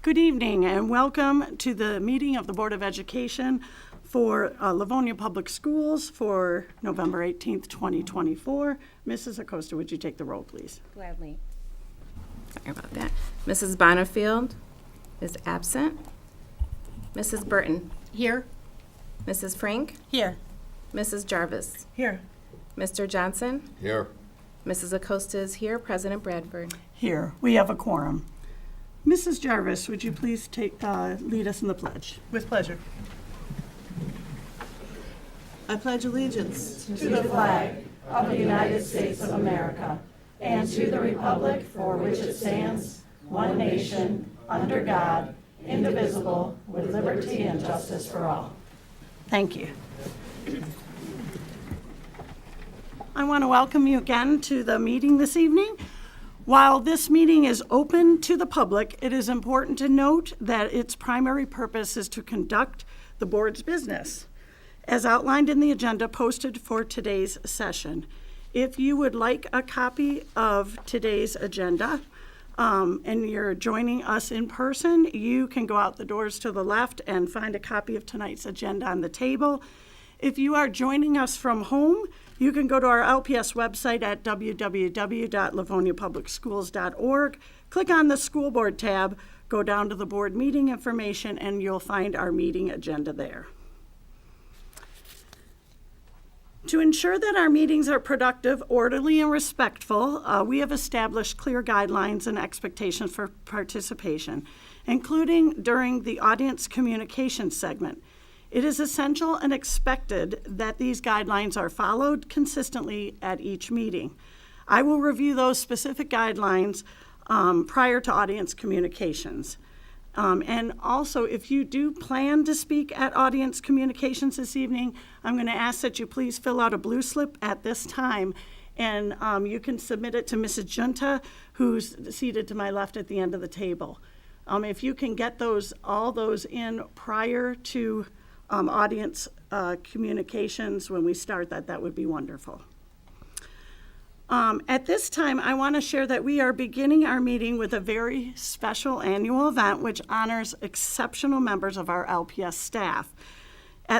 Good evening and welcome to the meeting of the Board of Education for Livonia Public Schools for November 18th, 2024. Mrs. Acosta, would you take the roll, please? Gladly. Sorry about that. Mrs. Bonifield is absent. Mrs. Burton. Here. Mrs. Frank. Here. Mrs. Jarvis. Here. Mr. Johnson. Here. Mrs. Acosta is here. President Bradford. Here. We have a quorum. Mrs. Jarvis, would you please lead us in the pledge? With pleasure. I pledge allegiance To the flag of the United States of America and to the republic for which it stands, one nation, under God, indivisible, with liberty and justice for all. Thank you. I want to welcome you again to the meeting this evening. While this meeting is open to the public, it is important to note that its primary purpose is to conduct the board's business, as outlined in the agenda posted for today's session. If you would like a copy of today's agenda and you're joining us in person, you can go out the doors to the left and find a copy of tonight's agenda on the table. If you are joining us from home, you can go to our LPS website at www.livoniapublicschools.org, click on the School Board tab, go down to the board meeting information, and you'll find our meeting agenda there. To ensure that our meetings are productive, orderly, and respectful, we have established clear guidelines and expectations for participation, including during the audience communication segment. It is essential and expected that these guidelines are followed consistently at each meeting. I will review those specific guidelines prior to audience communications. And also, if you do plan to speak at audience communications this evening, I'm going to ask that you please fill out a blue slip at this time, and you can submit it to Mrs. Junta, who's seated to my left at the end of the table. If you can get all those in prior to audience communications when we start that would be wonderful. At this time, I want to share that we are beginning our meeting with a very special annual event which honors exceptional members of our LPS staff.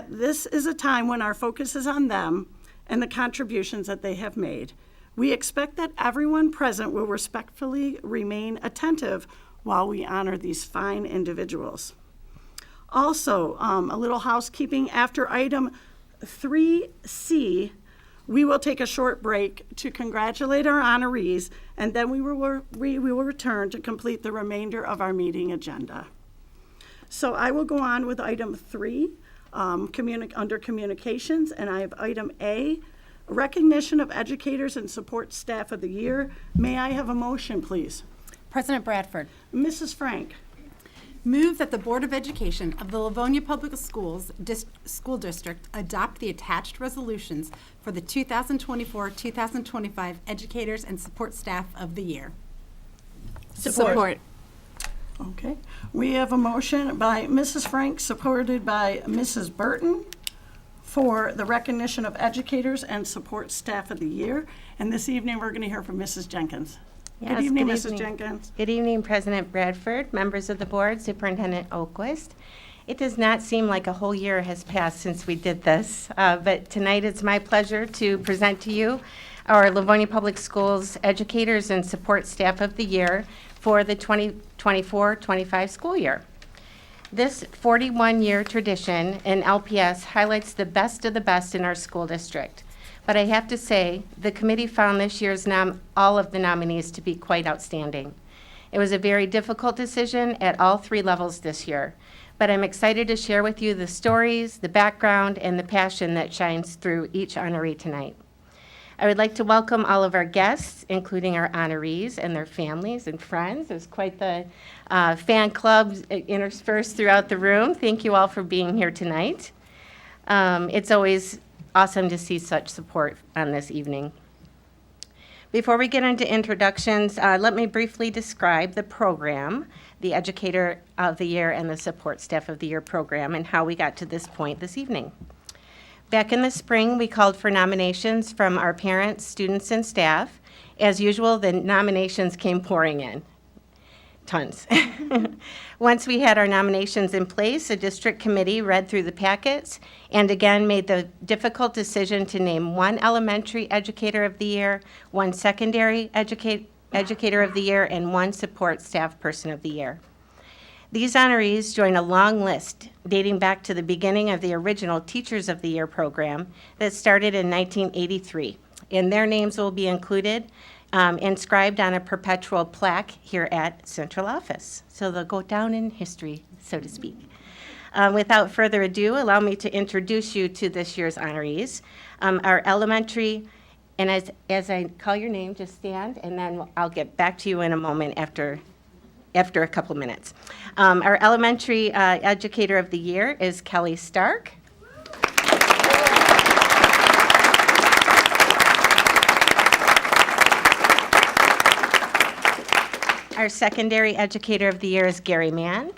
This is a time when our focus is on them and the contributions that they have made. We expect that everyone present will respectfully remain attentive while we honor these fine individuals. Also, a little housekeeping. After item 3C, we will take a short break to congratulate our honorees, and then we will return to complete the remainder of our meeting agenda. So I will go on with item 3 under communications, and I have item A, recognition of educators and support staff of the year. May I have a motion, please? President Bradford. Mrs. Frank. Move that the Board of Education of the Livonia Public Schools School District adopt the attached resolutions for the 2024-2025 Educators and Support Staff of the Year. Support. Okay. We have a motion by Mrs. Frank, supported by Mrs. Burton, for the recognition of educators and support staff of the year. And this evening, we're going to hear from Mrs. Jenkins. Yes, good evening, Mrs. Jenkins. Good evening, President Bradford, members of the board, Superintendent Oquist. It does not seem like a whole year has passed since we did this, but tonight it's my pleasure to present to you our Livonia Public Schools Educators and Support Staff of the Year for the 2024-25 school year. This 41-year tradition in LPS highlights the best of the best in our school district. But I have to say, the committee found this year's all of the nominees to be quite outstanding. It was a very difficult decision at all 3 levels this year, but I'm excited to share with you the stories, the background, and the passion that shines through each honoree tonight. I would like to welcome all of our guests, including our honorees and their families and friends. There's quite the fan club interspersed throughout the room. Thank you all for being here tonight. It's always awesome to see such support on this evening. Before we get into introductions, let me briefly describe the program, the Educator of the Year and the Support Staff of the Year program, and how we got to this point this evening. Back in the spring, we called for nominations from our parents, students, and staff. As usual, the nominations came pouring in. tons. Once we had our nominations in place, the district committee read through the packets and again made the difficult decision to name one elementary educator of the year, one secondary educator of the year, and one support staff person of the year. These honorees join a long list dating back to the beginning of the original Teachers of the Year program that started in 1983, and their names will be included inscribed on a perpetual plaque here at Central Office. So they'll go down in history, so to speak. Without further ado, allow me to introduce you to this year's honorees. Our elementary, and as I call your name, just stand, and then I'll get back to you in a moment after a couple minutes. Our elementary educator of the year is Kelly Stark. Our secondary educator of the year is Gary Mann.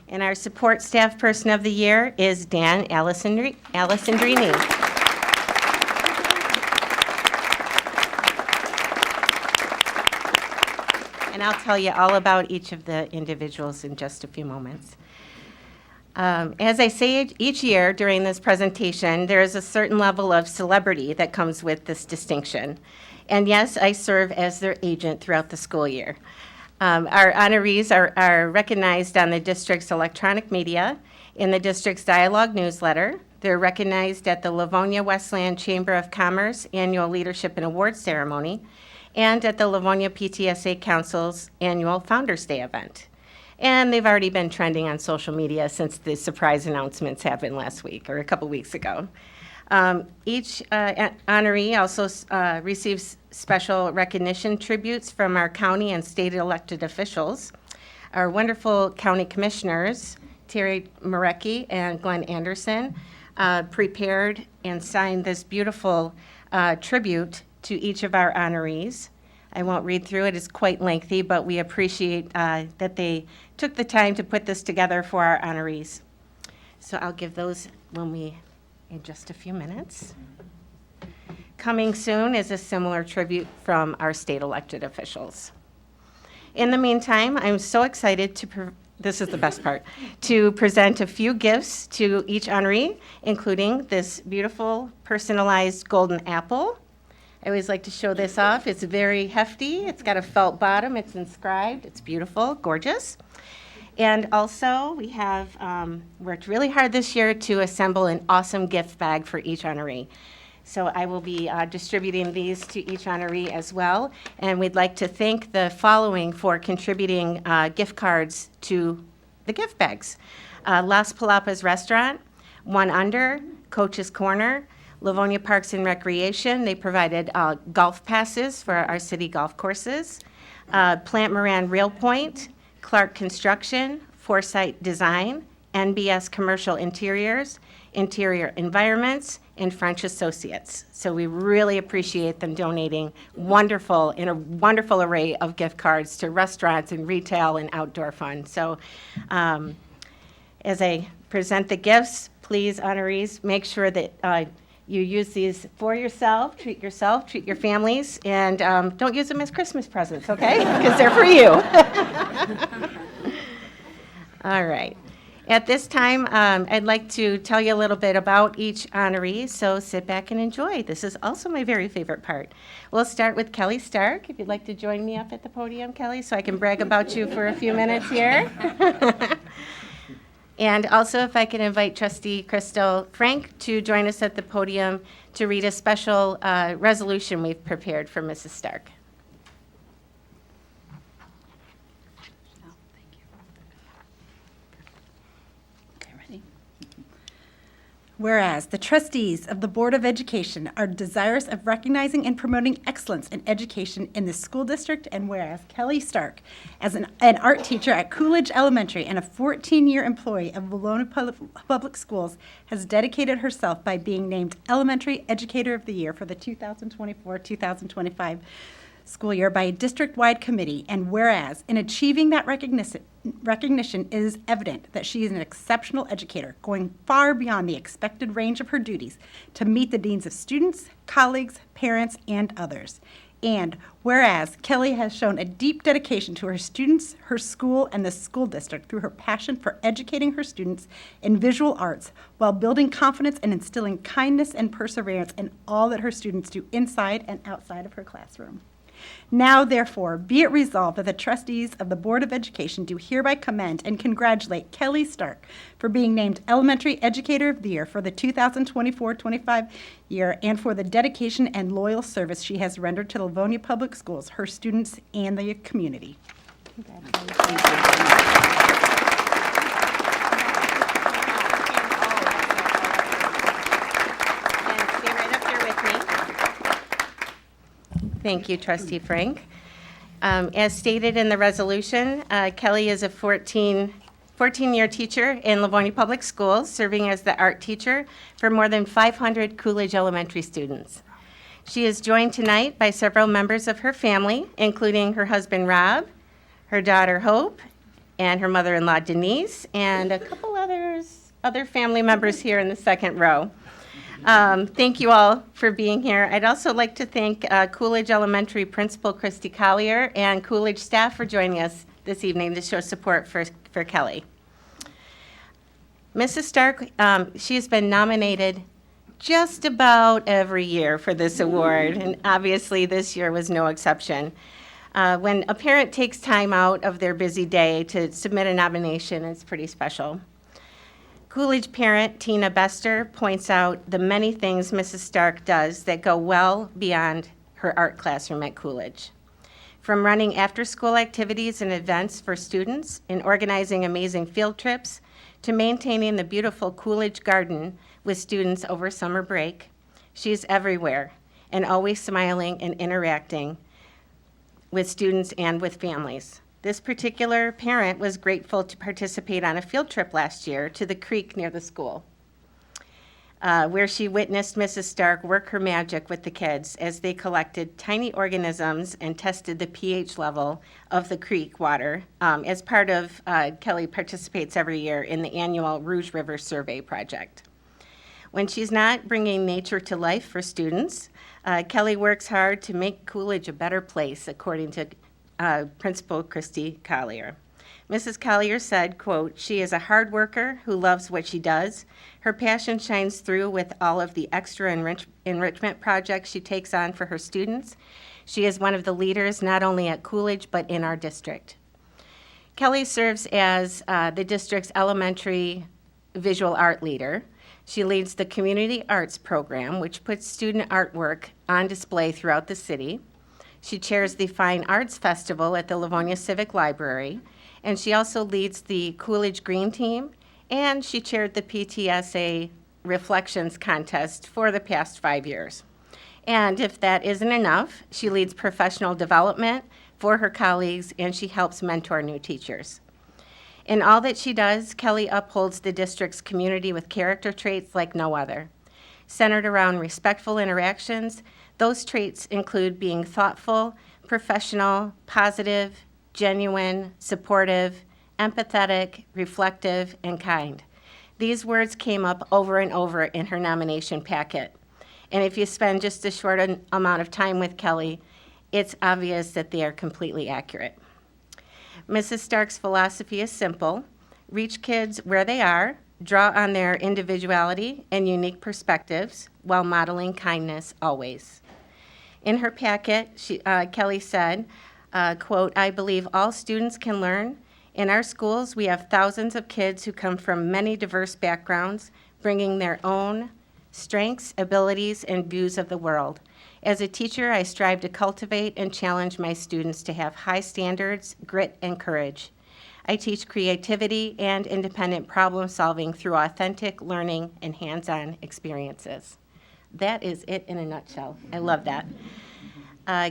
And our support staff person of the year is Dan Alessandrini. And I'll tell you all about each of the individuals in just a few moments. As I say each year during this presentation, there is a certain level of celebrity that comes with this distinction. And yes, I serve as their agent throughout the school year. Our honorees are recognized on the district's electronic media, in the district's dialogue newsletter. They're recognized at the Livonia Westland Chamber of Commerce Annual Leadership and Awards Ceremony, and at the Livonia PTSA Council's annual Founders Day event. And they've already been trending on social media since the surprise announcements happened last week or a couple weeks ago. Each honoree also receives special recognition tributes from our county and state elected officials. Our wonderful county commissioners, Terry Marecki and Glenn Anderson, prepared and signed this beautiful tribute to each of our honorees. I won't read through it, it's quite lengthy, but we appreciate that they took the time to put this together for our honorees. So I'll give those in just a few minutes. Coming soon is a similar tribute from our state elected officials. In the meantime, I'm so excited this is the best part, to present a few gifts to each honoree, including this beautiful personalized golden apple. I always like to show this off. It's very hefty. It's got a felt bottom. It's inscribed. It's beautiful, gorgeous. And also, we have worked really hard this year to assemble an awesome gift bag for each honoree. So I will be distributing these to each honoree as well. And we'd like to thank the following for contributing gift cards to the gift bags. Las Palapas Restaurant, One Under, Coach's Corner, Livonia Parks and Recreation. They provided golf passes for our city golf courses. Plant Moran Rail Point, Clark Construction, Foresight Design, NBS Commercial Interiors, Interior Environments, and French Associates. So we really appreciate them donating a wonderful array of gift cards to restaurants and retail and outdoor fun. So as I present the gifts, please, honorees, make sure that you use these for yourself, treat your families, and don't use them as Christmas presents, okay? Because they're for you. All right. At this time, I'd like to tell you a little bit about each honoree, so sit back and enjoy. This is also my very favorite part. We'll start with Kelly Stark. If you'd like to join me up at the podium, Kelly, so I can brag about you for a few minutes here. And also, if I can invite Trustee Crystal Frank to join us at the podium to read a special resolution we've prepared for Mrs. Stark. Whereas the trustees of the Board of Education are desirous of recognizing and promoting excellence in education in the school district, and whereas Kelly Stark, as an art teacher at Coolidge Elementary and a 14-year employee of Livonia Public Schools, has dedicated herself by being named Elementary Educator of the Year for the 2024-2025 school year by a district-wide committee, and whereas in achieving that recognition, it is evident that she is an exceptional educator, going far beyond the expected range of her duties to meet the needs of students, colleagues, parents, and others. And whereas Kelly has shown a deep dedication to her students, her school, and the school district through her passion for educating her students in visual arts while building confidence and instilling kindness and perseverance in all that her students do inside and outside of her classroom. Now, therefore, be it resolved that the trustees of the Board of Education do hereby commend and congratulate Kelly Stark for being named Elementary Educator of the Year for the 2024-25 year and for the dedication and loyal service she has rendered to the Livonia Public Schools, her students, and the community. Thank you, Trustee Frank. As stated in the resolution, Kelly is a 14-year teacher in Livonia Public Schools, serving as the art teacher for more than 500 Coolidge Elementary students. She is joined tonight by several members of her family, including her husband, Rob, her daughter, Hope, and her mother-in-law, Denise, and a couple other family members here in the second row. Thank you all for being here. I'd also like to thank Coolidge Elementary Principal Christy Collier and Coolidge staff for joining us this evening to show support for Kelly. Mrs. Stark, she has been nominated just about every year for this award, and obviously this year was no exception. When a parent takes time out of their busy day to submit a nomination, it's pretty special. Coolidge parent Tina Bester points out the many things Mrs. Stark does that go well beyond her art classroom at Coolidge. From running after-school activities and events for students and organizing amazing field trips to maintaining the beautiful Coolidge garden with students over summer break, she's everywhere and always smiling and interacting with students and with families. This particular parent was grateful to participate on a field trip last year to the creek near the school, where she witnessed Mrs. Stark work her magic with the kids as they collected tiny organisms and tested the pH level of the creek water as part of Kelly participates every year in the annual Rouge River Survey Project. When she's not bringing nature to life for students, Kelly works hard to make Coolidge a better place, according to Principal Christy Collier. Mrs. Collier said, quote, "She is a hard worker who loves what she does. Her passion shines through with all of the extra enrichment projects she takes on for her students. She is one of the leaders not only at Coolidge but in our district." Kelly serves as the district's elementary visual art leader. She leads the Community Arts Program, which puts student artwork on display throughout the city. She chairs the Fine Arts Festival at the Livonia Civic Library, and she also leads the Coolidge Green Team, and she chaired the PTSA Reflections Contest for the past 5 years. And if that isn't enough, she leads professional development for her colleagues, and she helps mentor new teachers. In all that she does, Kelly upholds the district's community with character traits like no other. Centered around respectful interactions, those traits include being thoughtful, professional, positive, genuine, supportive, empathetic, reflective, and kind. These words came up over and over in her nomination packet. And if you spend just a short amount of time with Kelly, it's obvious that they are completely accurate. Mrs. Stark's philosophy is simple: reach kids where they are, draw on their individuality and unique perspectives while modeling kindness always. In her packet, Kelly said, quote, "I believe all students can learn. In our schools, we have thousands of kids who come from many diverse backgrounds, bringing their own strengths, abilities, and views of the world. As a teacher, I strive to cultivate and challenge my students to have high standards, grit, and courage. I teach creativity and independent problem solving through authentic learning and hands-on experiences." That is it in a nutshell. I love that.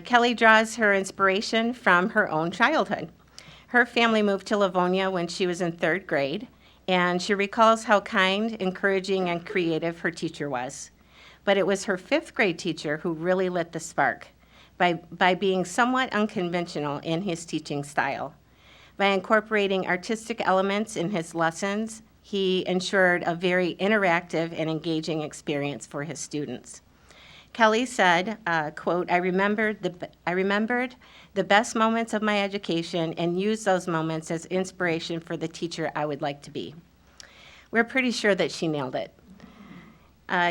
Kelly draws her inspiration from her own childhood. Her family moved to Livonia when she was in 3rd grade, and she recalls how kind, encouraging, and creative her teacher was. But it was her 5th grade teacher who really lit the spark. by being somewhat unconventional in his teaching style. By incorporating artistic elements in his lessons, he ensured a very interactive and engaging experience for his students. Kelly said, quote, I remembered the best moments of my education and used those moments as inspiration for the teacher I would like to be. We're pretty sure that she nailed it.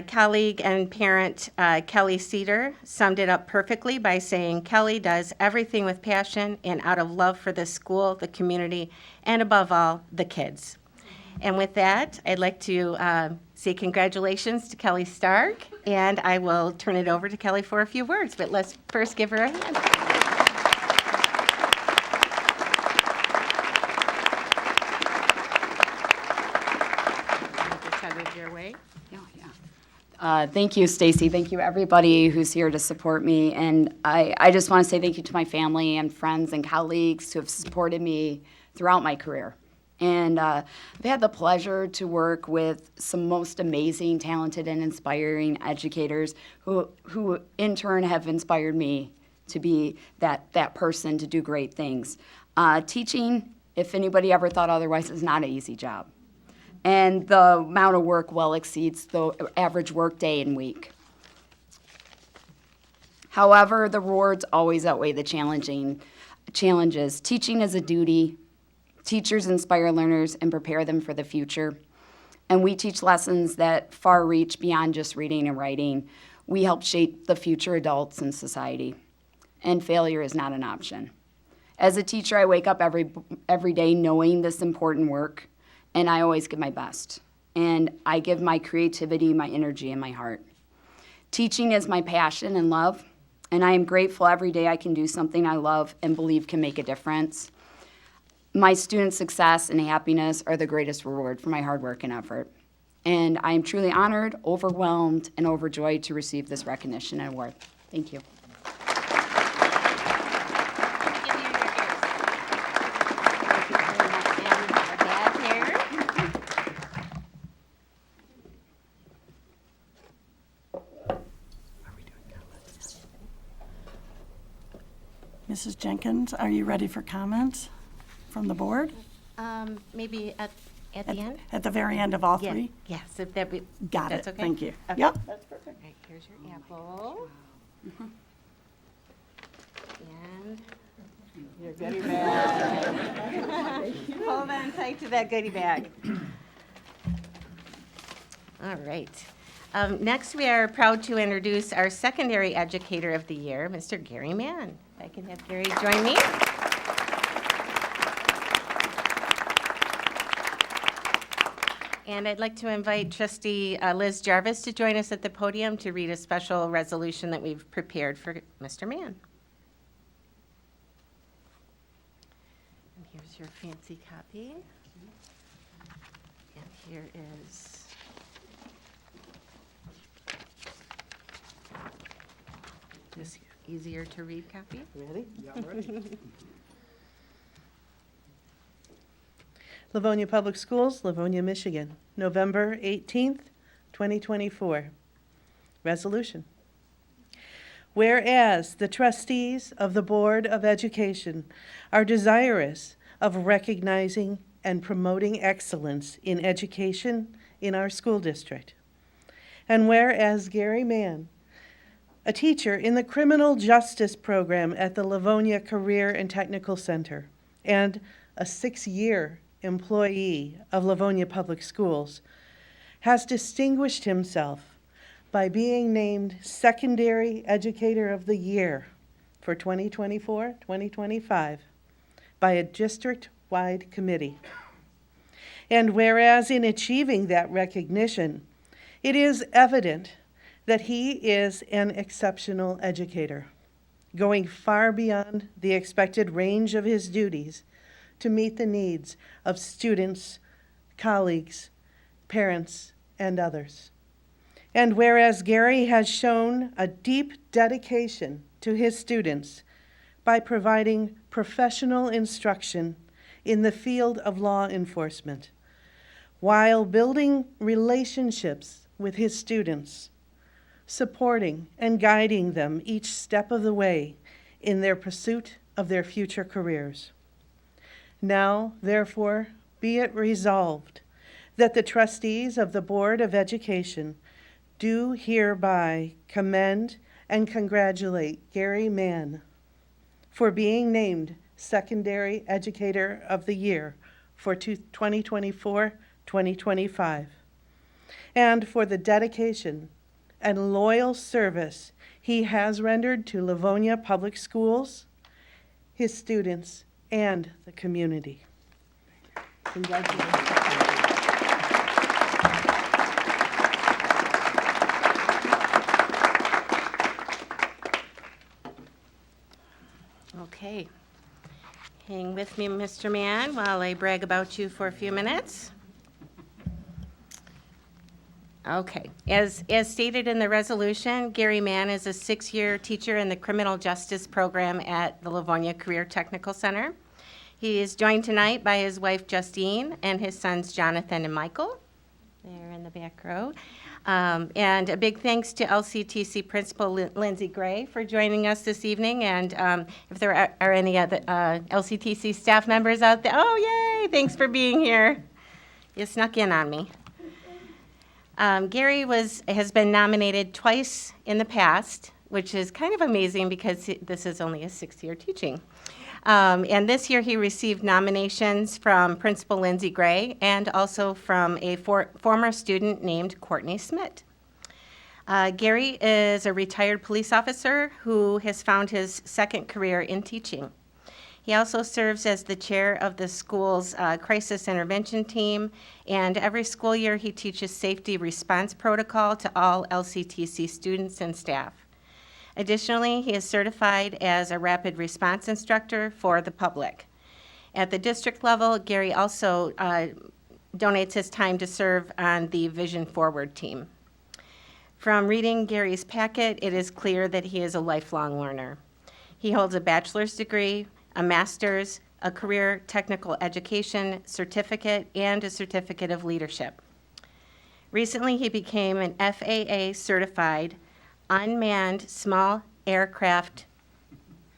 Colleague and parent Kelly Cedar summed it up perfectly by saying, Kelly does everything with passion and out of love for the school, the community, and above all, the kids. And with that, I'd like to say congratulations to Kelly Stark, and I will turn it over to Kelly for a few words, but let's first give her a hand. Just headed your way. Thank you, Stacy. Thank you, everybody who's here to support me. And I just want to say thank you to my family and friends and colleagues who have supported me throughout my career. And I've had the pleasure to work with some most amazing, talented, and inspiring educators who in turn have inspired me to be that person to do great things. Teaching, if anybody ever thought otherwise, is not an easy job. And the amount of work well exceeds the average work day and week. However, the rewards always outweigh the challenges. Teaching is a duty. Teachers inspire learners and prepare them for the future. And we teach lessons that far reach beyond just reading and writing. We help shape the future adults in society. And failure is not an option. As a teacher, I wake up every day knowing this important work. And I always give my best. And I give my creativity, my energy, and my heart. Teaching is my passion and love, and I am grateful every day I can do something I love and believe can make a difference. My students' success and happiness are the greatest reward for my hard work and effort. And I am truly honored, overwhelmed, and overjoyed to receive this recognition and award. Thank you. Mrs. Jenkins, are you ready for comments from the board? Maybe at the end? At the very end of all Yeah. three? Yes, if that be. Got it. That's okay? Thank you. Okay. Yep. That's perfect. All right, here's your apple. And your goodie bag. Hold on tight to that goodie bag. All right. Next, we are proud to introduce our secondary educator of the year, Mr. Gary Mann. If I can have Gary join me. And I'd like to invite Trustee Liz Jarvis to join us at the podium to read a special resolution that we've prepared for Mr. Mann. And here's your fancy copy. And here is this easier to read copy. Ready? Yeah, I'm ready. Livonia Public Schools, Livonia, Michigan, November 18th, 2024. Resolution. Whereas the trustees of the Board of Education are desirous of recognizing and promoting excellence in education in our school district. And whereas Gary Mann, a teacher in the criminal justice program at the Livonia Career and Technical Center, and a 6-year employee of Livonia Public Schools, has distinguished himself by being named Secondary Educator of the Year for 2024-2025 by a district-wide committee. And whereas in achieving that recognition, it is evident that he is an exceptional educator, going far beyond the expected range of his duties to meet the needs of students, colleagues, parents, and others. And whereas Gary has shown a deep dedication to his students by providing professional instruction in the field of law enforcement, while building relationships with his students, supporting and guiding them each step of the way in their pursuit of their future careers. Now, therefore, be it resolved that the trustees of the Board of Education do hereby commend and congratulate Gary Mann for being named Secondary Educator of the Year for 2024-2025, and for the dedication and loyal service he has rendered to Livonia Public Schools, his students, and the community. Congratulations. Okay. Hang with me, Mr. Mann, while I brag about you for a few minutes. Okay. As stated in the resolution, Gary Mann is a 6-year teacher in the criminal justice program at the Livonia Career Technical Center. He is joined tonight by his wife, Justine, and his sons, Jonathan and Michael. They're in the back row. And a big thanks to LCTC Principal Lindsay Gray for joining us this evening. And if there are any other LCTC staff members out there, oh, yay, thanks for being here. You snuck in on me. Gary has been nominated twice in the past, which is kind of amazing because this is only his 6th year teaching. And this year he received nominations from Principal Lindsay Gray and also from a former student named Courtney Smith. Gary is a retired police officer who has found his second career in teaching. He also serves as the chair of the school's crisis intervention team, and every school year he teaches safety response protocol to all LCTC students and staff. Additionally, he is certified as a rapid response instructor for the public. At the district level, Gary also donates his time to serve on the Vision Forward team. From reading Gary's packet, it is clear that he is a lifelong learner. He holds a bachelor's degree, a master's, a career technical education certificate, and a certificate of leadership. Recently, he became an FAA certified unmanned small aircraft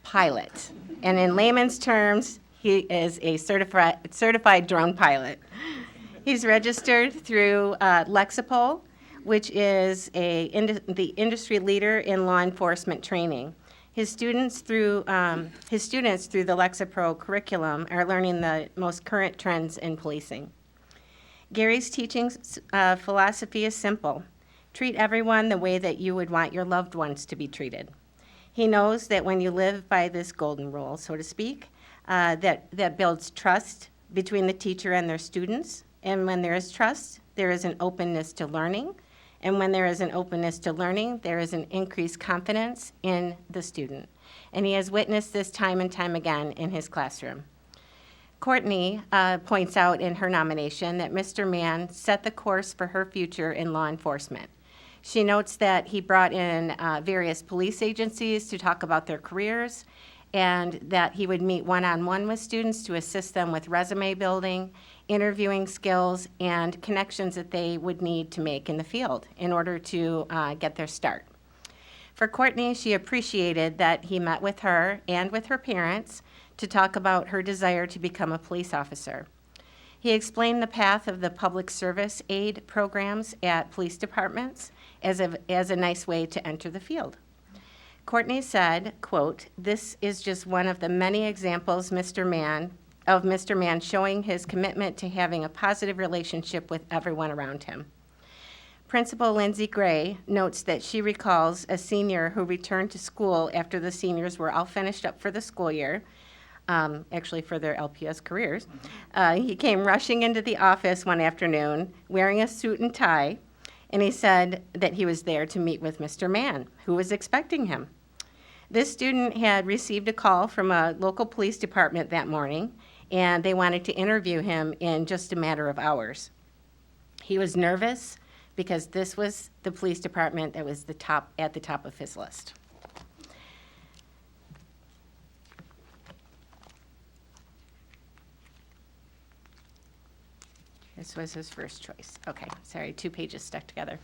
pilot. And in layman's terms, he is a certified drone pilot. He's registered through Lexipol, which is the industry leader in law enforcement training. His students through the Lexipro curriculum are learning the most current trends in policing. Gary's teaching philosophy is simple. Treat everyone the way that you would want your loved ones to be treated. He knows that when you live by this golden rule, so to speak, that builds trust between the teacher and their students. And when there is trust, there is an openness to learning. And when there is an openness to learning, there is an increased confidence in the student. And he has witnessed this time and time again in his classroom. Courtney points out in her nomination that Mr. Mann set the course for her future in law enforcement. She notes that he brought in various police agencies to talk about their careers, and that he would meet one-on-one with students to assist them with resume building, interviewing skills, and connections that they would need to make in the field in order to get their start. For Courtney, she appreciated that he met with her and with her parents to talk about her desire to become a police officer. He explained the path of the public service aid programs at police departments as a nice way to enter the field. Courtney said, quote, "This is just one of the many examples of Mr. Mann showing his commitment to having a positive relationship with everyone around him." Principal Lindsay Gray notes that she recalls a senior who returned to school after the seniors were all finished up for the school year, actually for their LPS careers. He came rushing into the office one afternoon wearing a suit and tie, and he said that he was there to meet with Mr. Mann, who was expecting him. This student had received a call from a local police department that morning, and they wanted to interview him in just a matter of hours. He was nervous because this was the police department that was at the top of his list. This was his first choice. Okay, sorry, 2 pages stuck together.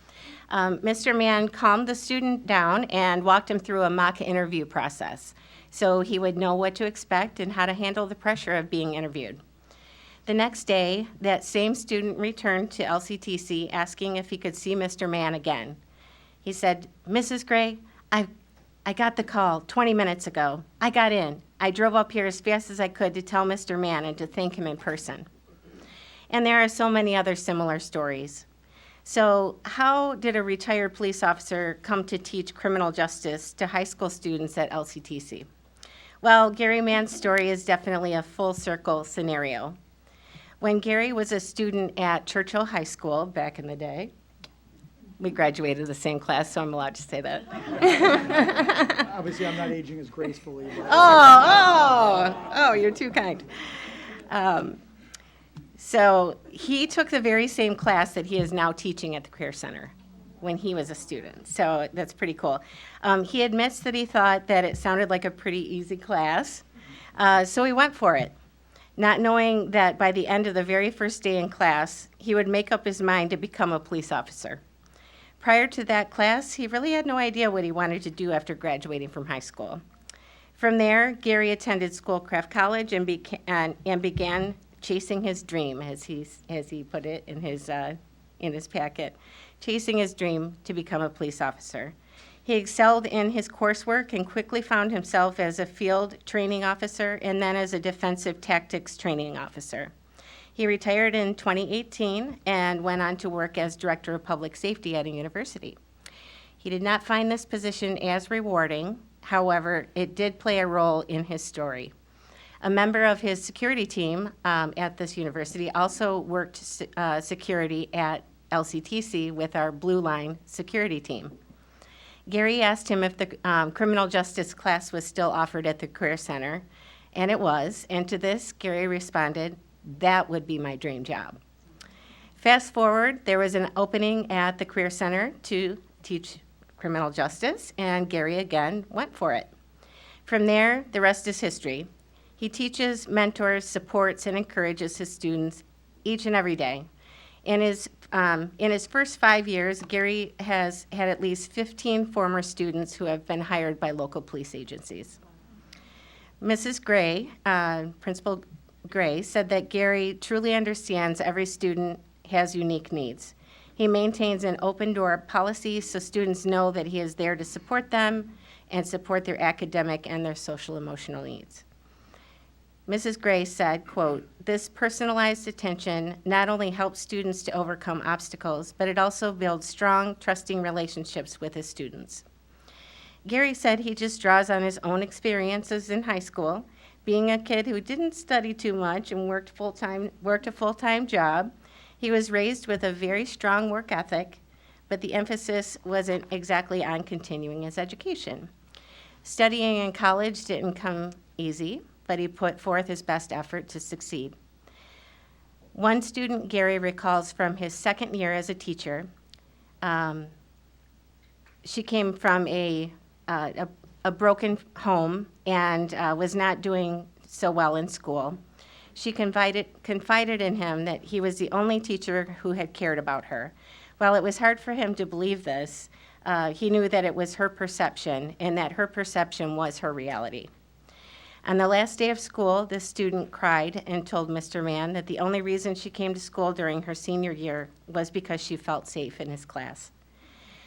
Mr. Mann calmed the student down and walked him through a mock interview process so he would know what to expect and how to handle the pressure of being interviewed. The next day, that same student returned to LCTC asking if he could see Mr. Mann again. He said, "Mrs. Gray, I got the call 20 minutes ago. I got in. I drove up here as fast as I could to tell Mr. Mann and to thank him in person." And there are so many other similar stories. So how did a retired police officer come to teach criminal justice to high school students at LCTC? Well, Gary Mann's story is definitely a full circle scenario. When Gary was a student at Churchill High School back in the day, we graduated the same class, so I'm allowed to say that. Obviously, I'm not aging as gracefully. But Oh, you're too kind. So he took the very same class that he is now teaching at the Career Center when he was a student. So that's pretty cool. He admits that he thought that it sounded like a pretty easy class, so he went for it, not knowing that by the end of the very first day in class, he would make up his mind to become a police officer. Prior to that class, he really had no idea what he wanted to do after graduating from high school. From there, Gary attended Schoolcraft College and began chasing his dream, as he put it in his packet, chasing his dream to become a police officer. He excelled in his coursework and quickly found himself as a field training officer and then as a defensive tactics training officer. He retired in 2018 and went on to work as Director of Public Safety at a university. He did not find this position as rewarding. However, it did play a role in his story. A member of his security team at this university also worked security at LCTC with our Blue Line security team. Gary asked him if the criminal justice class was still offered at the Career Center, and it was. And to this, Gary responded, "That would be my dream job." Fast forward, there was an opening at the Career Center to teach criminal justice, and Gary again went for it. From there, the rest is history. He teaches, mentors, supports, and encourages his students each and every day. In his first 5 years, Gary has had at least 15 former students who have been hired by local police agencies. Mrs. Gray, Principal Gray, said that Gary truly understands every student has unique needs. He maintains an open door policy so students know that he is there to support them and support their academic and their social emotional needs. Mrs. Gray said, quote, "This personalized attention not only helps students to overcome obstacles, but it also builds strong, trusting relationships with his students." Gary said he just draws on his own experiences in high school, being a kid who didn't study too much and worked a full-time job. He was raised with a very strong work ethic, but the emphasis wasn't exactly on continuing his education. Studying in college didn't come easy, but he put forth his best effort to succeed. One student Gary recalls from his second year as a teacher, she came from a broken home and was not doing so well in school. She confided in him that he was the only teacher who had cared about her. While it was hard for him to believe this, he knew that it was her perception and that her perception was her reality. On the last day of school, this student cried and told Mr. Mann that the only reason she came to school during her senior year was because she felt safe in his class.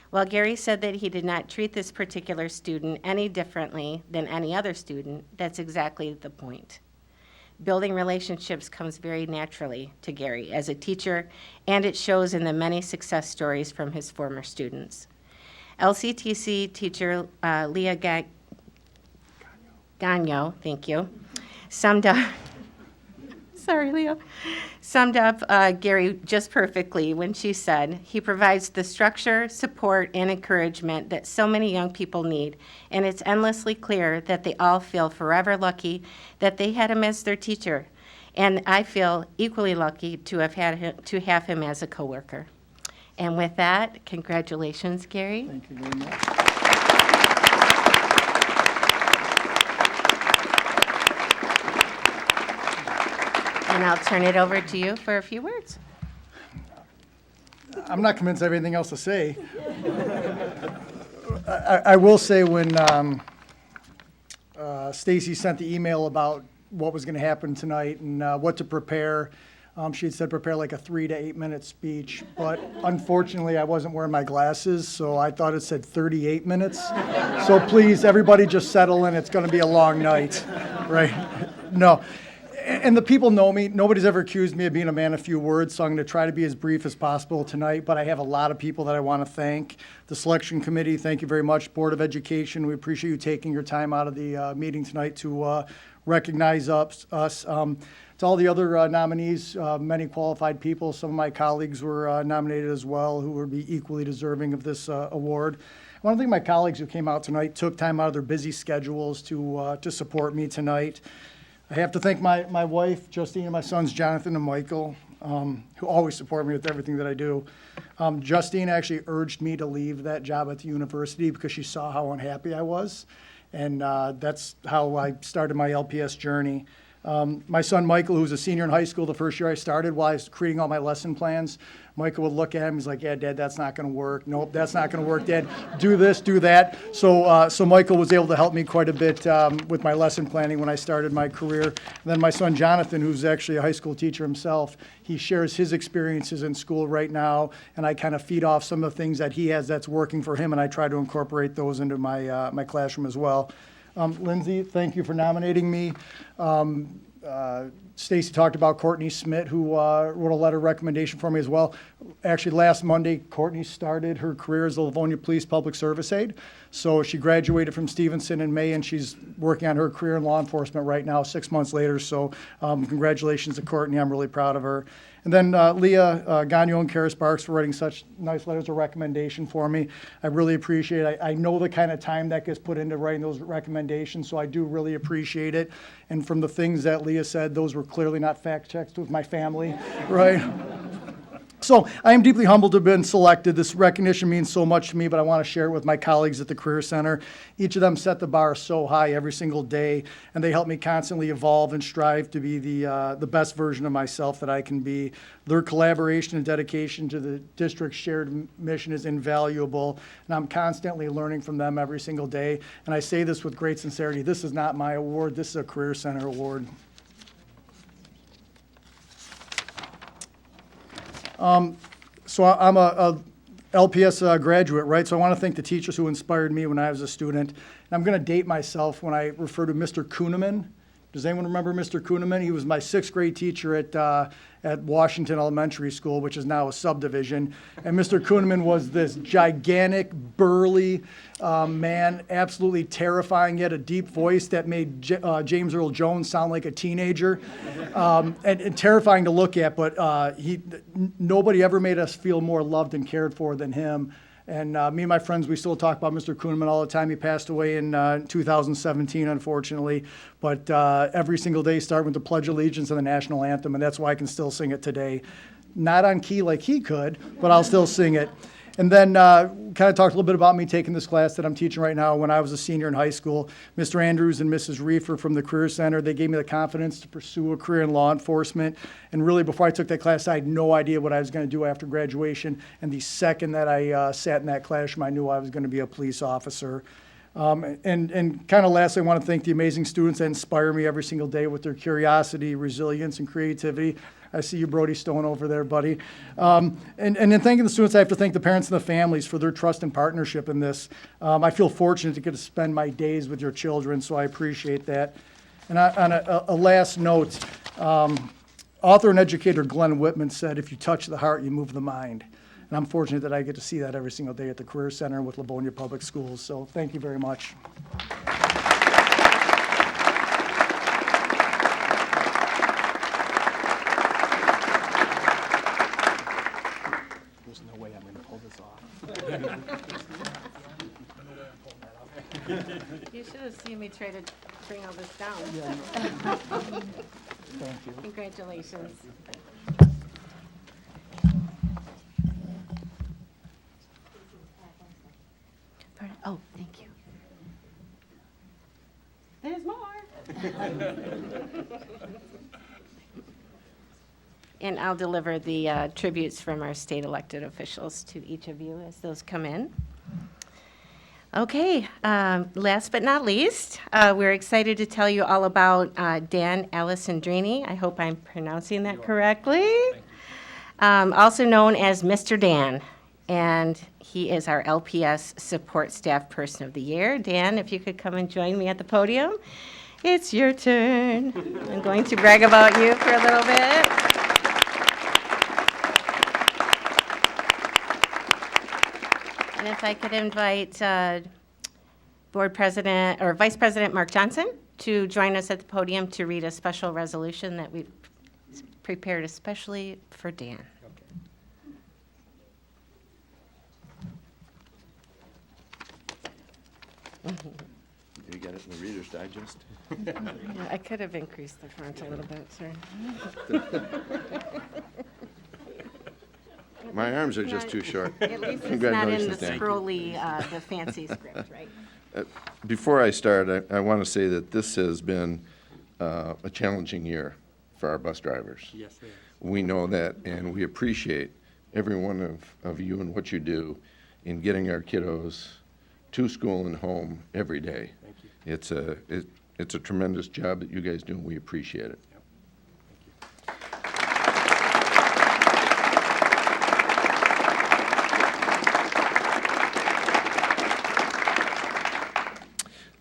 While Gary said that he did not treat this particular student any differently than any other student, that's exactly the point. Building relationships comes very naturally to Gary as a teacher, and it shows in the many success stories from his former students. LCTC teacher Leah Gagno, thank you, summed up Gary just perfectly when she said, "He provides the structure, support, and encouragement that so many young people need, and it's endlessly clear that they all feel forever lucky that they had him as their teacher, and I feel equally lucky to have him as a coworker." And with that, congratulations, Gary. Thank you very much. And I'll turn it over to you for a few words. I'm not convinced I have anything else to say. I will say when Stacy sent the email about what was going to happen tonight and what to prepare, she had said prepare like a 3 to 8 minute speech, but unfortunately I wasn't wearing my glasses, so I thought it said 38 minutes. So please, everybody just settle in. It's going to be a long night, right? No. And the people know me. Nobody's ever accused me of being a man of few words, so I'm going to try to be as brief as possible tonight. But I have a lot of people that I want to thank. The selection committee, thank you very much. Board of Education, we appreciate you taking your time out of the meeting tonight to recognize us. To all the other nominees, many qualified people, some of my colleagues were nominated as well, who would be equally deserving of this award. I want to thank my colleagues who came out tonight, took time out of their busy schedules to support me tonight. I have to thank my wife, Justine, and my sons, Jonathan and Michael, who always support me with everything that I do. Justine actually urged me to leave that job at the university because she saw how unhappy I was, and that's how I started my LPS journey. My son, Michael, who's a senior in high school, the first year I started, while I was creating all my lesson plans, Michael would look at him, he's like, yeah, Dad, that's not going to work. Nope, that's not going to work, Dad. Do this, do that. So Michael was able to help me quite a bit with my lesson planning when I started my career. And then my son, Jonathan, who's actually a high school teacher himself, he shares his experiences in school right now, and I kind of feed off some of the things that he has that's working for him, and I try to incorporate those into my classroom as well. Lindsay, thank you for nominating me. Stacy talked about Courtney Smith, who wrote a letter of recommendation for me as well. Actually, last Monday, Courtney started her career as a Livonia Police Public Service Aide. So she graduated from Stevenson in May, and she's working on her career in law enforcement right now, 6 months later. So congratulations to Courtney. I'm really proud of her. And then Leah Gagnon and Kara Sparks for writing such nice letters of recommendation for me. I really appreciate it. I know the kind of time that gets put into writing those recommendations, so I do really appreciate it. And from the things that Leah said, those were clearly not fact checked with my family, right? So I am deeply humbled to have been selected. This recognition means so much to me, but I want to share it with my colleagues at the Career Center. Each of them set the bar so high every single day, and they help me constantly evolve and strive to be the best version of myself that I can be. Their collaboration and dedication to the district's shared mission is invaluable, and I'm constantly learning from them every single day. And I say this with great sincerity. This is not my award. This is a Career Center award. So I'm a LPS graduate, right? So I want to thank the teachers who inspired me when I was a student. And I'm going to date myself when I refer to Mr. Kuhneman. Does anyone remember Mr. Kuhneman? He was my 6th grade teacher at Washington Elementary School, which is now a subdivision. And Mr. Kuhneman was this gigantic, burly man, absolutely terrifying, yet a deep voice that made James Earl Jones sound like a teenager, and terrifying to look at. But nobody ever made us feel more loved and cared for than him. And me and my friends, we still talk about Mr. Kuhneman all the time. He passed away in 2017, unfortunately. But every single day, starting with the Pledge of Allegiance and the National Anthem, and that's why I can still sing it today. Not on key like he could, but I'll still sing it. And then kind of talked a little bit about me taking this class that I'm teaching right now when I was a senior in high school. Mr. Andrews and Mrs. Reefer from the Career Center, they gave me the confidence to pursue a career in law enforcement. And really, before I took that class, I had no idea what I was going to do after graduation. And the second that I sat in that classroom, I knew I was going to be a police officer. And kind of lastly, I want to thank the amazing students that inspire me every single day with their curiosity, resilience, and creativity. I see you, Brody Stone, over there, buddy. And in thanking the students, I have to thank the parents and the families for their trust and partnership in this. I feel fortunate to get to spend my days with your children, so I appreciate that. And on a last note, author and educator Glenn Whitman said, if you touch the heart, you move the mind. And I'm fortunate that I get to see that every single day at the Career Center with Livonia Public Schools. So thank you very much. There's no way I'm going to pull this off. You should have seen me try to bring all this down. Thank you. Congratulations. Oh, thank you. There's more. And I'll deliver the tributes from our state elected officials to each of you as those come in. Okay, last but not least, we're excited to tell you all about Dan Alessandrini. I hope I'm pronouncing that correctly. Also known as Mr. Dan, and he is our LPS Support Staff Person of the Year. Dan, if you could come and join me at the podium. It's your turn. I'm going to brag about you for a little bit. And if I could invite Board President or Vice President Mark Johnson to join us at the podium to read a special resolution that we've prepared especially for Dan. You got it in the Reader's Digest? Yeah, I could have increased the font a little bit, sir. My arms are just too short. At least it's not in the Congratulations, Dan. scrolly, the fancy script, right? Before I start, I want to say that this has been a challenging year for our bus drivers. Yes, they are. We know that, and we appreciate every one of you and what you do in getting our kiddos to school and home every day. Thank you. It's a tremendous job that you guys do, and we appreciate it.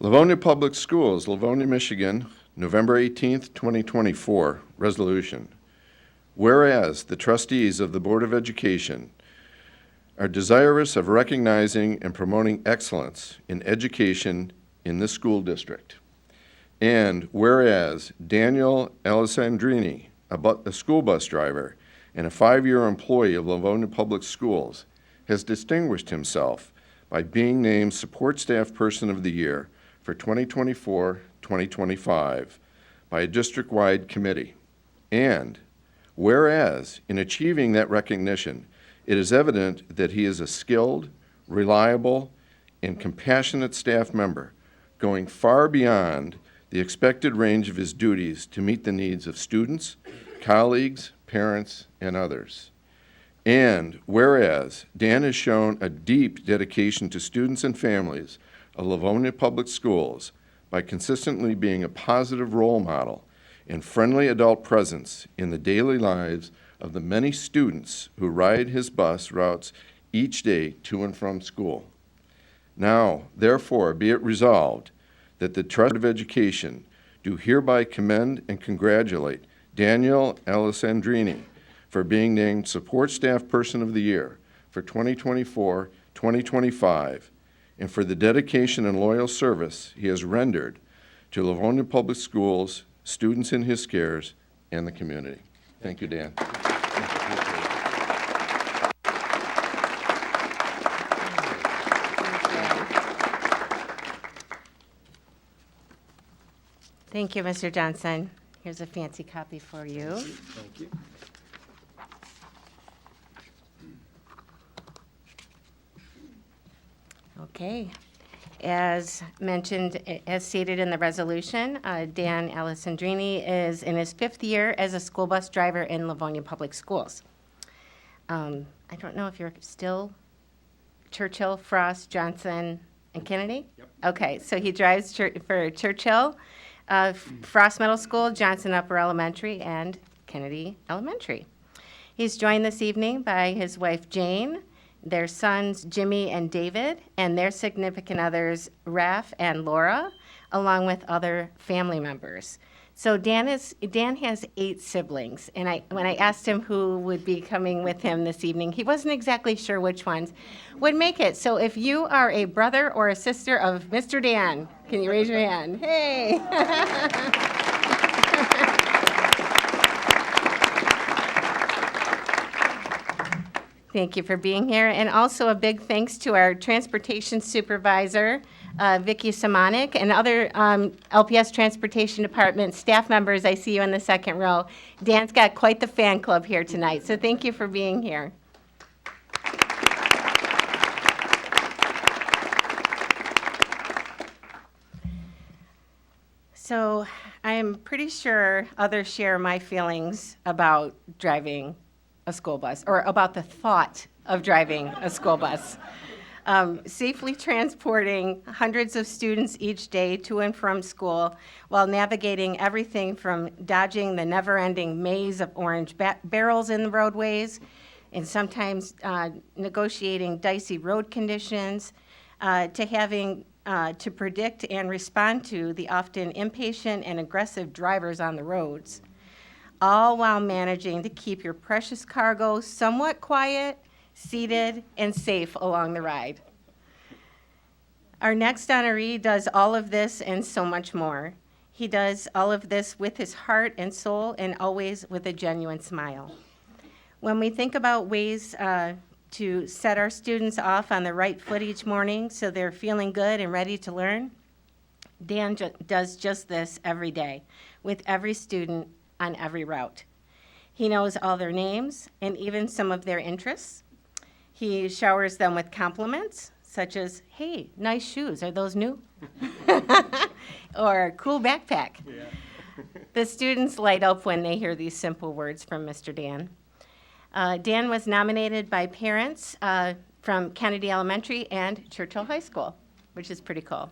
Livonia Public Schools, Livonia, Michigan, November 18th, 2024, resolution. Whereas the trustees of the Board of Education are desirous of recognizing and promoting excellence in education in this school district. And whereas Daniel Alessandrini, a school bus driver and a 5-year employee of Livonia Public Schools, has distinguished himself by being named Support Staff Person of the Year for 2024-2025 by a district-wide committee. And whereas in achieving that recognition, it is evident that he is a skilled, reliable, and compassionate staff member, going far beyond the expected range of his duties to meet the needs of students, colleagues, parents, and others. And whereas Dan has shown a deep dedication to students and families of Livonia Public Schools by consistently being a positive role model and friendly adult presence in the daily lives of the many students who ride his bus routes each day to and from school. Now, therefore, be it resolved that the Trust of Education do hereby commend and congratulate Daniel Alessandrini for being named Support Staff Person of the Year for 2024-2025 and for the dedication and loyal service he has rendered to Livonia Public Schools, students in his cares, and the community. Thank you, Dan. Thank you, Mr. Johnson. Here's a fancy copy for you. Thank you. Okay. As mentioned, as stated in the resolution, Dan Alessandrini is in his 5th year as a school bus driver in Livonia Public Schools. I don't know if you're still Churchill, Frost, Johnson, and Kennedy? Yep. Okay, so he drives for Churchill, Frost Middle School, Johnson Upper Elementary, and Kennedy Elementary. He's joined this evening by his wife, Jane, their sons, Jimmy and David, and their significant others, Raph and Laura, along with other family members. So Dan has 8 siblings, and when I asked him who would be coming with him this evening, he wasn't exactly sure which ones would make it. So if you are a brother or a sister of Mr. Dan, can you raise your hand? Hey! Thank you for being here. And also a big thanks to our transportation supervisor, Vicki Simonik, and other LPS Transportation Department staff members. I see you in the second row. Dan's got quite the fan club here tonight, so thank you for being here. So I am pretty sure others share my feelings about driving a school bus, or about the thought of driving a school bus. Safely transporting hundreds of students each day to and from school while navigating everything from dodging the never-ending maze of orange barrels in the roadways and sometimes negotiating dicey road conditions to having to predict and respond to the often impatient and aggressive drivers on the roads, all while managing to keep your precious cargo somewhat quiet, seated, and safe along the ride. Our next honoree does all of this and so much more. He does all of this with his heart and soul and always with a genuine smile. When we think about ways to set our students off on the right foot each morning so they're feeling good and ready to learn, Dan does just this every day with every student on every route. He knows all their names and even some of their interests. He showers them with compliments, such as, "Hey, nice shoes, are those new?" Or, "Cool backpack." Yeah. The students light up when they hear these simple words from Mr. Dan. Dan was nominated by parents from Kennedy Elementary and Churchill High School, which is pretty cool.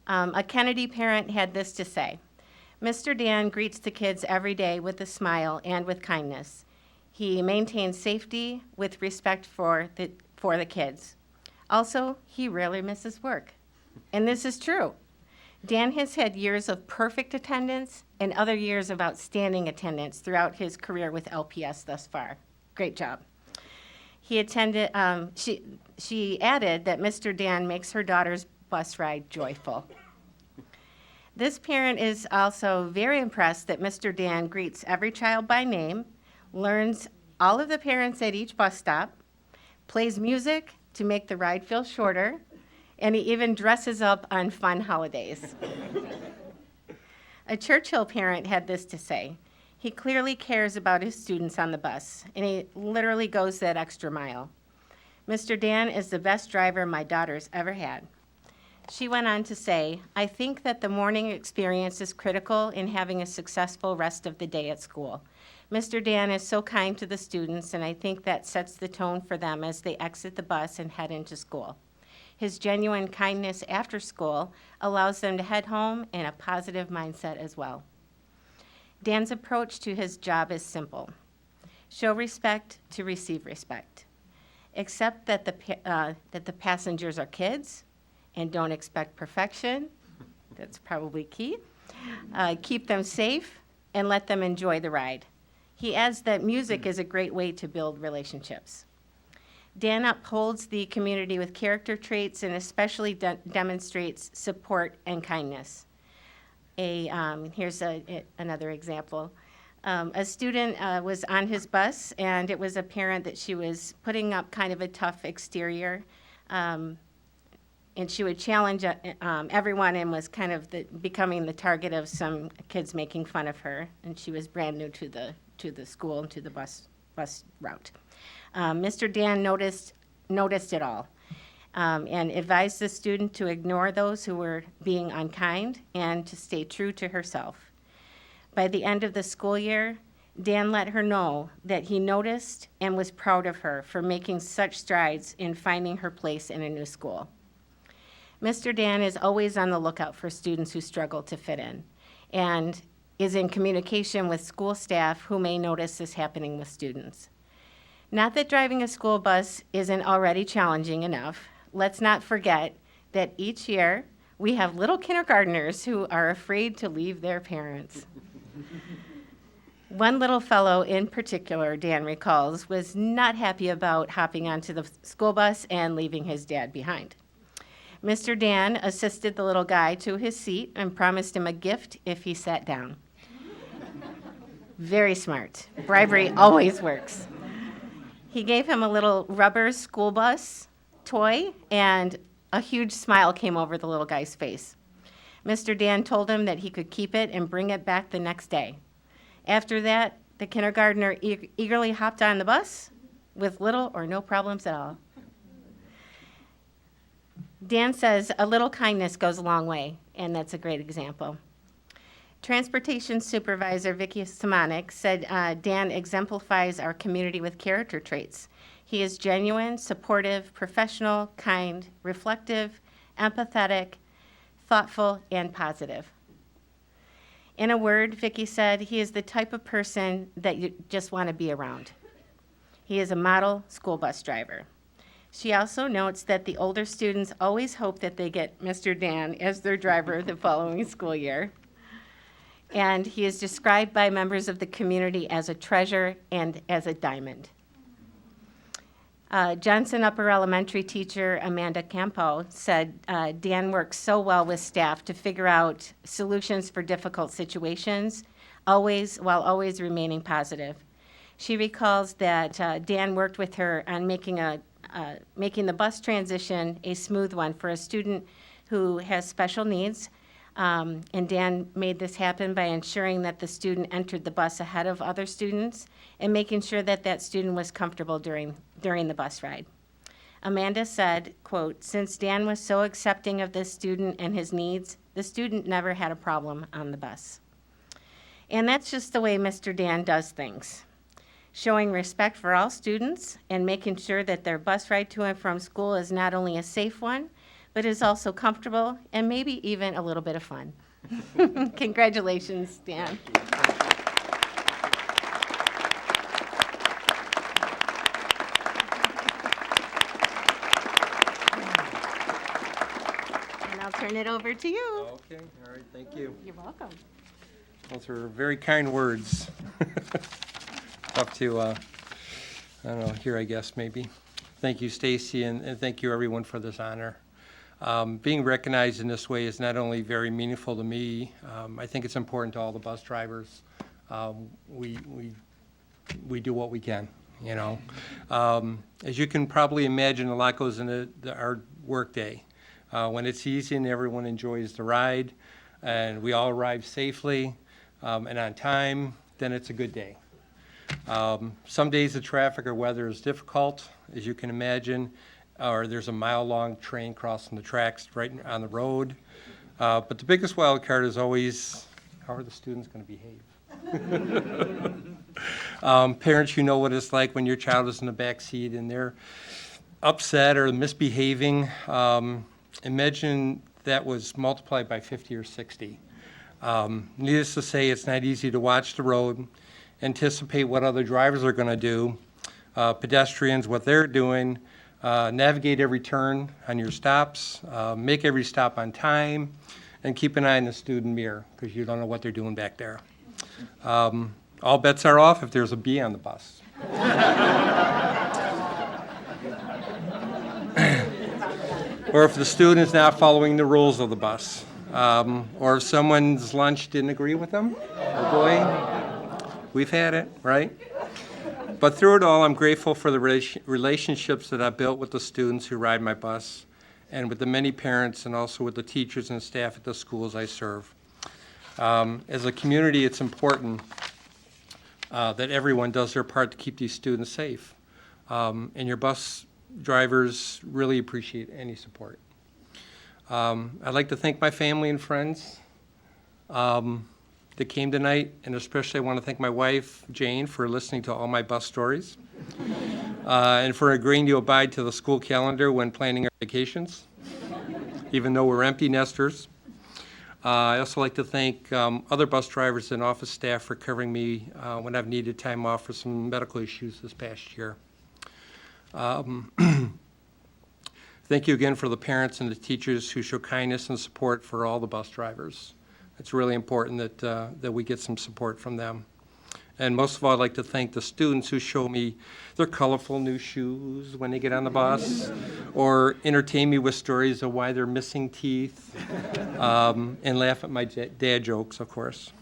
A Kennedy parent had this to say: "Mr. Dan greets the kids every day with a smile and with kindness. He maintains safety with respect for the kids. Also, he rarely misses work." And this is true. Dan has had years of perfect attendance and other years of outstanding attendance throughout his career with LPS thus far. Great job. He attended, she added that Mr. Dan makes her daughter's bus ride joyful. This parent is also very impressed that Mr. Dan greets every child by name, learns all of the parents at each bus stop, plays music to make the ride feel shorter, and he even dresses up on fun holidays. A Churchill parent had this to say: "He clearly cares about his students on the bus, and he literally goes that extra mile. Mr. Dan is the best driver my daughter's ever had." She went on to say, "I think that the morning experience is critical in having a successful rest of the day at school. Mr. Dan is so kind to the students, and I think that sets the tone for them as they exit the bus and head into school. His genuine kindness after school allows them to head home in a positive mindset as well." Dan's approach to his job is simple: show respect to receive respect. Accept that the passengers are kids, and don't expect perfection. That's probably key. Keep them safe and let them enjoy the ride. He adds that music is a great way to build relationships. Dan upholds the community with character traits and especially demonstrates support and kindness. Here's another example. A student was on his bus, and it was apparent that she was putting up kind of a tough exterior, and she would challenge everyone and was kind of becoming the target of some kids making fun of her, and she was brand new to the school and to the bus route. Mr. Dan noticed it all and advised the student to ignore those who were being unkind and to stay true to herself. By the end of the school year, Dan let her know that he noticed and was proud of her for making such strides in finding her place in a new school. Mr. Dan is always on the lookout for students who struggle to fit in and is in communication with school staff who may notice this happening with students. Not that driving a school bus isn't already challenging enough. Let's not forget that each year we have little kindergartners who are afraid to leave their parents. One little fellow in particular, Dan recalls, was not happy about hopping onto the school bus and leaving his dad behind. Mr. Dan assisted the little guy to his seat and promised him a gift if he sat down. Very smart. Bribery always works. He gave him a little rubber school bus toy, and a huge smile came over the little guy's face. Mr. Dan told him that he could keep it and bring it back the next day. After that, the kindergartner eagerly hopped on the bus with little or no problems at all. Dan says a little kindness goes a long way, and that's a great example. Transportation Supervisor Vicky Simonik said Dan exemplifies our community with character traits. He is genuine, supportive, professional, kind, reflective, empathetic, thoughtful, and positive. In a word, Vicky said, he is the type of person that you just want to be around. He is a model school bus driver. She also notes that the older students always hope that they get Mr. Dan as their driver the following school year. And he is described by members of the community as a treasure and as a diamond. Johnson Upper Elementary teacher Amanda Campo said Dan works so well with staff to figure out solutions for difficult situations, while always remaining positive. She recalls that Dan worked with her on making the bus transition a smooth one for a student who has special needs. And Dan made this happen by ensuring that the student entered the bus ahead of other students and making sure that that student was comfortable during the bus ride. Amanda said, quote, "Since Dan was so accepting of this student and his needs, the student never had a problem on the bus." And that's just the way Mr. Dan does things. Showing respect for all students and making sure that their bus ride to and from school is not only a safe one, but is also comfortable and maybe even a little bit of fun. Congratulations, Dan. And I'll turn it over to you. Okay, all right, thank you. You're welcome. Those are very kind words. Tough to, I don't know, hear, I guess, maybe. Thank you, Stacy, and thank you, everyone, for this honor. Being recognized in this way is not only very meaningful to me, I think it's important to all the bus drivers. We do what we can, you know. As you can probably imagine, a lot goes into our workday. When it's easy and everyone enjoys the ride, and we all arrive safely and on time, then it's a good day. Some days the traffic or weather is difficult, as you can imagine, or there's a mile-long train crossing the tracks right on the road. But the biggest wild card is always, how are the students going to behave? Parents, you know what it's like when your child is in the back seat and they're upset or misbehaving. Imagine that was multiplied by 50 or 60. Needless to say, it's not easy to watch the road, anticipate what other drivers are going to do, pedestrians, what they're doing, navigate every turn on your stops, make every stop on time, and keep an eye on the student mirror, because you don't know what they're doing back there. All bets are off if there's a bee on the bus. Or if the student is not following the rules of the bus, or if someone's lunch didn't agree with them. Oh boy, we've had it, right? But through it all, I'm grateful for the relationships that I've built with the students who ride my bus, and with the many parents, and also with the teachers and staff at the schools I serve. As a community, it's important that everyone does their part to keep these students safe. And your bus drivers really appreciate any support. I'd like to thank my family and friends that came tonight, and especially I want to thank my wife, Jane, for listening to all my bus stories, and for agreeing to abide to the school calendar when planning our vacations, even though we're empty nesters. I also like to thank other bus drivers and office staff for covering me when I've needed time off for some medical issues this past year. Thank you again for the parents and the teachers who show kindness and support for all the bus drivers. It's really important that we get some support from them. And most of all, I'd like to thank the students who show me their colorful new shoes when they get on the bus, or entertain me with stories of why they're missing teeth, and laugh at my dad jokes, of course.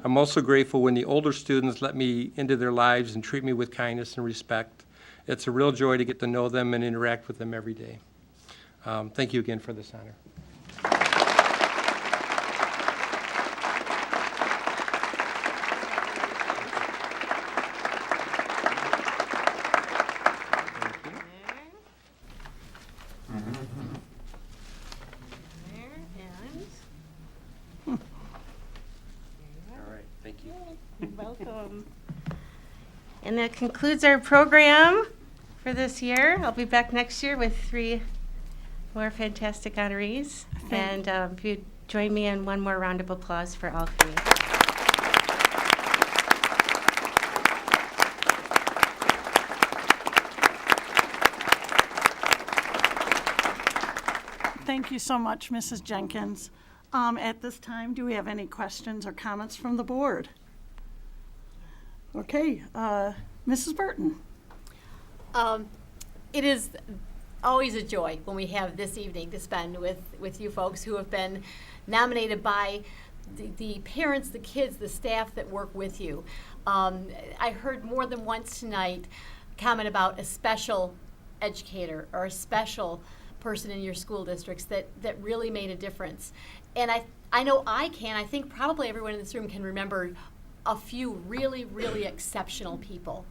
I'm also grateful when the older students let me into their lives and treat me with kindness and respect. It's a real joy to get to know them and interact with them every day. Thank you again for this honor. You're welcome. And that concludes our program for this year. I'll be back next year with 3 more fantastic honorees. And if you join me in one more round of applause for all 3. Thank you so much, Mrs. Jenkins. At this time, do we have any questions or comments from the board? Okay, Mrs. Burton. It is always a joy when we have this evening to spend with you folks who have been nominated by the parents, the kids, the staff that work with you. I heard more than once tonight comment about a special educator or a special person in your school districts that really made a difference. And I know I think probably everyone in this room can remember a few really, really exceptional people.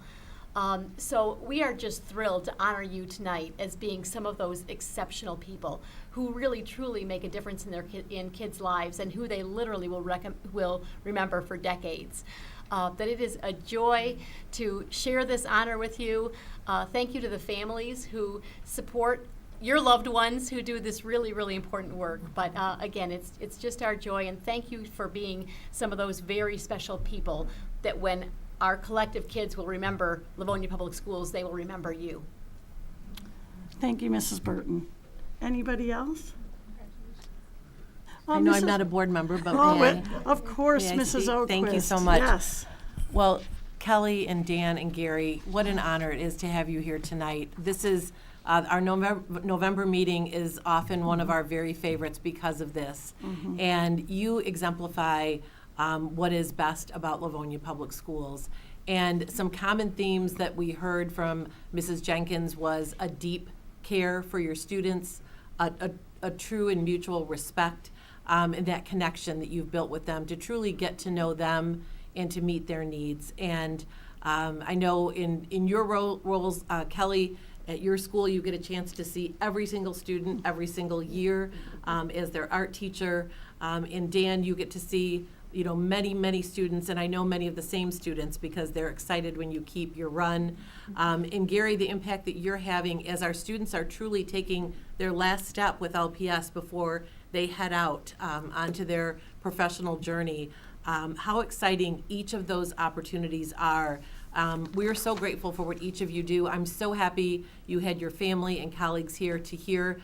So we are just thrilled to honor you tonight as being some of those exceptional people who really truly make a difference in kids' lives and who they literally will remember for decades. That it is a joy to share this honor with you. Thank you to the families who support your loved ones who do this really, really important work. But again, it's just our joy, and thank you for being some of those very special people that when our collective kids will remember Livonia Public Schools, they will remember you. Thank you, Mrs. Burton. Anybody else? I know I'm Mrs. not a board member, but Oh, may of course, may I Mrs. speak? Oakwist. Thank you so much. Yes. Well, Kelly and Dan and Gary, what an honor it is to have you here tonight. This is, our November meeting is often one of our very favorites because of this. And you exemplify what is best about Livonia Public Schools. And some common themes that we heard from Mrs. Jenkins was a deep care for your students, a true and mutual respect, and that connection that you've built with them to truly get to know them and to meet their needs. And I know in your roles, Kelly, at your school, you get a chance to see every single student every single year as their art teacher. And Dan, you get to see many, many students, and I know many of the same students because they're excited when you keep your run. And Gary, the impact that you're having as our students are truly taking their last step with LPS before they head out onto their professional journey. How exciting each of those opportunities are. We are so grateful for what each of you do. I'm so happy you had your family and colleagues here to hear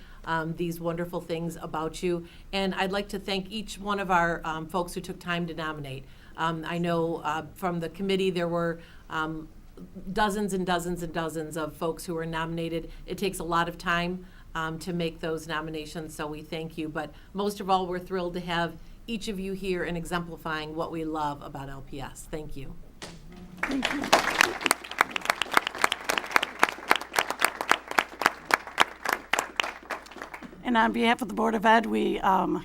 these wonderful things about you. And I'd like to thank each one of our folks who took time to nominate. I know from the committee there were dozens and dozens and dozens of folks who were nominated. It takes a lot of time to make those nominations, so we thank you. But most of all, we're thrilled to have each of you here and exemplifying what we love about LPS. Thank you. Thank you. And on behalf of the Board of Ed, we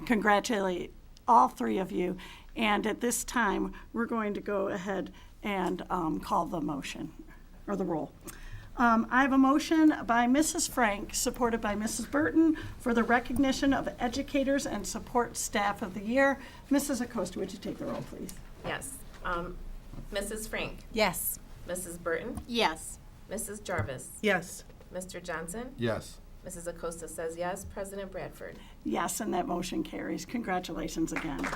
congratulate all 3 of you. And at this time, we're going to go ahead and call the motion, or the roll. I have a motion by Mrs. Frank, supported by Mrs. Burton, for the recognition of educators and support staff of the year. Mrs. Acosta, would you take the roll, please? Yes. Mrs. Frank, Yes. Mrs. Burton, Yes. Mrs. Jarvis, Yes. Mr. Johnson, Yes. Mrs. Acosta says yes. President Bradford. Yes, and that motion carries. Congratulations again.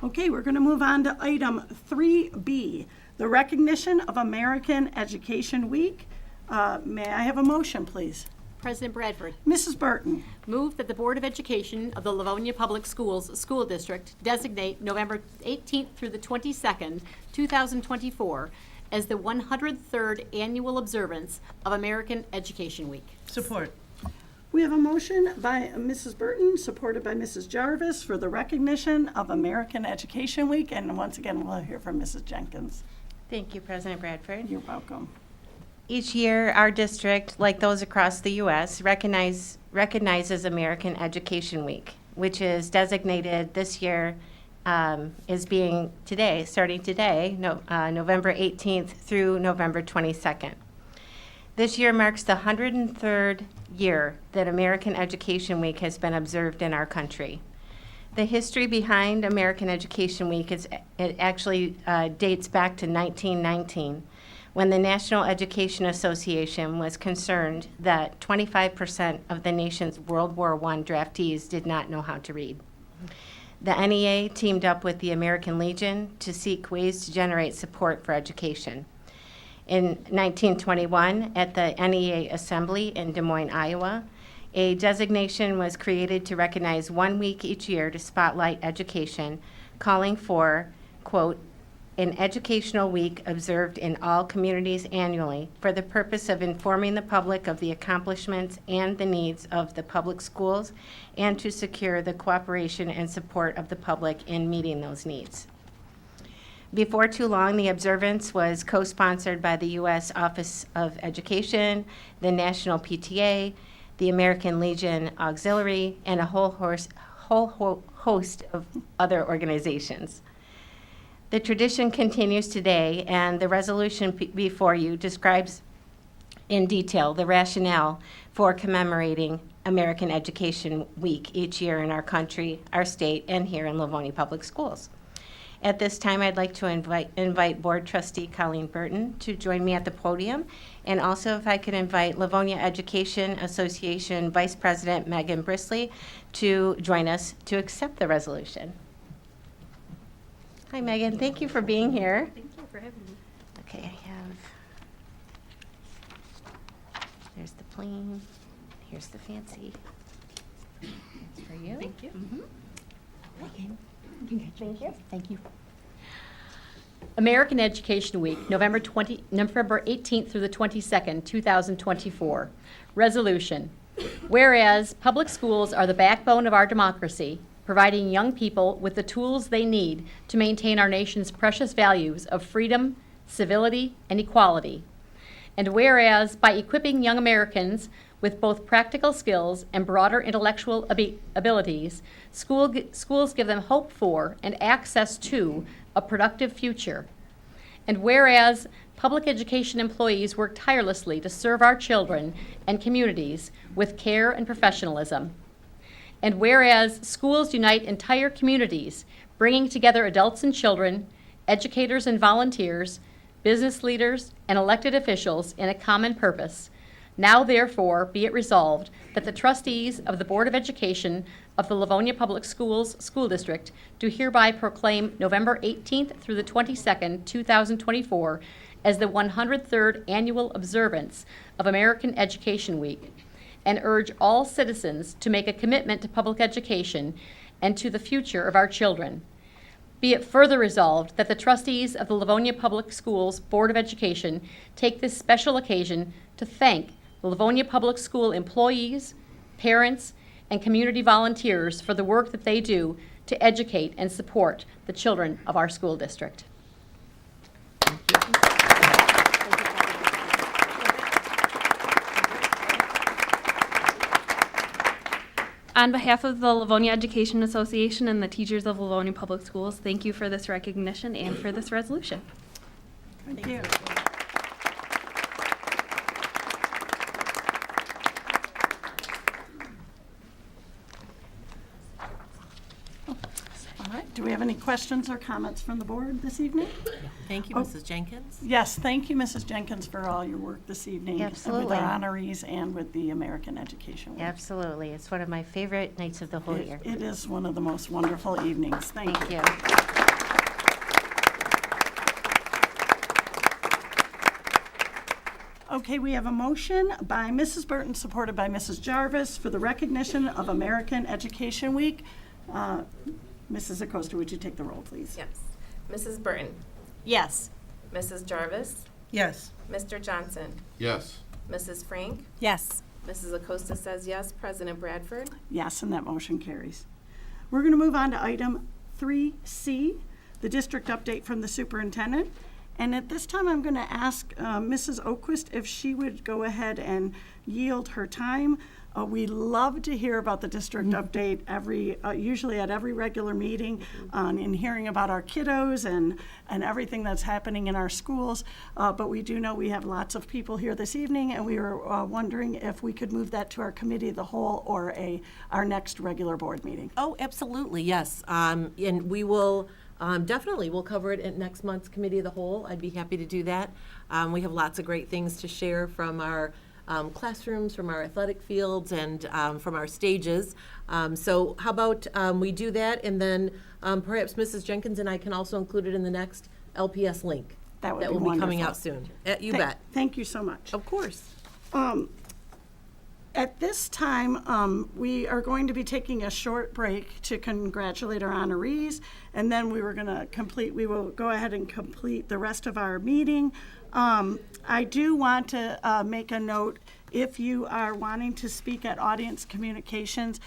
Okay, we're going to move on to item 3B, the recognition of American Education Week. May I have a motion, please? President Bradford, Mrs. Burton. move that the Board of Education of the Livonia Public Schools School District designate November 18th through the 22nd, 2024, as the 103rd annual observance of American Education Week. Support. We have a motion by Mrs. Burton, supported by Mrs. Jarvis, for the recognition of American Education Week. And once again, we'll hear from Mrs. Jenkins. Thank you, President Bradford. You're welcome. Each year, our district, like those across the U.S., recognizes American Education Week, which is designated this year as being today, starting today, November 18th through November 22nd. This year marks the 103rd year that American Education Week has been observed in our country. The history behind American Education Week it actually dates back to 1919, when the National Education Association was concerned that 25% of the nation's World War I draftees did not know how to read. The NEA teamed up with the American Legion to seek ways to generate support for education. In 1921, at the NEA Assembly in Des Moines, Iowa, a designation was created to recognize 1 week each year to spotlight education, calling for, quote, an educational week observed in all communities annually for the purpose of informing the public of the accomplishments and the needs of the public schools and to secure the cooperation and support of the public in meeting those needs. Before too long, the observance was co-sponsored by the U.S. Office of Education, the National PTA, the American Legion Auxiliary, and a whole host of other organizations. The tradition continues today, and the resolution before you describes in detail the rationale for commemorating American Education Week each year in our country, our state, and here in Livonia Public Schools. At this time, I'd like to invite Board Trustee Colleen Burton to join me at the podium, and also if I could invite Livonia Education Association Vice President Megan Brisley to join us to accept the resolution. Hi, Megan. Thank you for being here. Thank you for having me. Okay, I have, there's the plain, here's the fancy. It's for you. Thank you. Megan. Thank you. Thank you. American Education Week, November 18th through the 22nd, 2024. Resolution. Whereas public schools are the backbone of our democracy, providing young people with the tools they need to maintain our nation's precious values of freedom, civility, and equality. And whereas by equipping young Americans with both practical skills and broader intellectual abilities, schools give them hope for and access to a productive future. And whereas public education employees work tirelessly to serve our children and communities with care and professionalism. And whereas schools unite entire communities, bringing together adults and children, educators and volunteers, business leaders, and elected officials in a common purpose, now therefore be it resolved that the trustees of the Board of Education of the Livonia Public Schools School District do hereby proclaim November 18th through the 22nd, 2024 as the 103rd annual observance of American Education Week, and urge all citizens to make a commitment to public education and to the future of our children. Be it further resolved that the trustees of the Livonia Public Schools Board of Education take this special occasion to thank the Livonia Public School employees, parents, and community volunteers for the work that they do to educate and support the children of our school district. On behalf of the Livonia Education Association and the teachers of Livonia Public Schools, thank you for this recognition and for this resolution. Thank you. All right, do we have any questions or comments from the board this evening? Thank you, Oh. Mrs. Jenkins. Yes, thank you, Mrs. Jenkins, for all your work this evening. Absolutely. With our honorees and with the American Education Week. Absolutely. It's one of my favorite nights of the whole year. It is one of the most wonderful evenings. Thank Thank you. you. Okay, we have a motion by Mrs. Burton, supported by Mrs. Jarvis, for the recognition of American Education Week. Mrs. Acosta, would you take the roll, please? Yes. Mrs. Burton. Yes. Mrs. Jarvis. Yes. Mr. Johnson. Yes. Mrs. Frank. Yes. Mrs. Acosta says yes. President Bradford. Yes, and that motion carries. We're going to move on to item 3C, the district update from the superintendent. And at this time, I'm going to ask Mrs. Oquist if she would go ahead and yield her time. We love to hear about the district update usually at every regular meeting, in hearing about our kiddos and everything that's happening in our schools. But we do know we have lots of people here this evening, and we were wondering if we could move that to our committee of the whole or our next regular board meeting. Oh, absolutely, yes. And we will, definitely, we'll cover it at next month's Committee of the Whole. I'd be happy to do that. We have lots of great things to share from our classrooms, from our athletic fields, and from our stages. So how about we do that, and then perhaps Mrs. Jenkins and I can also include it in the next LPS link. That would be will be coming wonderful. out soon. You bet. Thank you so much. Of course. At this time, we are going to be taking a short break to congratulate our honorees, and then we will go ahead and complete the rest of our meeting. I do want to make a note, if you are wanting to speak at audience communications,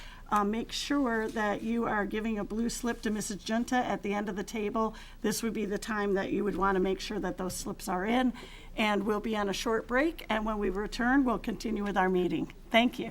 make sure that you are giving a blue slip to Mrs. Junta at the end of the table. This would be the time that you would want to make sure that those slips are in. And we'll be on a short break, and when we return, we'll continue with our meeting. Thank you.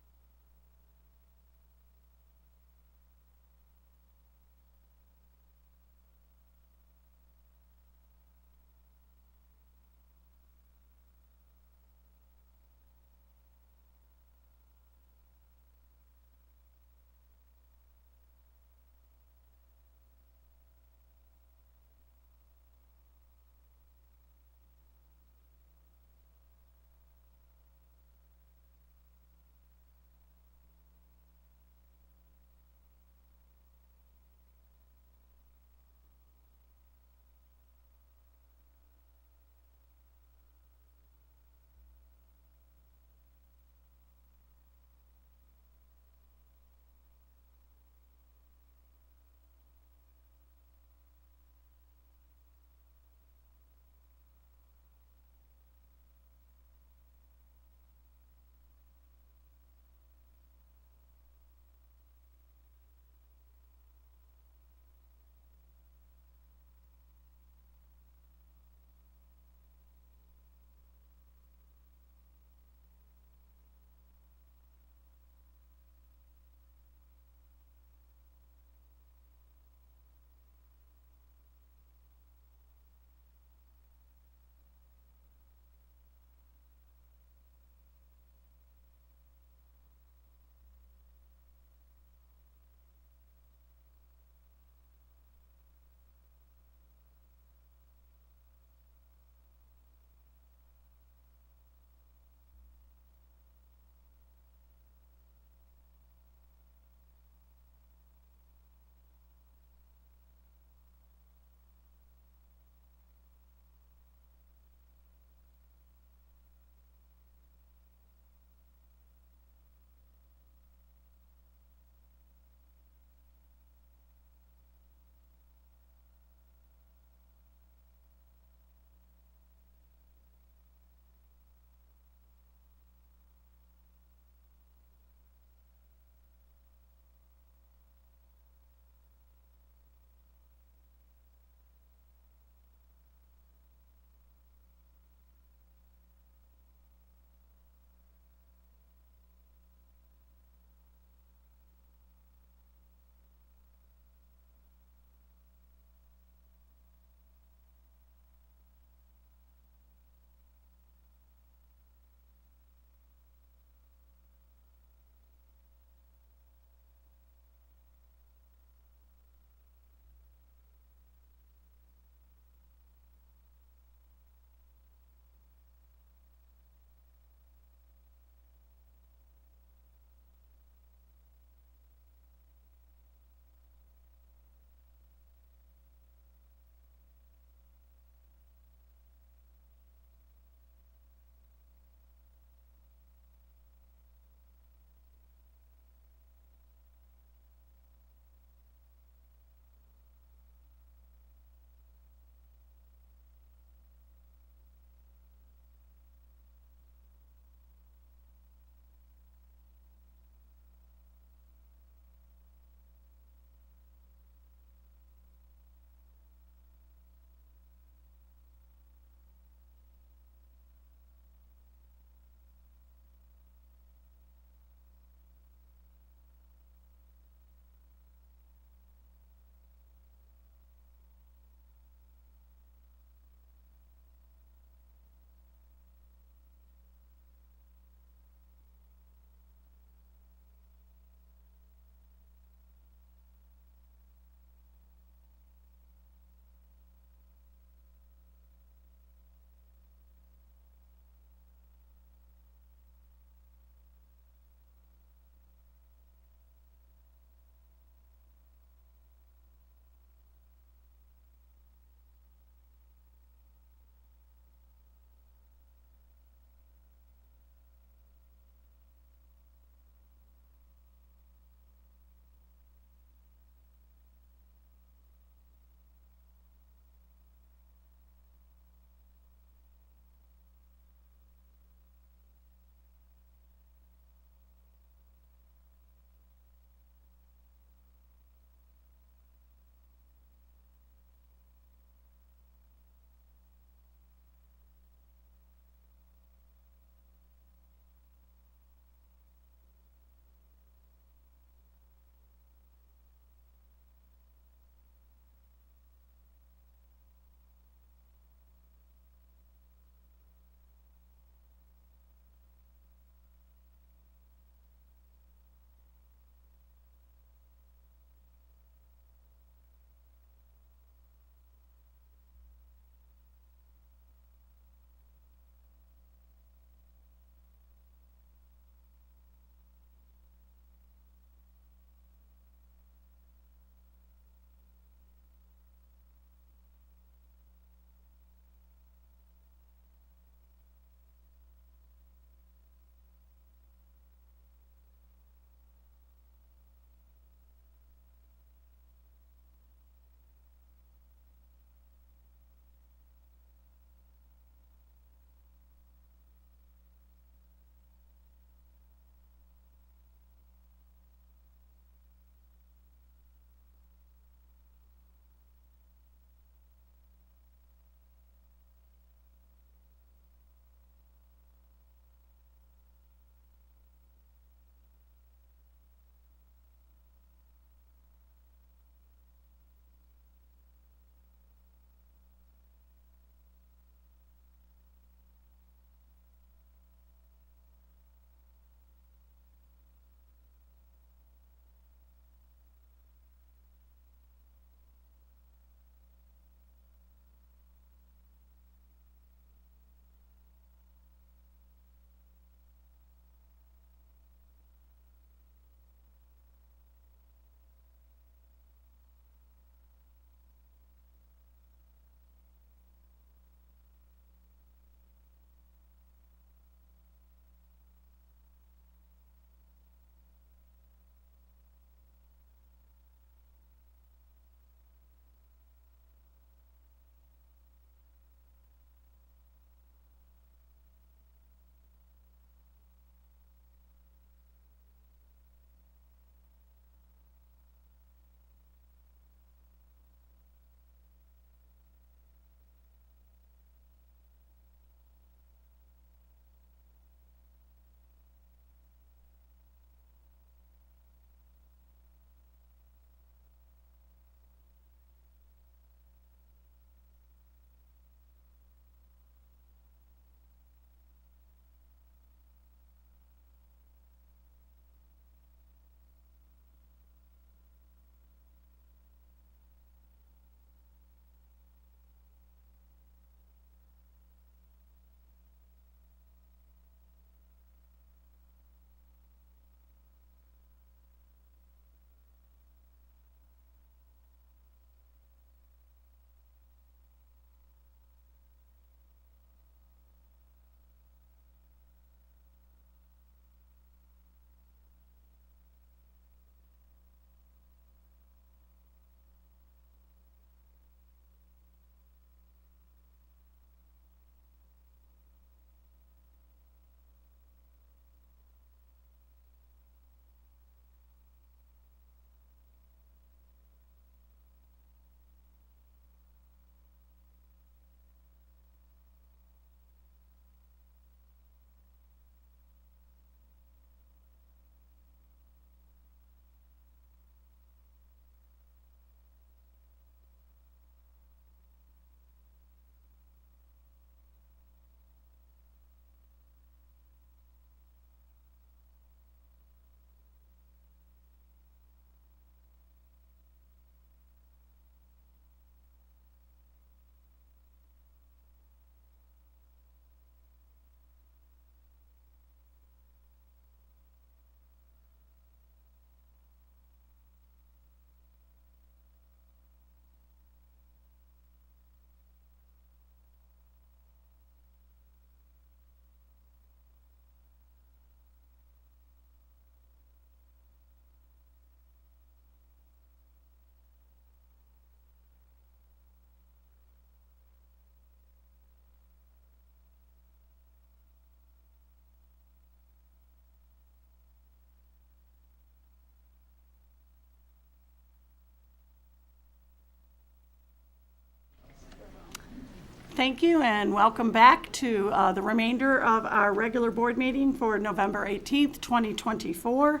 Thank you, and welcome back to the remainder of our regular board meeting for November 18th, 2024.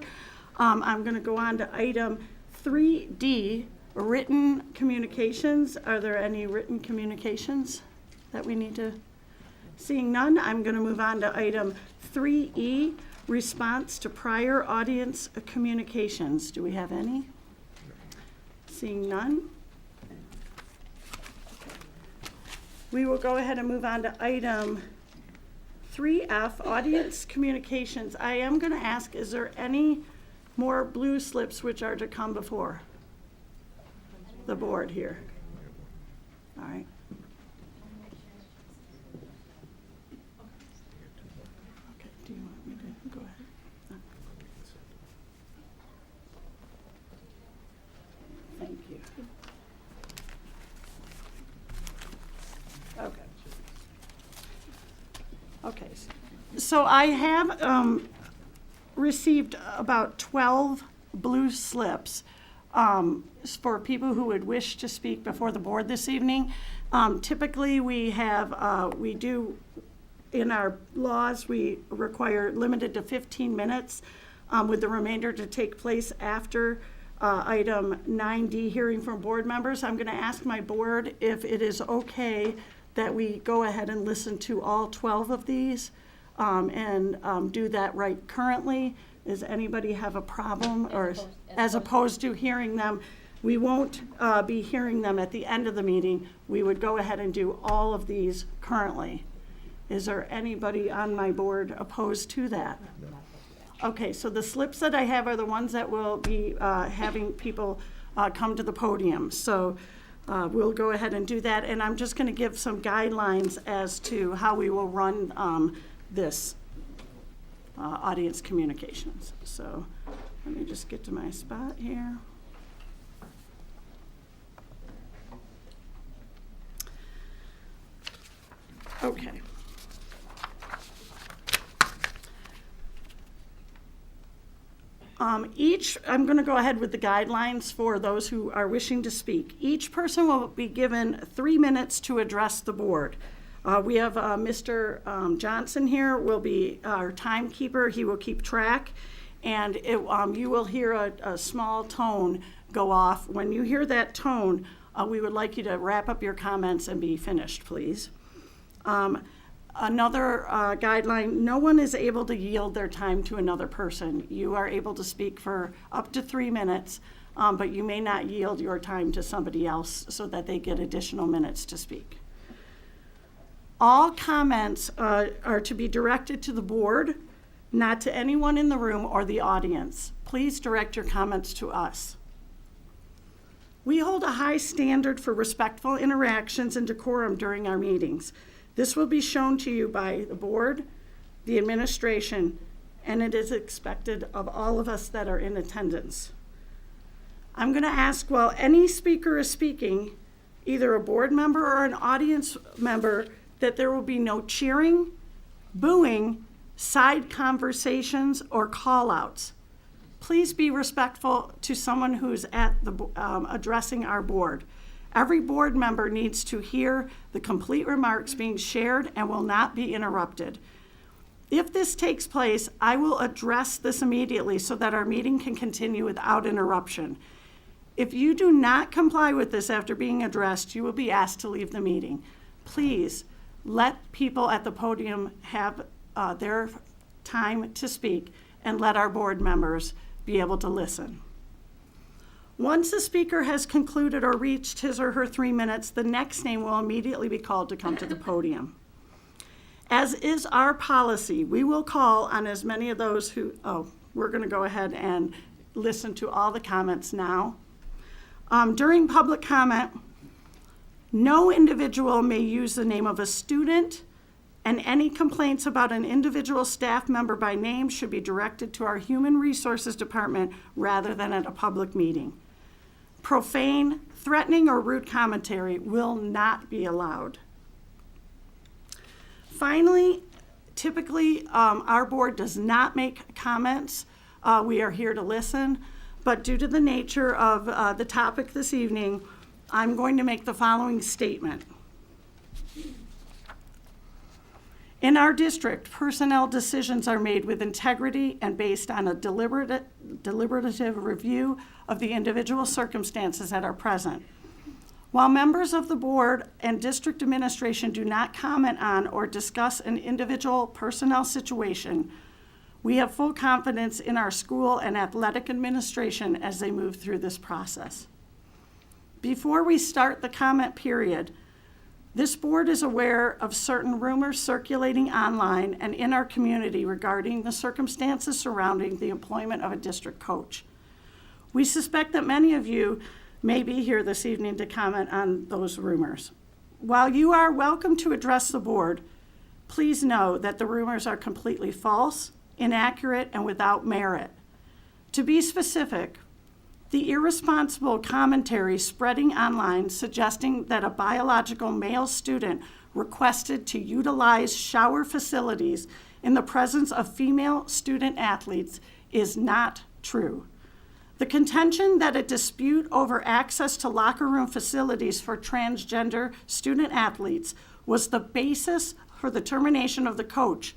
I'm going to go on to item 3D, written communications. Are there any written communications that we need to? Seeing none, I'm going to move on to item 3E, response to prior audience communications. Do we have any? Seeing none. We will go ahead and move on to item 3F, audience communications. I am going to ask, is there any more blue slips which are to come before the board here? All right. Okay, do you want me to go ahead? Thank you. Okay. Okay, so I have received about 12 blue slips for people who would wish to speak before the board this evening. Typically, we do, in our laws, we require limited to 15 minutes with the remainder to take place after item 9D, hearing from board members. I'm going to ask my board if it is okay that we go ahead and listen to all 12 of these and do that right currently. Does anybody have a problem, or as opposed to hearing them? We won't be hearing them at the end of the meeting. We would go ahead and do all of these currently. Is there anybody on my board opposed to that? Okay, so the slips that I have are the ones that will be having people come to the podium. So we'll go ahead and do that, and I'm just going to give some guidelines as to how we will run this audience communications. So let me just get to my spot here. Okay. I'm going to go ahead with the guidelines for those who are wishing to speak. Each person will be given 3 minutes to address the board. We have Mr. Johnson here will be our timekeeper. He will keep track, and you will hear a small tone go off. When you hear that tone, we would like you to wrap up your comments and be finished, please. Another guideline, no one is able to yield their time to another person. You are able to speak for up to 3 minutes, but you may not yield your time to somebody else so that they get additional minutes to speak. All comments are to be directed to the board, not to anyone in the room or the audience. Please direct your comments to us. We hold a high standard for respectful interactions and decorum during our meetings. This will be shown to you by the board, the administration, and it is expected of all of us that are in attendance. I'm going to ask, while any speaker is speaking, either a board member or an audience member, that there will be no cheering, booing, side conversations, or call-outs. Please be respectful to someone who's at the addressing our board. Every board member needs to hear the complete remarks being shared and will not be interrupted. If this takes place, I will address this immediately so that our meeting can continue without interruption. If you do not comply with this after being addressed, you will be asked to leave the meeting. Please let people at the podium have their time to speak and let our board members be able to listen. Once the speaker has concluded or reached his or her 3 minutes, the next name will immediately be called to come to the podium. As is our policy, we will call on as many of those who, we're going to go ahead and listen to all the comments now. During public comment, no individual may use the name of a student, and any complaints about an individual staff member by name should be directed to our Human Resources Department rather than at a public meeting. Profane, threatening, or rude commentary will not be allowed. Finally, typically, our board does not make comments. We are here to listen, but due to the nature of the topic this evening, I'm going to make the following statement. In our district, personnel decisions are made with integrity and based on a deliberative review of the individual circumstances that are present. While members of the board and district administration do not comment on or discuss an individual personnel situation, we have full confidence in our school and athletic administration as they move through this process. Before we start the comment period, this board is aware of certain rumors circulating online and in our community regarding the circumstances surrounding the employment of a district coach. We suspect that many of you may be here this evening to comment on those rumors. While you are welcome to address the board, please know that the rumors are completely false, inaccurate, and without merit. To be specific, the irresponsible commentary spreading online suggesting that a biological male student requested to utilize shower facilities in the presence of female student athletes is not true. The contention that a dispute over access to locker room facilities for transgender student athletes was the basis for the termination of the coach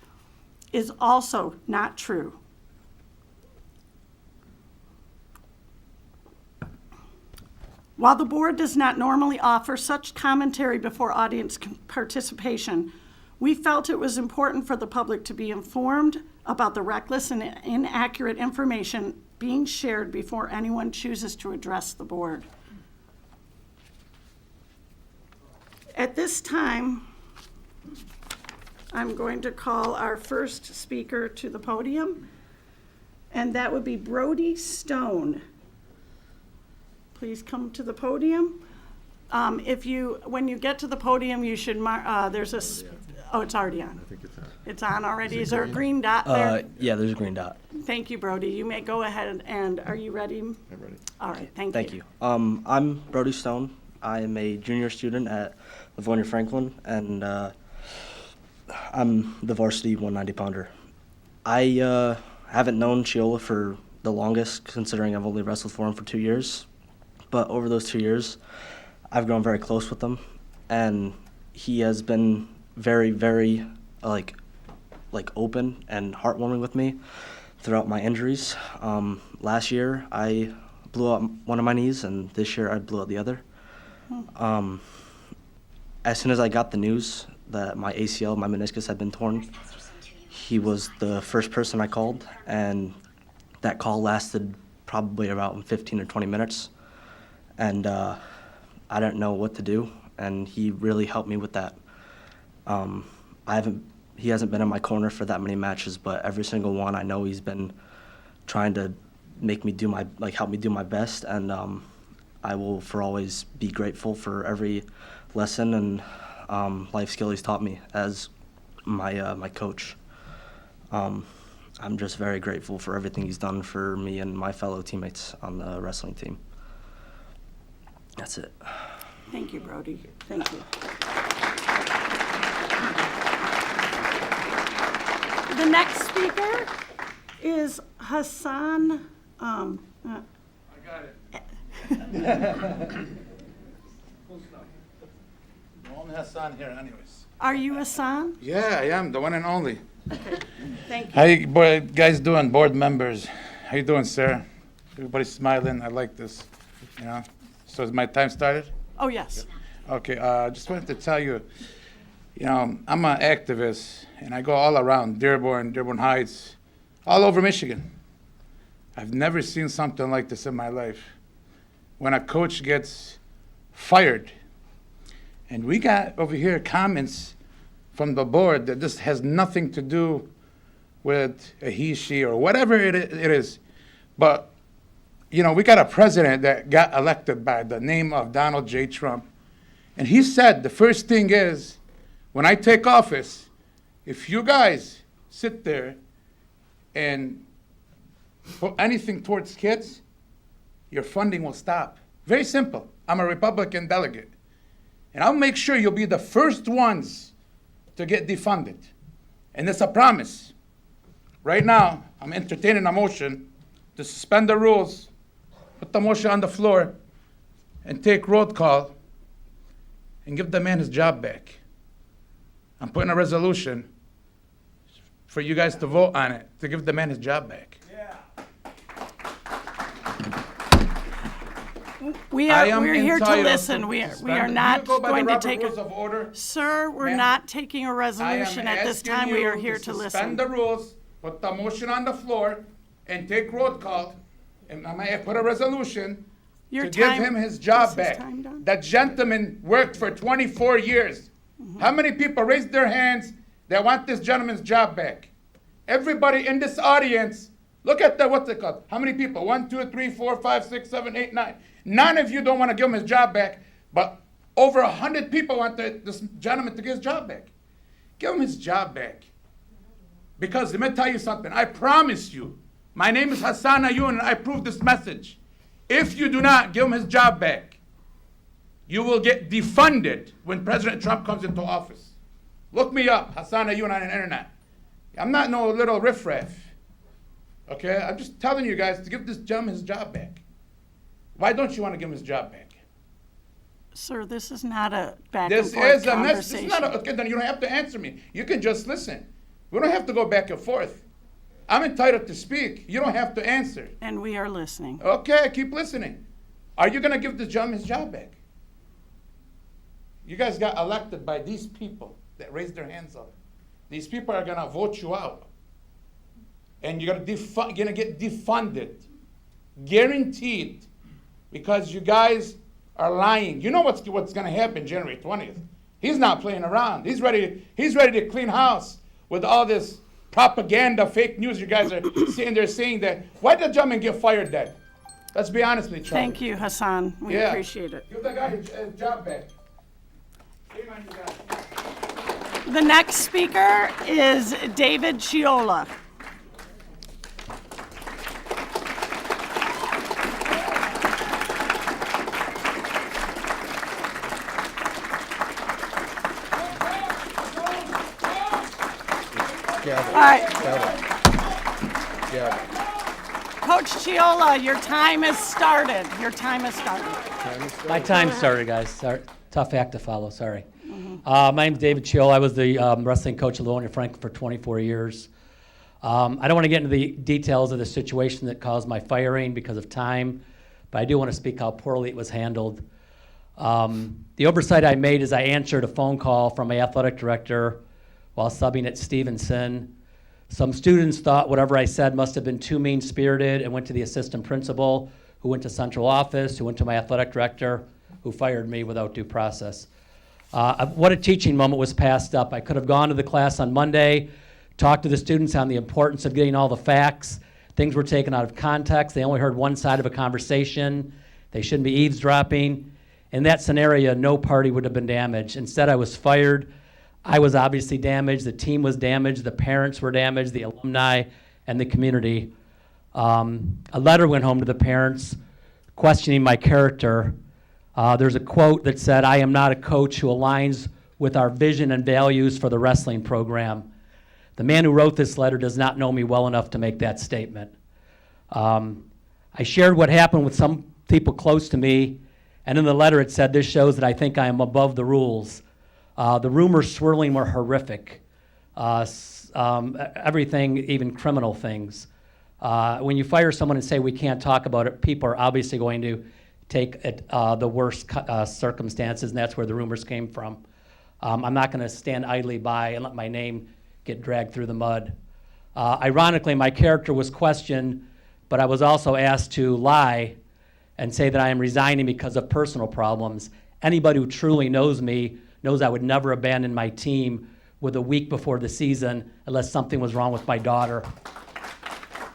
is also not true. While the board does not normally offer such commentary before audience participation, we felt it was important for the public to be informed about the reckless and inaccurate information being shared before anyone chooses to address the board. At this time, I'm going to call our first speaker to the podium, and that would be Brody Stone. Please come to the podium. When you get to the podium, you should there's it's already on. I think it's on. It's on already. Is there a green dot there? Yeah, there's a green dot. Thank you, Brody. You may go ahead and are you ready? I'm ready. All right, thank you. Thank you. I'm Brody Stone. I am a junior student at Livonia Franklin, and I'm the varsity 190-pounder. I haven't known Chiola for the longest, considering I've only wrestled for him for 2 years. But over those 2 years, I've grown very close with him, and he has been very, very open and heartwarming with me throughout my injuries. Last year, I blew out one of my knees, and this year I blew out the other. As soon as I got the news that my ACL, my meniscus had been torn, he was the first person I called, and that call lasted probably about 15 or 20 minutes. And I didn't know what to do, and he really helped me with that. He hasn't been in my corner for that many matches, but every single one I know he's been trying to make me do help me do my best, and I will for always be grateful for every lesson and life skill he's taught me as my coach. I'm just very grateful for everything he's done for me and my fellow teammates on the wrestling team. That's it. Thank you, Brody. Thank you. The next speaker is Hassan. I got it. I'm Hassan here anyways. Are you Hassan? Yeah, I am, the one and only. Okay. Thank you. How you guys doing, board members? How you doing, sir? Everybody's smiling. I like this, So is my time started? Oh, yes. Okay, just wanted to tell you, I'm an activist, and I go all around Dearborn Heights, all over Michigan. I've never seen something like this in my life. When a coach gets fired, and we got over here comments from the board that this has nothing to do with a he, she, or whatever it is. But, we got a president that got elected by the name of Donald J. Trump. And he said the first thing is, when I take office, if you guys sit there and put anything towards kids, your funding will stop. Very simple. I'm a Republican delegate. And I'll make sure you'll be the first ones to get defunded. And it's a promise. Right now, I'm entertaining a motion to suspend the rules, put the motion on the floor, and take roll call, and give the man his job back. I'm putting a resolution for you guys to vote on it, to give the man his job back. We're here to listen. We are not going to take rules of order. Sir, we're Ma'am, not taking a resolution at this time. We are here to listen. Suspend the rules, put the motion on the floor, and take roll call. And I might put a resolution Your to give time- him his job is back. time done? That gentleman worked for 24 years. Mm-hmm. How many people raised their hands that want this gentleman's job back? Everybody in this audience, look at the, what's it called? How many people? 1, 2, 3, 4, 5, 6, 7, 8, 9. None of you don't want to give him his job back, but over 100 people want this gentleman to get his job back. Give him his job back. Because let me tell you something. I promise you, my name is Hassan Ayoun, and I approve this message. If you do not give him his job back, you will get defunded when President Trump comes into office. Look me up, Hassan Ayoun, on the internet. I'm not no little riffraff. Okay? I'm just telling you guys to give this gentleman his job back. Why don't you want to give him his job back? Sir, this is not a back and This forth is conversation. okay, then you don't have to answer me. You can just listen. We don't have to go back and forth. I'm entitled to speak. You don't have to answer. And we are listening. Okay, keep listening. Are you going to give this gentleman his job back? You guys got elected by these people that raised their hands up. These people are going to vote you out. And you're going to get defunded. Guaranteed. Because you guys are lying. You know what's going to happen January 20th. He's not playing around. He's ready to clean house with all this propaganda, fake news you guys are sitting there saying that. Why did the gentleman get fired then? Let's be honest with each other. Thank you, Hassan. We appreciate it. Give the guy his job back. Shame on you guys. The next speaker is David Chiola. All right. Coach Chiola, your time has started. Your time has started. My time started, guys. Sorry. Tough act to follow, sorry. My name's David Chiola. I was the wrestling coach at Livonia Franklin for 24 years. I don't want to get into the details of the situation that caused my firing because of time, but I do want to speak how poorly it was handled. The oversight I made is I answered a phone call from my athletic director while subbing at Stevenson. Some students thought whatever I said must have been too mean-spirited and went to the assistant principal, who went to central office, who went to my athletic director, who fired me without due process. What a teaching moment was passed up. I could have gone to the class on Monday, talked to the students on the importance of getting all the facts. Things were taken out of context. They only heard one side of a conversation. They shouldn't be eavesdropping. In that scenario, no party would have been damaged. Instead, I was fired. I was obviously damaged, the team was damaged, the parents were damaged, the alumni, and the community. A letter went home to the parents questioning my character. There's a quote that said, "I am not a coach who aligns with our vision and values for the wrestling program." The man who wrote this letter does not know me well enough to make that statement. I shared what happened with some people close to me, and in the letter it said, "This shows that I think I am above the rules." The rumors swirling were horrific. Everything, even criminal things. When you fire someone and say we can't talk about it, people are obviously going to take it, the worst circumstances, and that's where the rumors came from. I'm not going to stand idly by and let my name get dragged through the mud. Ironically, my character was questioned, but I was also asked to lie and say that I am resigning because of personal problems. Anybody who truly knows me knows I would never abandon my team with a week before the season unless something was wrong with my daughter.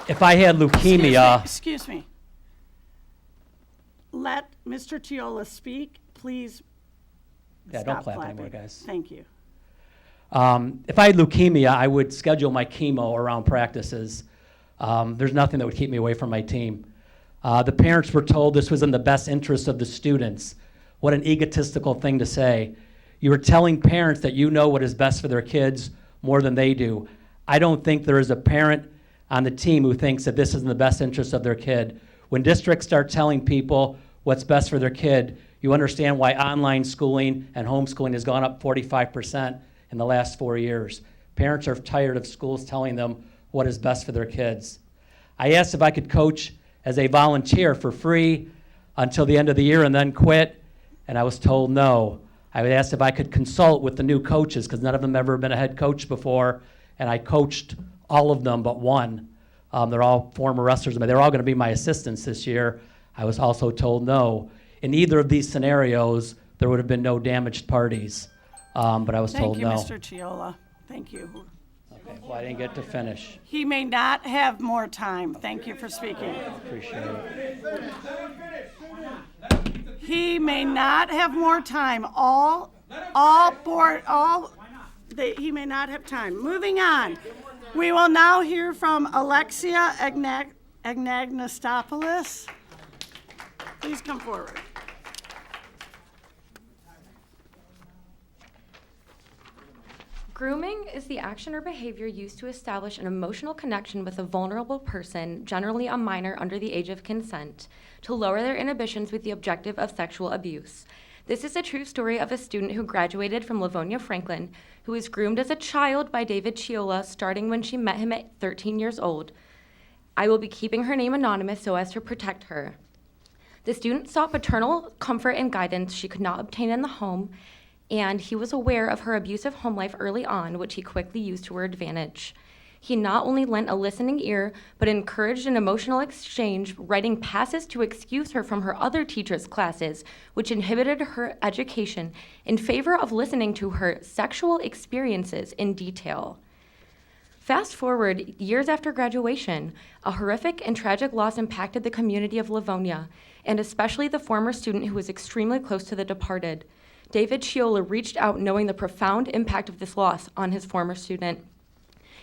If I had leukemia... Excuse me. Let Mr. Chiola speak, please. Yeah, Stop don't clap clapping. anymore, guys. Thank you. If I had leukemia, I would schedule my chemo around practices. There's nothing that would keep me away from my team. The parents were told this was in the best interest of the students. What an egotistical thing to say. You are telling parents that you know what is best for their kids more than they do. I don't think there is a parent on the team who thinks that this is in the best interest of their kid. When districts start telling people what's best for their kid, you understand why online schooling and homeschooling has gone up 45% in the last 4 years. Parents are tired of schools telling them what is best for their kids. I asked if I could coach as a volunteer for free until the end of the year and then quit, and I was told no. I asked if I could consult with the new coaches, because none of them ever been a head coach before, and I coached all of them but one. They're all former wrestlers. They're all going to be my assistants this year. I was also told no. In either of these scenarios, there would have been no damaged parties, but I was told no. Thank you, Mr. Chiola. Thank you. Okay, well, I didn't get to finish. He may not have more time. Thank you for speaking. Appreciate it. He may not have more time. He may not have time. Moving on. We will now hear from Alexia Agnastopoulos. Please come forward. Grooming is the action or behavior used to establish an emotional connection with a vulnerable person, generally a minor under the age of consent, to lower their inhibitions with the objective of sexual abuse. This is a true story of a student who graduated from Livonia Franklin, who was groomed as a child by David Chiola, starting when she met him at 13 years old. I will be keeping her name anonymous so as to protect her. The student sought paternal comfort and guidance she could not obtain in the home, and he was aware of her abusive home life early on, which he quickly used to her advantage. He not only lent a listening ear, but encouraged an emotional exchange, writing passes to excuse her from her other teachers' classes, which inhibited her education, in favor of listening to her sexual experiences in detail. Fast forward years after graduation, a horrific and tragic loss impacted the community of Livonia, and especially the former student who was extremely close to the departed. David Chiola reached out knowing the profound impact of this loss on his former student.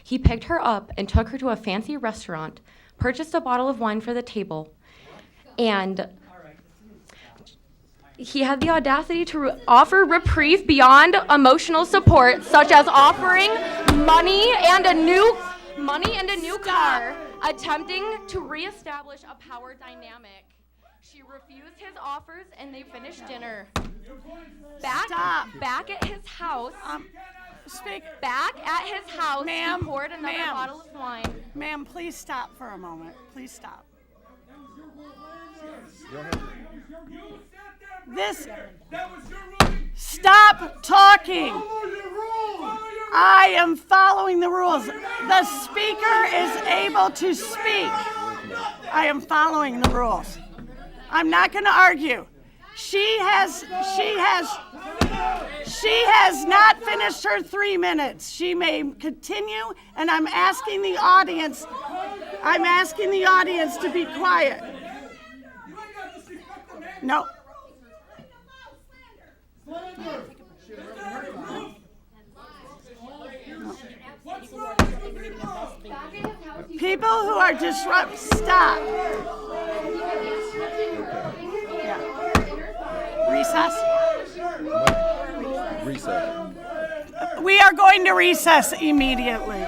He picked her up and took her to a fancy restaurant, purchased a bottle of wine for the table, and he had the audacity to offer reprieve beyond emotional support, such as offering money and a new car, attempting to reestablish a power dynamic. She refused his offers, and they finished dinner. Back at his house. Back at his house, he poured another bottle of wine. Ma'am, please stop for a moment. Please stop. Stop talking. I am following the rules. The speaker is able to speak. I am following the rules. I'm not going to argue. She has not finished her 3 minutes. She may continue, and I'm asking the audience to be quiet. No. People who are disrupting, stop. Yeah. Recess? We are going to recess immediately.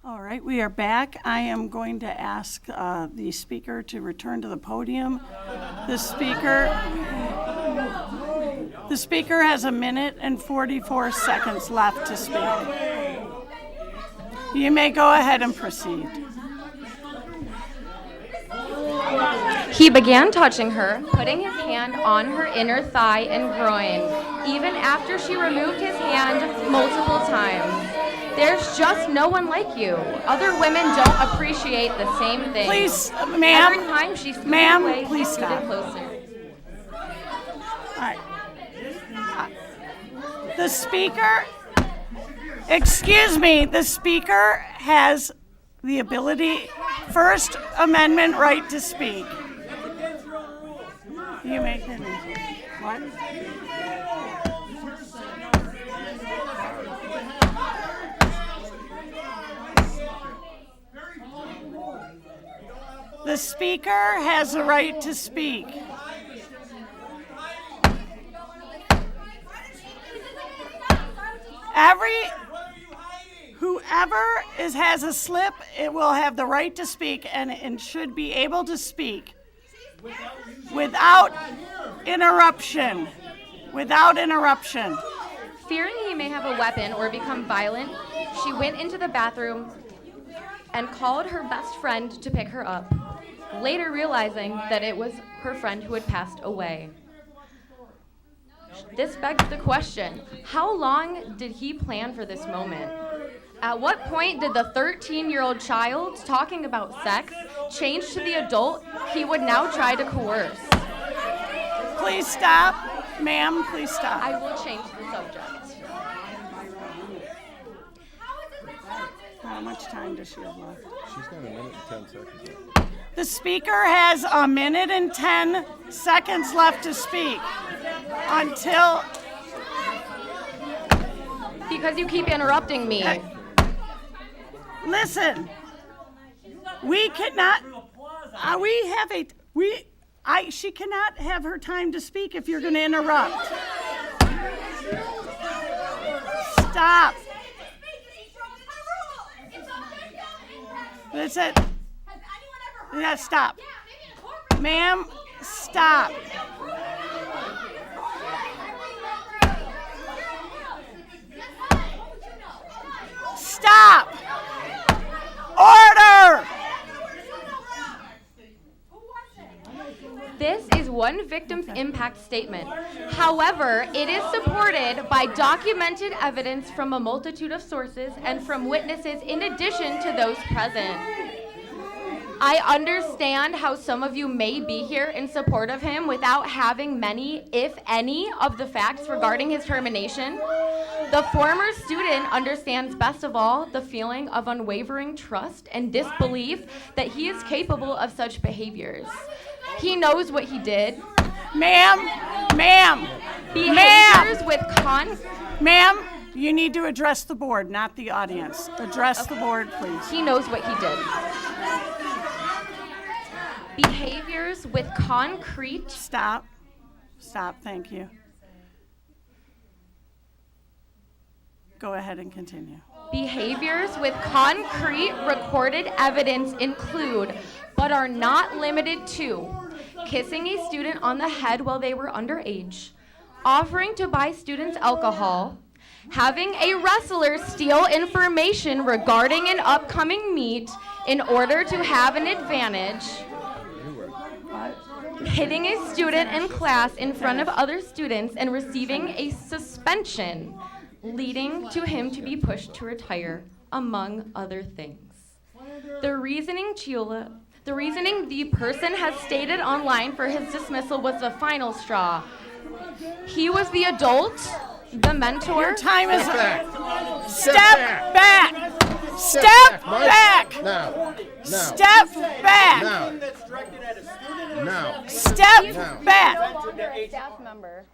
All right, we are back. I am going to ask the speaker to return to the podium. The speaker has 1 minute and 44 seconds left to speak. You may go ahead and proceed. He began touching her, putting his hand on her inner thigh and groin, even after she removed his hand multiple times. There's just no one like you. Other women don't appreciate the same thing. Please, ma'am. Every time she scooted Ma'am, away, please he scooted stop. closer. All right. The speaker, excuse me, the speaker has the ability, First Amendment right to speak. You make it. What? The speaker has a right to speak. Whoever has a slip, it will have the right to speak and should be able to speak without interruption. Without interruption. Fearing he may have a weapon or become violent, she went into the bathroom and called her best friend to pick her up, later realizing that it was her friend who had passed away. This begs the question, how long did he plan for this moment? At what point did the 13-year-old child talking about sex change to the adult he would now try to coerce? Please stop. Ma'am, please stop. I will change the subject. How much time does she have left? She's got 1 minute and 10 seconds left. The speaker has 1 minute and 10 seconds left to speak until... Because you keep interrupting me. Listen, we cannot, she cannot have her time to speak if you're going to interrupt. Stop. Listen. Yeah, stop. Ma'am, stop. Stop. Order. This is one victim's impact statement. However, it is supported by documented evidence from a multitude of sources and from witnesses in addition to those present. I understand how some of you may be here in support of him without having many, if any, of the facts regarding his termination. The former student understands best of all the feeling of unwavering trust and disbelief that he is capable of such behaviors. He knows what he did. Ma'am, Behaviors with Ma'am, you need to address the board, not the audience. Address the board, please. He knows what he did. Behaviors with concrete... Stop, thank you. Go ahead and continue. Behaviors with concrete recorded evidence include, but are not limited to, kissing a student on the head while they were underage, offering to buy students alcohol, having a wrestler steal information regarding an upcoming meet in order to have an advantage, hitting a student in class in front of other students and receiving a suspension, leading to him to be pushed to retire, among other things. The reasoning the person has stated online for his dismissal was the final straw. He was the adult, the mentor. Your time is up. Step back. Step back. Now. Step back. Now. Step back. Staff member.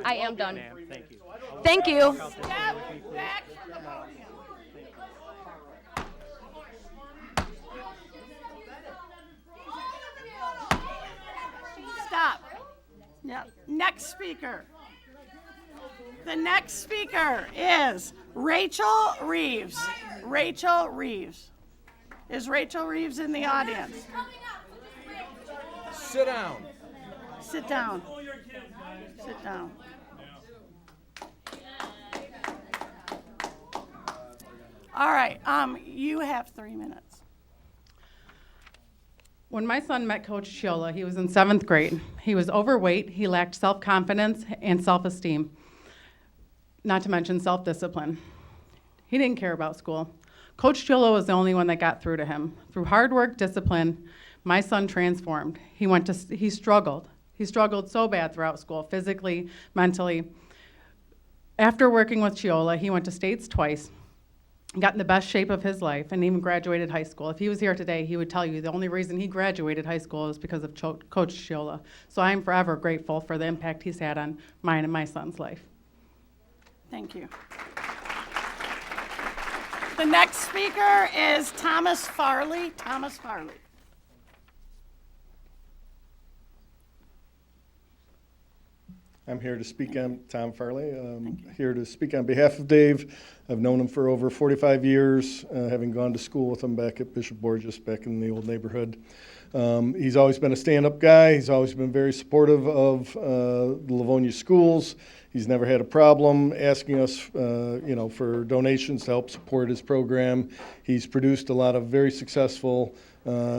I am done. Thank you. Step back from the podium. Stop. Yep. Next speaker. The next speaker is Rachel Reeves. Rachel Reeves. Is Rachel Reeves in the audience? Sit down. Sit down. Sit down. All right, you have 3 minutes. When my son met Coach Chiola, he was in 7th grade. He was overweight, he lacked self-confidence and self-esteem, not to mention self-discipline. He didn't care about school. Coach Chiola was the only one that got through to him. Through hard work, discipline, my son transformed. He struggled. He struggled so bad throughout school, physically, mentally. After working with Chiola, he went to states twice, got in the best shape of his life, and even graduated high school. If he was here today, he would tell you the only reason he graduated high school is because of Coach Chiola. So I am forever grateful for the impact he's had on mine and my son's life. Thank you. The next speaker is Thomas Farley. Thomas Farley. I'm here to speak on Tom Farley. Here to speak on behalf of Dave. I've known him for over 45 years, having gone to school with him back at Bishop Borges, back in the old neighborhood. He's always been a stand-up guy. He's always been very supportive of the Livonia schools. He's never had a problem asking us, for donations to help support his program. He's produced a lot of very successful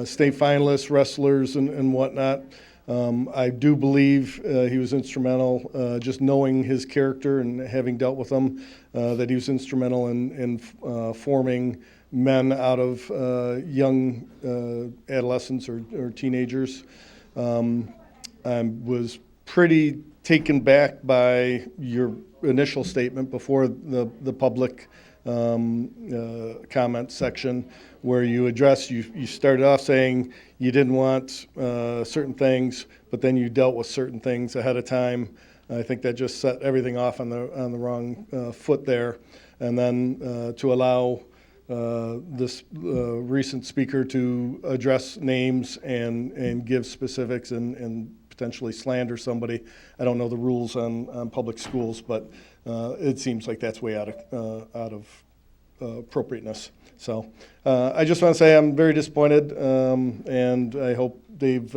state finalists, wrestlers, and whatnot. I do believe he was instrumental, just knowing his character and having dealt with him, that he was instrumental in forming men out of young adolescents or teenagers. I was pretty taken back by your initial statement before the public comment section, where you started off saying you didn't want certain things, but then you dealt with certain things ahead of time. I think that just set everything off on the wrong foot there. And then to allow this recent speaker to address names and give specifics and potentially slander somebody. I don't know the rules on public schools, but it seems like that's way out of appropriateness. So I just want to say I'm very disappointed, and I hope Dave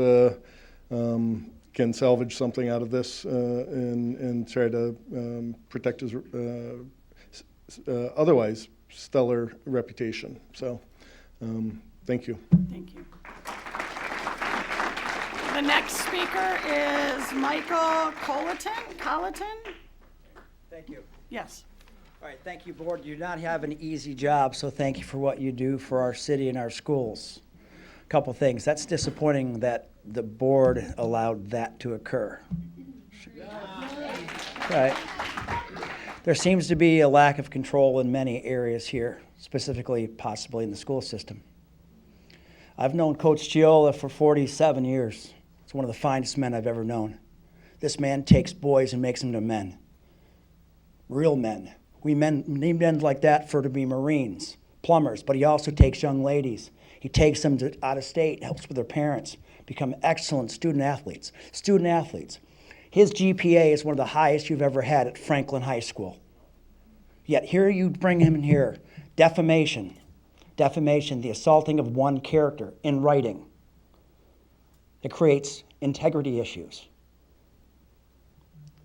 can salvage something out of this and try to protect his otherwise stellar reputation. So thank you. Thank you. The next speaker is Michael Colleton. Thank you. Yes. All right, thank you, Board. You do not have an easy job, so thank you for what you do for our city and our schools. A couple things. That's disappointing that the board allowed that to occur. Right. There seems to be a lack of control in many areas here, specifically possibly in the school system. I've known Coach Chiola for 47 years. He's one of the finest men I've ever known. This man takes boys and makes them to men. Real men. We need men like that to be Marines, plumbers, but he also takes young ladies. He takes them out of state, helps with their parents, become excellent student athletes. His GPA is one of the highest you've ever had at Franklin High School. Yet here you bring him in here. Defamation, the assaulting of one character in writing. It creates integrity issues.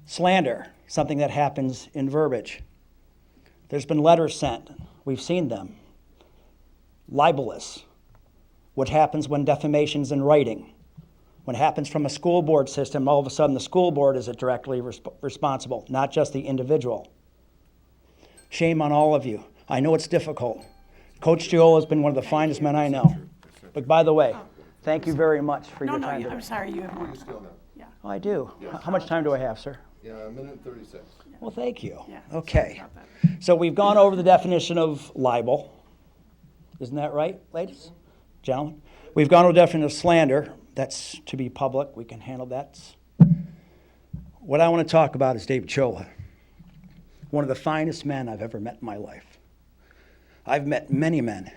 Slander, something that happens in verbiage. There's been letters sent. We've seen them. Libelous. What happens when defamation's in writing? What happens from a school board system, all of a sudden the school board is directly responsible, not just the individual. Shame on all of you. I know it's difficult. Coach Chiola has been one of the finest men I know. But by the way, thank you very much for your time today. I'm sorry, you have more. Oh, I do. How much time do I have, sir? Yeah, 1:36. Well, thank you. Yeah, Okay. So we've gone over the definition of libel. Isn't that right, ladies? Gentlemen? We've gone over the definition of slander. That's to be public. We can handle that. What I want to talk about is David Chiola, one of the finest men I've ever met in my life. I've met many men.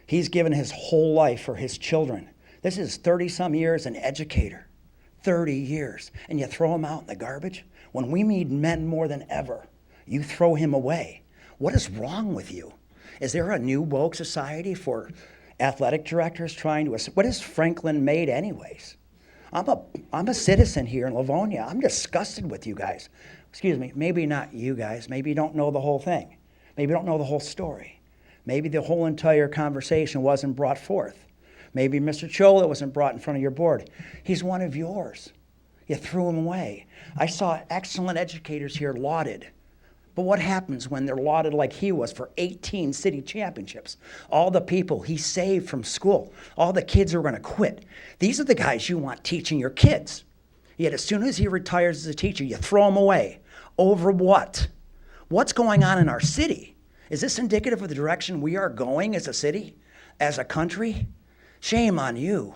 He's given his whole life for his children. This is 30-some years an educator. 30 years. And you throw him out in the garbage? When we need men more than ever, you throw him away. What is wrong with you? Is there a new woke society for athletic directors trying to, what has Franklin made anyways? I'm a citizen here in Livonia. I'm disgusted with you guys. Excuse me, maybe not you guys. Maybe you don't know the whole thing. Maybe you don't know the whole story. Maybe the whole entire conversation wasn't brought forth. Maybe Mr. Chola wasn't brought in front of your board. He's one of yours. You threw him away. I saw excellent educators here lauded. But what happens when they're lauded like he was for 18 city championships? All the people he saved from school, all the kids who are going to quit. These are the guys you want teaching your kids. Yet as soon as he retires as a teacher, you throw him away. Over what? What's going on in our city? Is this indicative of the direction we are going as a city, as a country? Shame on you.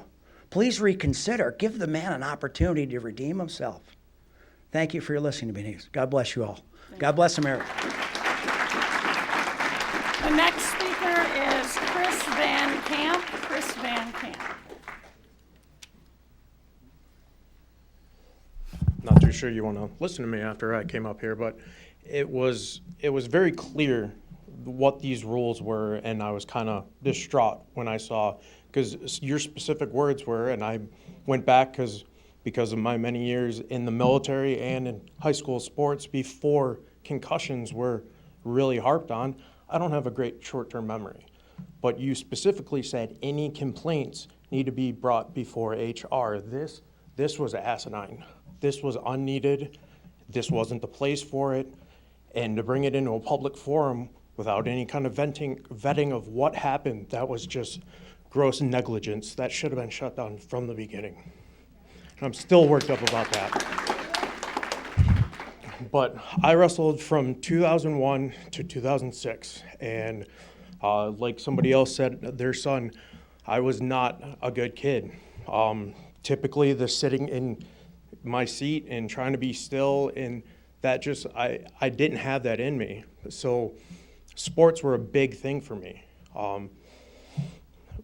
Please reconsider. Give the man an opportunity to redeem himself. Thank you for your listening to me. God bless you all. God bless America. The next speaker is Chris Van Camp. Chris Van Camp. Not too sure you want to listen to me after I came up here, but it was very clear what these rules were, and I was kind of distraught when I saw, because your specific words were, and I went back because of my many years in the military and in high school sports before concussions were really harped on. I don't have a great short-term memory, but you specifically said any complaints need to be brought before HR. This was asinine. This was unneeded. This wasn't the place for it. And to bring it into a public forum without any kind of vetting of what happened, that was just gross negligence. That should have been shut down from the beginning. And I'm still worked up about that. But I wrestled from 2001 to 2006, and like somebody else said, their son, I was not a good kid. Typically, the sitting in my seat and trying to be still, and that just, I didn't have that in me. So sports were a big thing for me.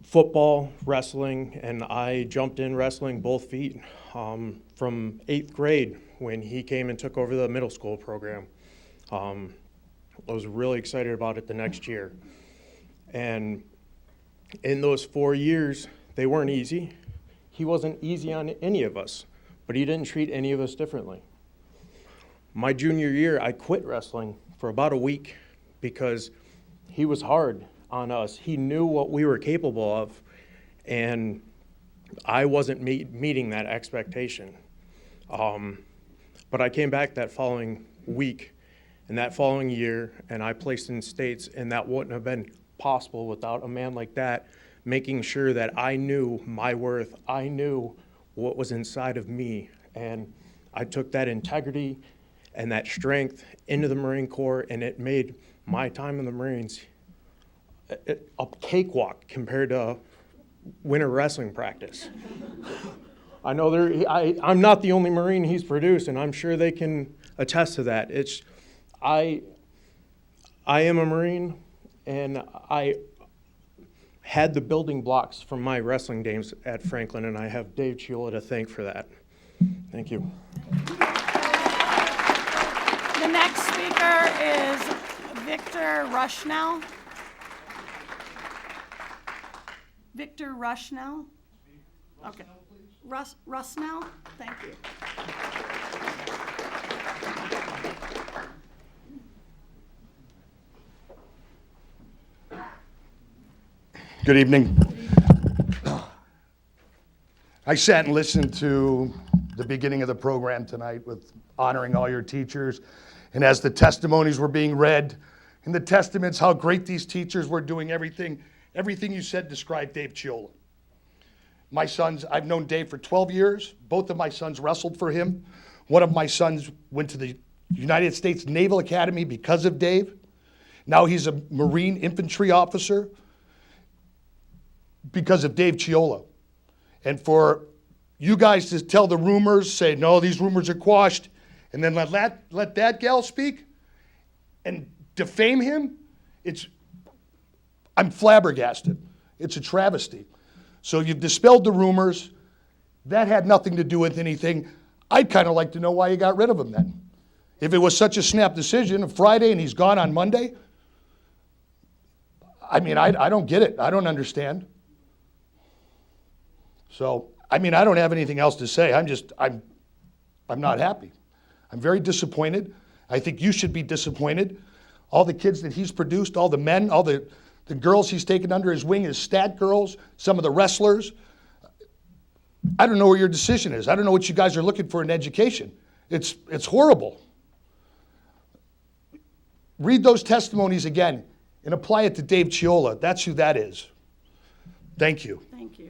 Football, wrestling, and I jumped in wrestling both feet from 8th grade when he came and took over the middle school program. I was really excited about it the next year. And in those 4 years, they weren't easy. He wasn't easy on any of us, but he didn't treat any of us differently. My junior year, I quit wrestling for about a week because he was hard on us. He knew what we were capable of, and I wasn't meeting that expectation. But I came back that following week and that following year, and I placed in states, and that wouldn't have been possible without a man like that making sure that I knew my worth. I knew what was inside of me, and I took that integrity and that strength into the Marine Corps, and it made my time in the Marines a cakewalk compared to winter wrestling practice. I know I'm not the only Marine he's produced, and I'm sure they can attest to that. I am a Marine, and I had the building blocks from my wrestling days at Franklin, and I have Dave Chiola to thank for that. Thank you. The next speaker is Victor Rushnell. Victor Rushnell? Okay. Rushnell? Thank you. Good evening. I sat and listened to the beginning of the program tonight with honoring all your teachers, and as the testimonies were being read, and the testaments how great these teachers were doing everything you said described Dave Chiola. My sons, I've known Dave for 12 years. Both of my sons wrestled for him. One of my sons went to the United States Naval Academy because of Dave. Now he's a Marine infantry officer because of Dave Chiola. And for you guys to tell the rumors, say, no, these rumors are quashed, and then let that gal speak and defame him, I'm flabbergasted. It's a travesty. So you've dispelled the rumors. That had nothing to do with anything. I'd kind of like to know why you got rid of him then. If it was such a snap decision, Friday and he's gone on Monday, I mean, I don't get it. I don't understand. So, I mean, I don't have anything else to say. I'm not happy. I'm very disappointed. I think you should be disappointed. All the kids that he's produced, all the men, all the girls he's taken under his wing, his stat girls, some of the wrestlers. I don't know where your decision is. I don't know what you guys are looking for in education. It's horrible. Read those testimonies again and apply it to Dave Chiola. That's who that is. Thank you. Thank you.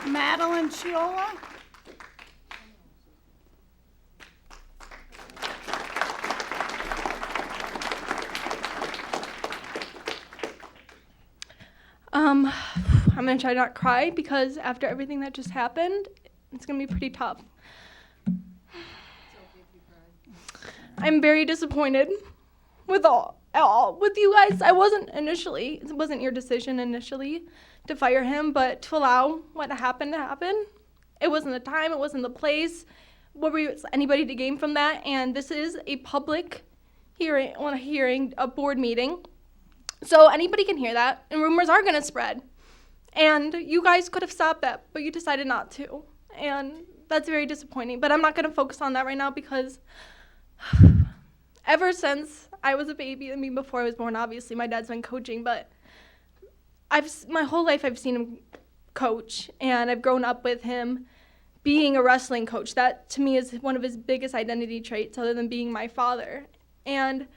Madeline Chiola? I'm gonna try not cry because after everything that just happened, it's gonna be pretty tough. I'm very disappointed with with you guys. It wasn't your decision initially to fire him, but to allow what happened to happen. It wasn't the time, it wasn't the place. What were you, anybody to gain from that? And this is a public hearing, a board meeting. So anybody can hear that, and rumors are gonna spread. And you guys could have stopped that, but you decided not to. And that's very disappointing, but I'm not gonna focus on that right now because ever since I was a baby, I mean before I was born, obviously my dad's been coaching, but my whole life I've seen him coach, and I've grown up with him being a wrestling coach. That to me is one of his biggest identity traits other than being my father. And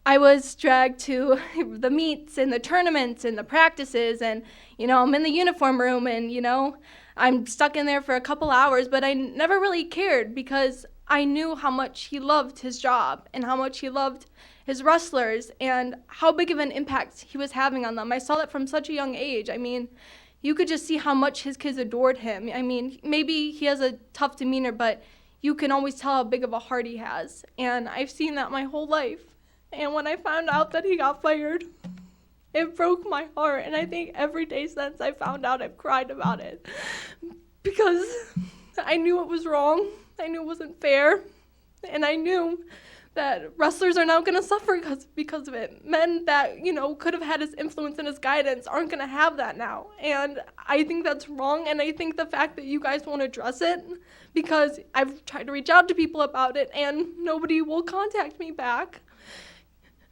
I was dragged to the meets and the tournaments and the practices, and I'm in the uniform room, and I'm stuck in there for a couple hours, but I never really cared because I knew how much he loved his job and how much he loved his wrestlers and how big of an impact he was having on them. I saw that from such a young age. I mean, you could just see how much his kids adored him. I mean, maybe he has a tough demeanor, but you can always tell how big of a heart he has. And I've seen that my whole life. And when I found out that he got fired, it broke my heart. And I think every day since I found out, I've cried about it because I knew it was wrong. I knew it wasn't fair. And I knew that wrestlers are now going to suffer because of it. Men that, could have had his influence and his guidance aren't going to have that now. And I think that's wrong. And I think the fact that you guys won't address it, because I've tried to reach out to people about it and nobody will contact me back.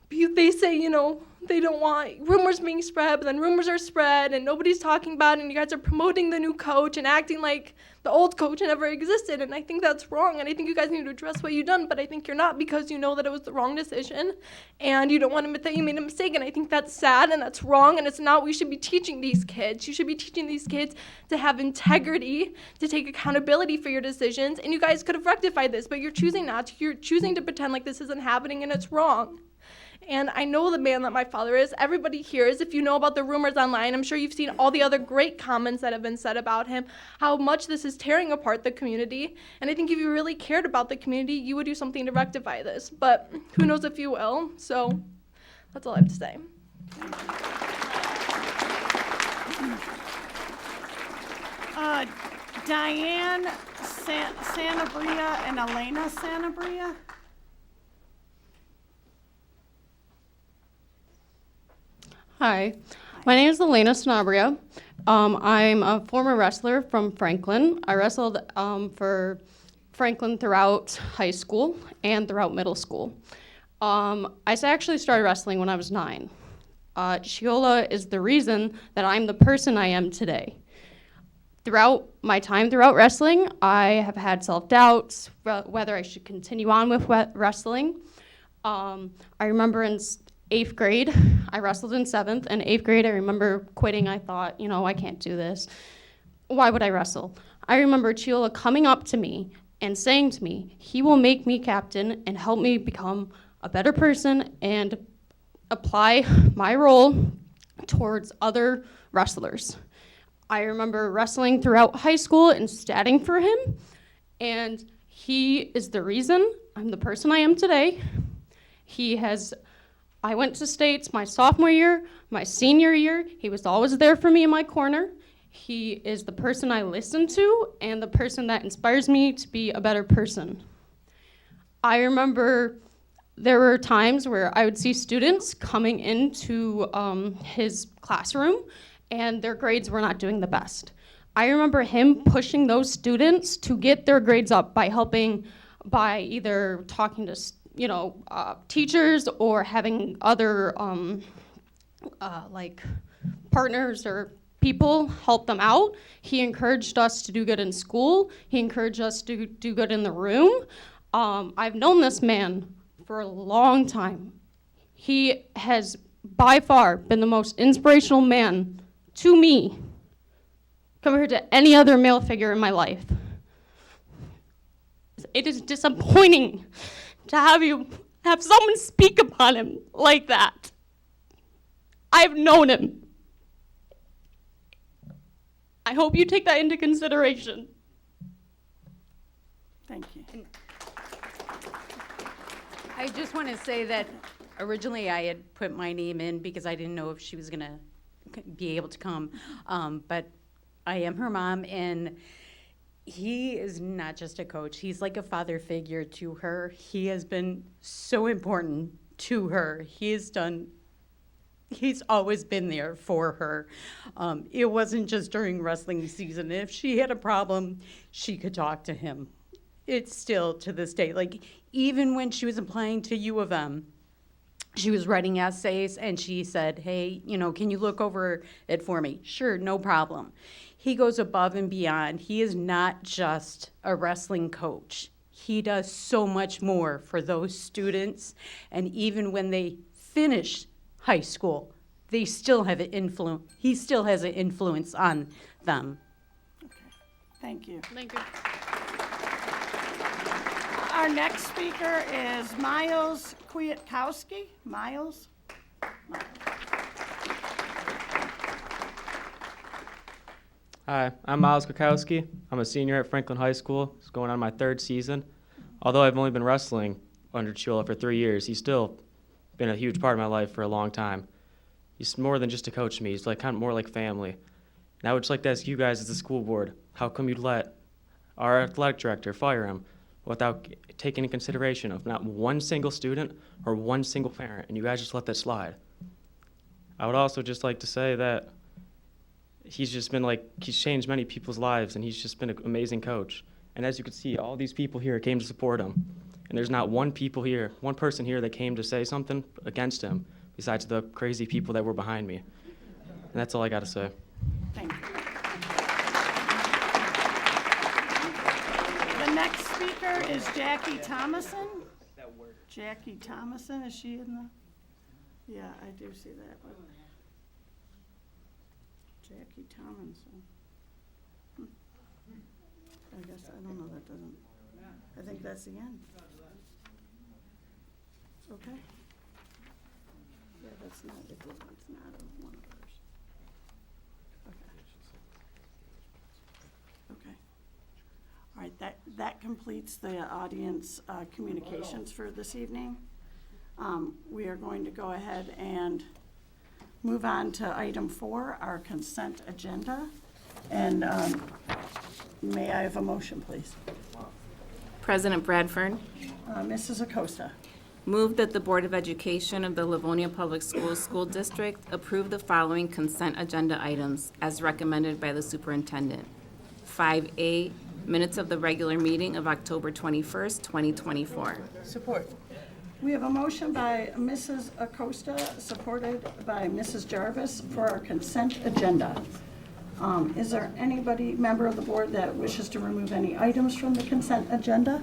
They say, they don't want rumors being spread, but then rumors are spread and nobody's talking about it, and you guys are promoting the new coach and acting like the old coach never existed, and I think that's wrong, and I think you guys need to address what you've done, but I think you're not because you know that it was the wrong decision, and you don't want to admit that you made a mistake, and I think that's sad, and that's wrong, and it's not what we should be teaching these kids. You should be teaching these kids to have integrity, to take accountability for your decisions, and you guys could have rectified this, but you're choosing not to. You're choosing to pretend like this isn't happening, and it's wrong. And I know the man that my father is. Everybody here is. If you know about the rumors online, I'm sure you've seen all the other great comments that have been said about him, how much this is tearing apart the community. And I think if you really cared about the community, you would do something to rectify this. But who knows if you will. So that's all I have to say. Diane Sanabria and Elena Sanabria. Hi, my name is Elena Sanabria. I'm a former wrestler from Franklin. I wrestled for Franklin throughout high school and throughout middle school. I actually started wrestling when I was 9. Chiola is the reason that I'm the person I am today. Throughout my time throughout wrestling, I have had self-doubts whether I should continue on with wrestling. I remember in 8th grade, I wrestled in 7th. In 8th grade, I remember quitting. I thought, I can't do this. Why would I wrestle? I remember Chiola coming up to me and saying to me, he will make me captain and help me become a better person and apply my role towards other wrestlers. I remember wrestling throughout high school and statting for him, and he is the reason I'm the person I am today. I went to states my sophomore year, my senior year. He was always there for me in my corner. He is the person I listen to and the person that inspires me to be a better person. I remember there were times where I would see students coming into his classroom and their grades were not doing the best. I remember him pushing those students to get their grades up by either talking to, teachers or having other like partners or people help them out. He encouraged us to do good in school. He encouraged us to do good in the room. I've known this man for a long time. He has by far been the most inspirational man to me compared to any other male figure in my life. It is disappointing to have someone speak upon him like that. I've known him. I hope you take that into consideration. Thank you. I just want to say that originally I had put my name in because I didn't know if she was going to be able to come. But I am her mom, and he is not just a coach. He's like a father figure to her. He has been so important to her. He's always been there for her. It wasn't just during wrestling season. If she had a problem, she could talk to him. It's still to this day. Like, even when she was applying to U of M, she was writing essays and she said, hey, can you look over it for me? Sure, no problem. He goes above and beyond. He is not just a wrestling coach. He does so much more for those students. And even when they finish high school, they still have an influence. He still has an influence on them. Okay. Thank you. Thank you. Our next speaker is Miles Kwiatkowski. Miles? Hi, I'm Miles Kwiatkowski. I'm a senior at Franklin High School. It's going on my 3rd season. Although I've only been wrestling under Chiola for 3 years, he's still been a huge part of my life for a long time. He's more than just a coach to me. He's kind of more like family. And I would just like to ask you guys as the school board, how come you'd let our athletic director fire him without taking into consideration of not one single student or one single parent, and you guys just let that slide? I would also just like to say that he's changed many people's lives, and he's just been an amazing coach. And as you can see, all these people here came to support him. And there's not one person here that came to say something against him, besides the crazy people that were behind me. And that's all I got to say. Thank you. The next speaker is Jackie Thomason. Jackie Thomason, is she in the? Yeah, I do see that one. Jackie Thomason. I guess, I don't know, that doesn't, I think that's the end. Okay. Yeah, that's not, it's not one of ours. Okay. All right, that completes the audience communications for this evening. We are going to go ahead and move on to item 4, our consent agenda. And may I have a motion, please? President Bradford. Mrs. Acosta. Move that the Board of Education of the Livonia Public Schools School District approve the following consent agenda items as recommended by the superintendent. 5A, minutes of the regular meeting of October 21st, 2024. Support. We have a motion by Mrs. Acosta, supported by Mrs. Jarvis for our consent agenda. Is there anybody, member of the board, that wishes to remove any items from the consent agenda?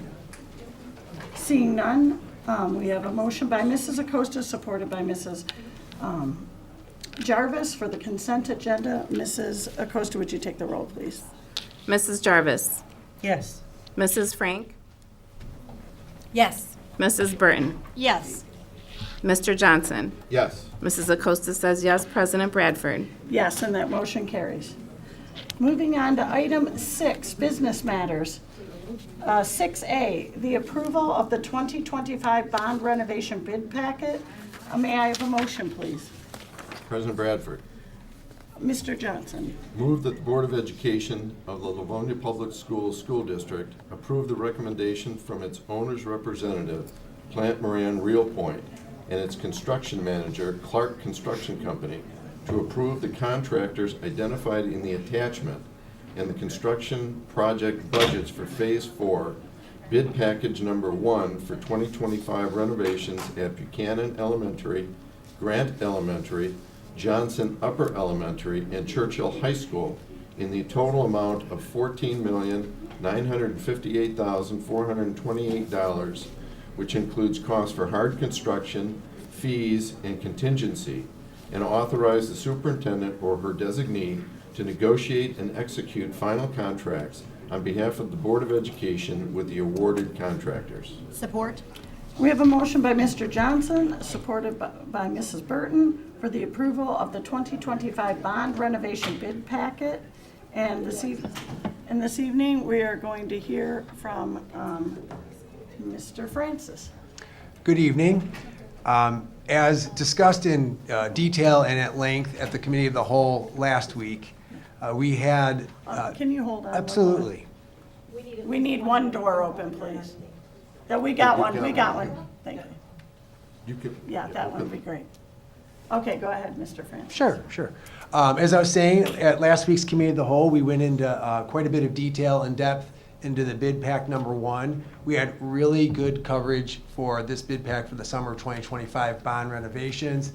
Seeing none, we have a motion by Mrs. Acosta, supported by Mrs. Jarvis for the consent agenda. Mrs. Acosta, would you take the roll, please? Mrs. Jarvis. Yes. Mrs. Frank. Yes. Mrs. Burton. Yes. Mr. Johnson. Yes. Mrs. Acosta says yes. President Bradford. Yes, and that motion carries. Moving on to item 6, business matters. 6A, the approval of the 2025 bond renovation bid packet. May I have a motion, please? President Bradford. Mr. Johnson. Move that the Board of Education of the Livonia Public Schools School District approve the recommendation from its owner's representative, Plant Moran Real Point, and its construction manager, Clark Construction Company, to approve the contractors identified in the attachment and the construction project budgets for Phase 4, bid package number 1 for 2025 renovations at Buchanan Elementary, Grant Elementary, Johnson Upper Elementary, and Churchill High School in the total amount of $14,958,428, which includes costs for hard construction, fees, and contingency, and authorize the superintendent or her designee to negotiate and execute final contracts on behalf of the Board of Education with the awarded contractors. Support? We have a motion by Mr. Johnson, supported by Mrs. Burton, for the approval of the 2025 bond renovation bid packet. And this evening, we are going to hear from Mr. Francis. Good evening. As discussed in detail and at length at the Committee of the Whole last week, we had... Can you hold on? Absolutely. We need one door open, please. Yeah, we got one. Thank you. You could. Yeah, that one would be great. Okay, go ahead, Mr. Francis. Sure. As I was saying, at last week's Committee of the Whole, we went into quite a bit of detail and depth into the bid pack number 1. We had really good coverage for this bid pack for the summer of 2025 bond renovations.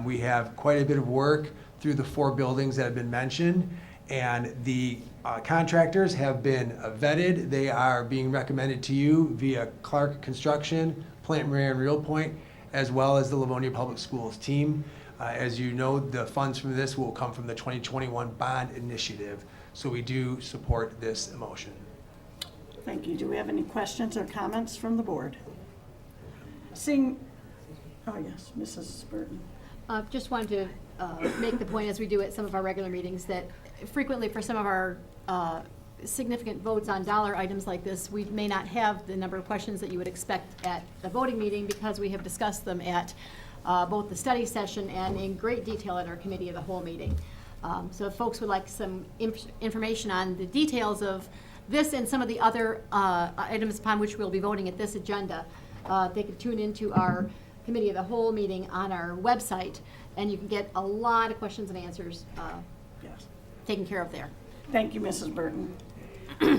We have quite a bit of work through the 4 buildings that have been mentioned, and the contractors have been vetted. They are being recommended to you via Clark Construction, Plant Moran Real Point, as well as the Livonia Public Schools team. As you know, the funds from this will come from the 2021 bond initiative, so we do support this motion. Thank you. Do we have any questions or comments from the board? Oh yes, Mrs. Burton. Just wanted to make the point, as we do at some of our regular meetings, that frequently for some of our significant votes on dollar items like this, we may not have the number of questions that you would expect at the voting meeting because we have discussed them at both the study session and in great detail at our Committee of the Whole meeting. So if folks would like some information on the details of this and some of the other items upon which we'll be voting at this agenda, they could tune into our Committee of the Whole meeting on our website, and you can get a lot of questions and answers taken care of there. Thank you, Mrs. Burton.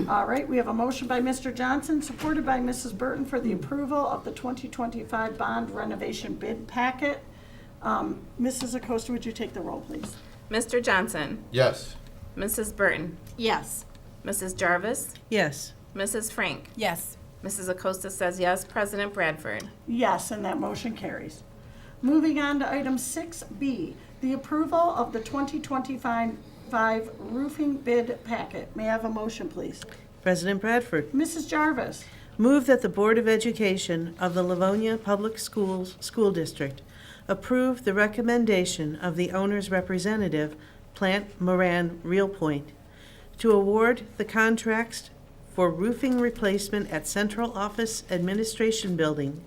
All right, we have a motion by Mr. Johnson, supported by Mrs. Burton, for the approval of the 2025 bond renovation bid packet. Mrs. Acosta, would you take the roll, please? Mr. Johnson? Yes. Mrs. Burton? Yes. Mrs. Jarvis? Yes. Mrs. Frank? Yes. Mrs. Acosta says yes. President Bradford? Yes, and that motion carries. Moving on to item 6B, the approval of the 2025 roofing bid packet. May I have a motion, please? President Bradford. Mrs. Jarvis. Move that the Board of Education of the Livonia Public Schools School District approve the recommendation of the owner's representative, Plant Moran Real Point, to award the contracts for roofing replacement at Central Office Administration Building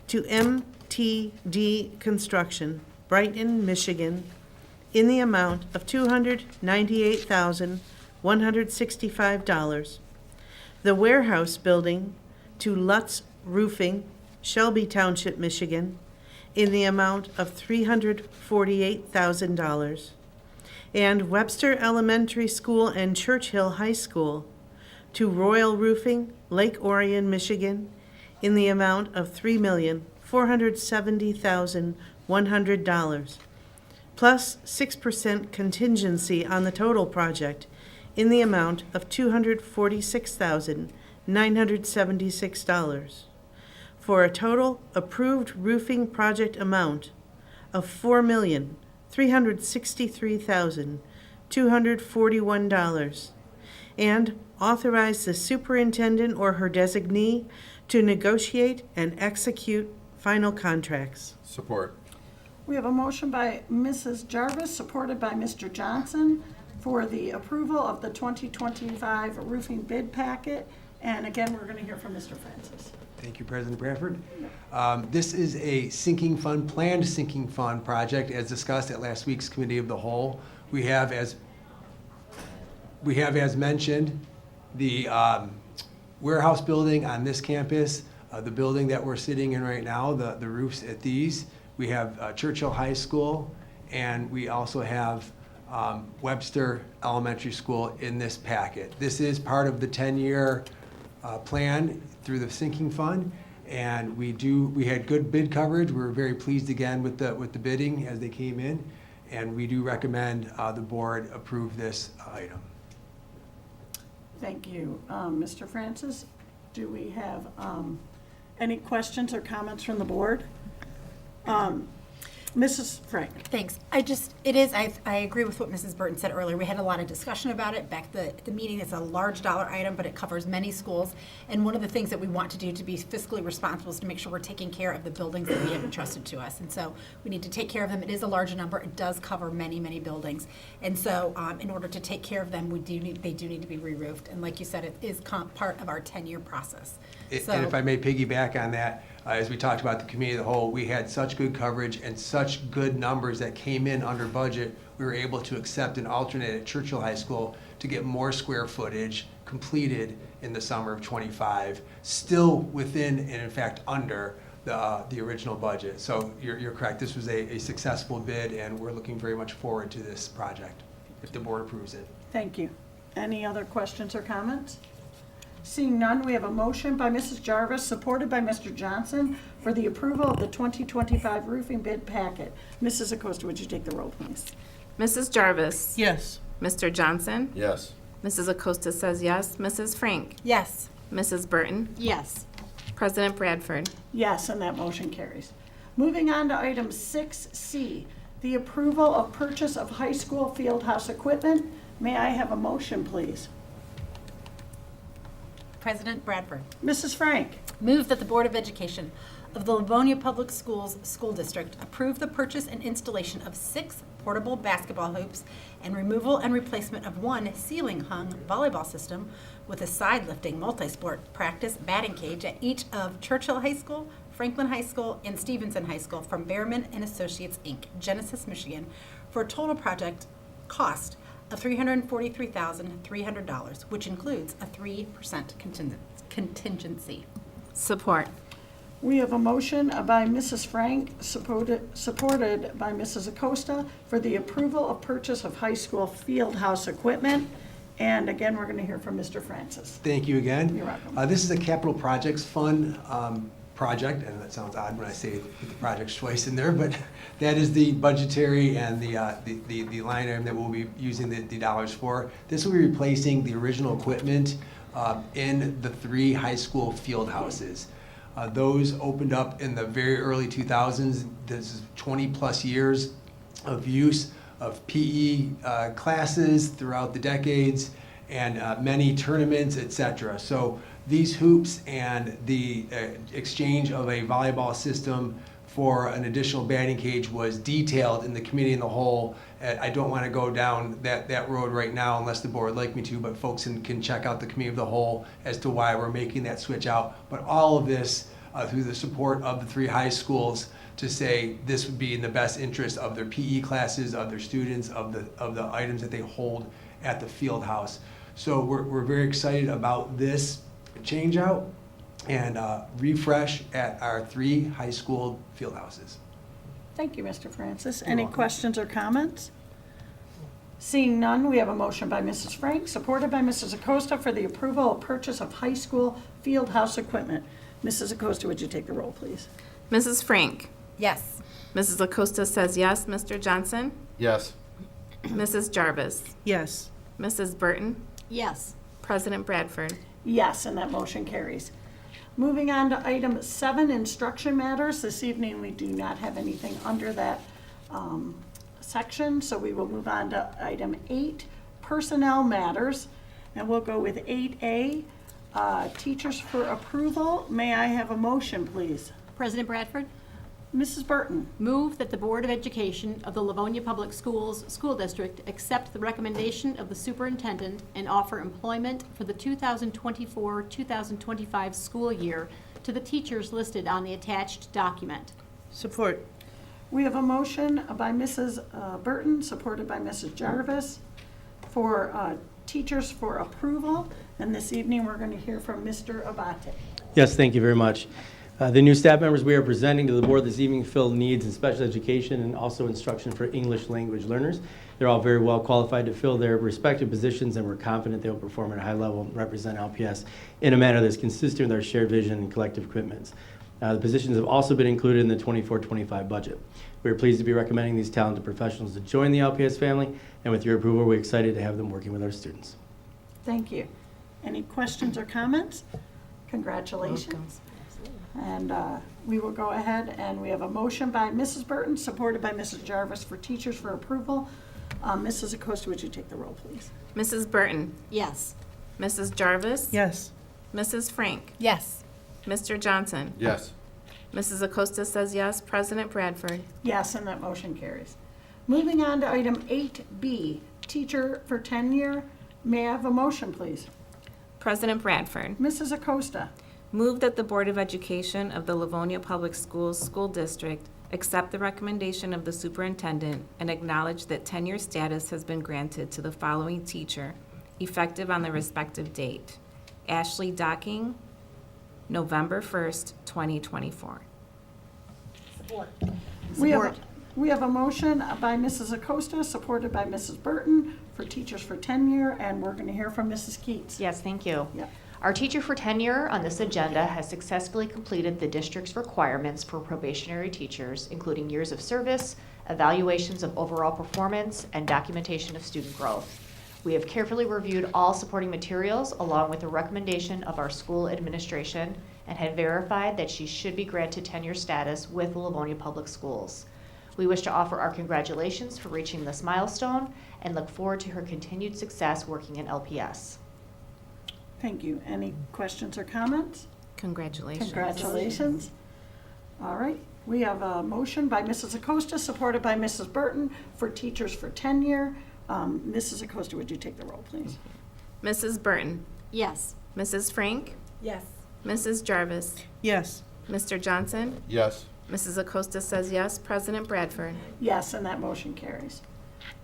to MTD Construction, Brighton, Michigan, in the amount of $298,165. The warehouse building to Lutz Roofing, Shelby Township, Michigan, in the amount of $348,000. And Webster Elementary School and Churchill High School to Royal Roofing, Lake Orion, Michigan, in the amount of $3,470,100, plus 6% contingency on the total project in the amount of $246,976, for a total approved roofing project amount of $4,363,241, and authorize the superintendent or her designee to negotiate and execute final contracts. Support. We have a motion by Mrs. Jarvis, supported by Mr. Johnson, for the approval of the 2025 roofing bid packet. And again, we're going to hear from Mr. Francis. Thank you, President Bradford. This is a sinking fund, planned sinking fund project, as discussed at last week's Committee of the Whole. We have, as mentioned, the warehouse building on this campus The building that we're sitting in right now, the roofs at these, we have Churchill High School, and we also have Webster Elementary School in this packet. This is part of the 10-year plan through the sinking fund, and we had good bid coverage. We were very pleased again with the bidding as they came in, and we do recommend the board approve this item. Thank you. Mr. Francis, do we have any questions or comments from the board? Mrs. Frank. Thanks. I agree with what Mrs. Burton said earlier. We had a lot of discussion about it back at the meeting. It's a large dollar item, but it covers many schools. And one of the things that we want to do to be fiscally responsible is to make sure we're taking care of the buildings that we have entrusted to us. And so we need to take care of them. It is a large number. It does cover many, many buildings. And so in order to take care of them, they do need to be re-roofed. And like you said, it is part of our 10-year process. And if I may piggyback on that, as we talked about the committee of the whole, we had such good coverage and such good numbers that came in under budget. We were able to accept an alternate at Churchill High School to get more square footage completed in the summer of '25, still within and in fact under the original budget. So you're correct. This was a successful bid, and we're looking very much forward to this project if the board approves it. Thank you. Any other questions or comments? Seeing none, we have a motion by Mrs. Jarvis, supported by Mr. Johnson, for the approval of the 2025 roofing bid packet. Mrs. Acosta, would you take the roll, please? Mrs. Jarvis? Yes. Mr. Johnson? Yes. Mrs. Acosta says yes. Mrs. Frank? Yes. Mrs. Burton? Yes. President Bradford? Yes, and that motion carries. Moving on to item 6C, the approval of purchase of high school fieldhouse equipment. May I have a motion, please? President Bradford. Mrs. Frank. Move that the Board of Education of the Livonia Public Schools School District approve the purchase and installation of 6 portable basketball hoops and removal and replacement of 1 ceiling-hung volleyball system with a side-lifting multi-sport practice batting cage at each of Churchill High School, Franklin High School, and Stevenson High School from Behrman and Associates, Inc., Genesis, Michigan, for a total project cost of $343,300, which includes a 3% contingency. Support. We have a motion by Mrs. Frank, supported by Mrs. Acosta, for the approval of purchase of high school fieldhouse equipment. And again, we're going to hear from Mr. Francis. Thank you again. You're welcome. This is a capital projects fund project, and that sounds odd when I say put the projects twice in there, but that is the budgetary and the line item that we'll be using the dollars for. This will be replacing the original equipment in the 3 high school field houses. Those opened up in the very early 2000s. This is 20 plus years of use of PE classes throughout the decades, and many tournaments, etc. So these hoops and the exchange of a volleyball system for an additional batting cage was detailed in the committee in the whole. I don't want to go down that road right now unless the board would like me to, but folks can check out the committee of the whole as to why we're making that switch out. But all of this through the support of the 3 high schools to say this would be in the best interest of their PE classes, of their students, of the items that they hold at the field house. So we're very excited about this change out and refresh at our 3 high school field houses. Thank you, Mr. Francis. Any questions or comments? Seeing none, we have a motion by Mrs. Frank, supported by Mrs. Acosta, for the approval of purchase of high school field house equipment. Mrs. Acosta, would you take the roll, please? Mrs. Frank? Yes. Mrs. Acosta says yes. Mr. Johnson? Yes. Mrs. Jarvis? Yes. Mrs. Burton? Yes. President Bradford? Yes, and that motion carries. Moving on to item 7, instruction matters. This evening, we do not have anything under that section, so we will move on to item 8, personnel matters. And we'll go with 8A, teachers for approval. May I have a motion, please? President Bradford? Mrs. Burton. Move that the Board of Education of the Livonia Public Schools School District accept the recommendation of the superintendent and offer employment for the 2024-2025 school year to the teachers listed on the attached document. Support. We have a motion by Mrs. Burton, supported by Mrs. Jarvis, for teachers for approval. And this evening, we're going to hear from Mr. Abate. Yes, thank you very much. The new staff members we are presenting to the board this evening fill needs in special education and also instruction for English language learners. They're all very well qualified to fill their respective positions, and we're confident they will perform at a high level and represent LPS in a manner that's consistent with our shared vision and collective commitments. The positions have also been included in the 24-25 budget. We are pleased to be recommending these talented professionals to join the LPS family, and with your approval, we're excited to have them working with our students. Thank you. Any questions or comments? Congratulations. And we will go ahead, and we have a motion by Mrs. Burton, supported by Mrs. Jarvis for teachers for approval. Mrs. Acosta, would you take the roll, please? Mrs. Burton? Yes. Mrs. Jarvis? Yes. Mrs. Frank? Yes. Mr. Johnson? Yes. Mrs. Acosta says yes. President Bradford? Yes, and that motion carries. Moving on to item 8B, teacher for tenure. May I have a motion, please? President Bradford? Mrs. Acosta. Move that the Board of Education of the Livonia Public Schools School District accept the recommendation of the superintendent and acknowledge that tenure status has been granted to the following teacher, effective on the respective date. Ashley Docking, November 1st, 2024. Support. We have a motion by Mrs. Acosta, supported by Mrs. Burton, for teachers for tenure, and we're going to hear from Mrs. Keats. Yes, thank you. Yeah. Our teacher for tenure on this agenda has successfully completed the district's requirements for probationary teachers, including years of service, evaluations of overall performance, and documentation of student growth. We have carefully reviewed all supporting materials along with the recommendation of our school administration and have verified that she should be granted tenure status with the Livonia Public Schools. We wish to offer our congratulations for reaching this milestone and look forward to her continued success working in LPS. Thank you. Any questions or comments? Congratulations. Congratulations. All right. We have a motion by Mrs. Acosta, supported by Mrs. Burton, for teachers for tenure. Mrs. Acosta, would you take the roll, please? Mrs. Burton? Yes. Mrs. Frank? Yes. Mrs. Jarvis? Yes. Mr. Johnson? Yes. Mrs. Acosta says yes. President Bradford? Yes, and that motion carries.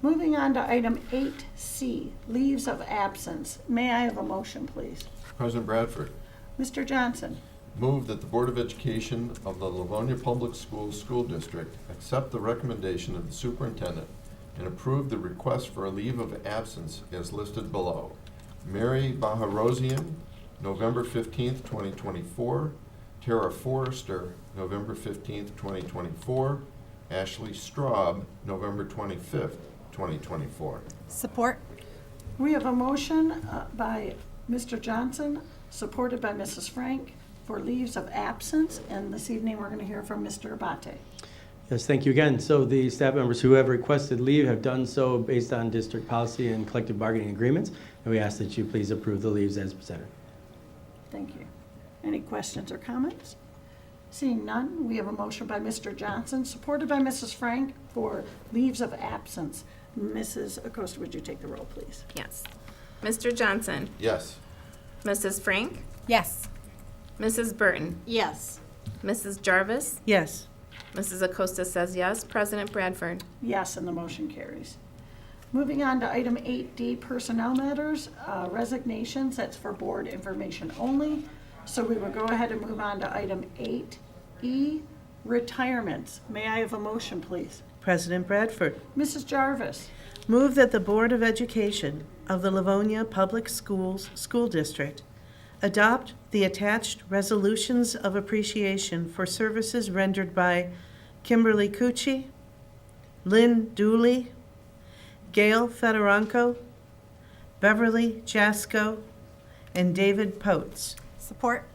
Moving on to item 8C, leaves of absence. May I have a motion, please? President Bradford, Mr. Johnson. move that the Board of Education of the Livonia Public Schools School District accept the recommendation of the superintendent and approve the request for a leave of absence as listed below. Mary Baharosian, November 15th, 2024. Tara Forrester, November 15th, 2024. Ashley Straub, November 25th, 2024. Support. We have a motion by Mr. Johnson, supported by Mrs. Frank, for leaves of absence, and this evening we're going to hear from Mr. Abate. Yes, thank you again. So the staff members who have requested leave have done so based on district policy and collective bargaining agreements, and we ask that you please approve the leaves as presented. Thank you. Any questions or comments? Seeing none, we have a motion by Mr. Johnson, supported by Mrs. Frank, for leaves of absence. Mrs. Acosta, would you take the roll, please? Yes. Mr. Johnson? Yes. Mrs. Frank? Yes. Mrs. Burton? Yes. Mrs. Jarvis? Yes. Mrs. Acosta says yes. President Bradford? Yes, and the motion carries. Moving on to item 8D, personnel matters, resignations. That's for board information only. So we will go ahead and move on to item 8E, retirements. May I have a motion, please? President Bradford. Mrs. Jarvis. Move that the Board of Education of the Livonia Public Schools School District adopt the attached resolutions of appreciation for services rendered by Kimberly Cucci, Lynn Dooley, Gail Fedorenko, Beverly Jasko, and David Potes. Support.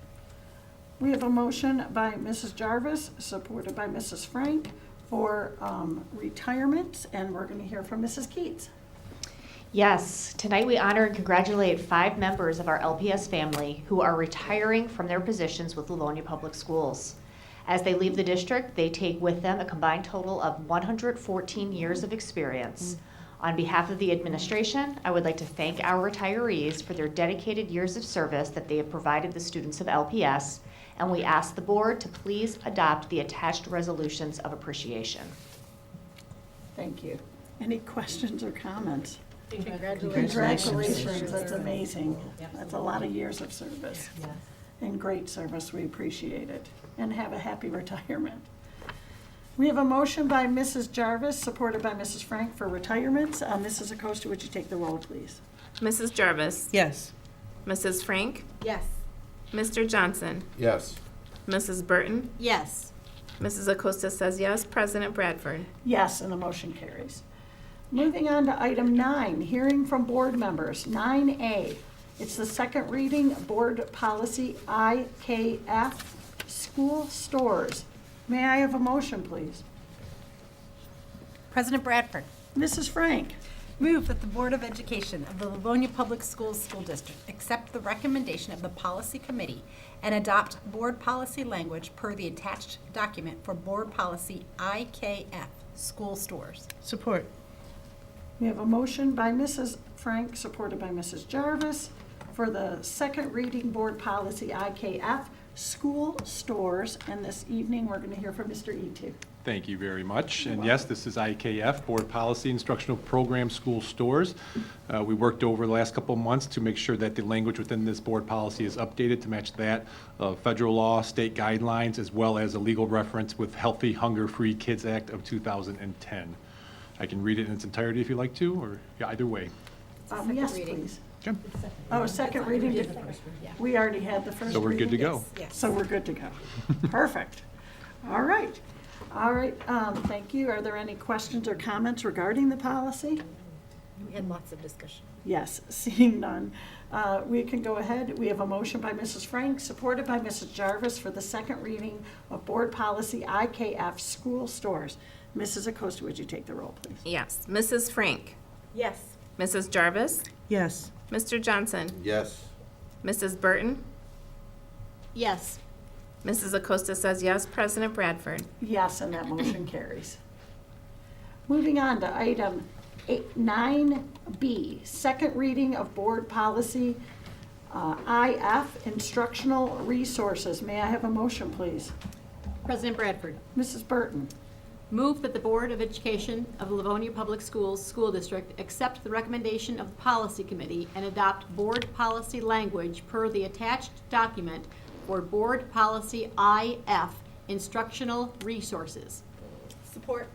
We have a motion by Mrs. Jarvis, supported by Mrs. Frank, for retirements, and we're going to hear from Mrs. Keats. Yes, tonight we honor and congratulate 5 members of our LPS family who are retiring from their positions with Livonia Public Schools. As they leave the district, they take with them a combined total of 114 years of experience. On behalf of the administration, I would like to thank our retirees for their dedicated years of service that they have provided the students of LPS, and we ask the board to please adopt the attached resolutions of appreciation. Thank you. Any questions or comments? Congratulations. Congratulations, that's amazing. That's a lot of years of service. and great service. We appreciate it. And have a happy retirement. We have a motion by Mrs. Jarvis, supported by Mrs. Frank for retirements. Mrs. Acosta, would you take the roll, please? Mrs. Jarvis? Yes. Mrs. Frank? Yes. Mr. Johnson? Yes. Mrs. Burton? Yes. Mrs. Acosta says yes. President Bradford? Yes, and the motion carries. Moving on to item 9, hearing from board members. 9A, it's the second reading, board policy IKF, school stores. May I have a motion, please? President Bradford. Mrs. Frank. Move that the Board of Education of the Livonia Public Schools School District accept the recommendation of the Policy Committee and adopt board policy language per the attached document for board policy IKF, school stores. Support. We have a motion by Mrs. Frank, supported by Mrs. Jarvis, for the second reading board policy IKF, school stores. And this evening, we're going to hear from Mr. Etu. Thank you very much. And yes, this is IKF, Board Policy Instructional Program School Stores. We worked over the last couple of months to make sure that the language within this board policy is updated to match that of federal law, state guidelines, as well as a legal reference with Healthy Hunger-Free Kids Act of 2010. I can read it in its entirety if you like to, or either way. Yes, please. Okay. Oh, second reading. We already had the first So we're good to reading? go. Yes. So we're good to go. Perfect. All right. All right, thank you. Are there any questions or comments regarding the policy? We had lots of discussion. Yes, seeing none. We can go ahead. We have a motion by Mrs. Frank, supported by Mrs. Jarvis for the second reading of board policy IKF, school stores. Mrs. Acosta, would you take the roll, please? Yes. Mrs. Frank? Yes. Mrs. Jarvis? Yes. Mr. Johnson? Yes. Mrs. Burton? Yes. Mrs. Acosta says yes. President Bradford? Yes, and that motion carries. Moving on to item 9B, second reading of board policy IF, instructional resources. May I have a motion, please? President Bradford. Mrs. Burton. Move that the Board of Education of the Livonia Public Schools School District accept the recommendation of the Policy Committee and adopt board policy language per the attached document for board policy IF, instructional resources. Support.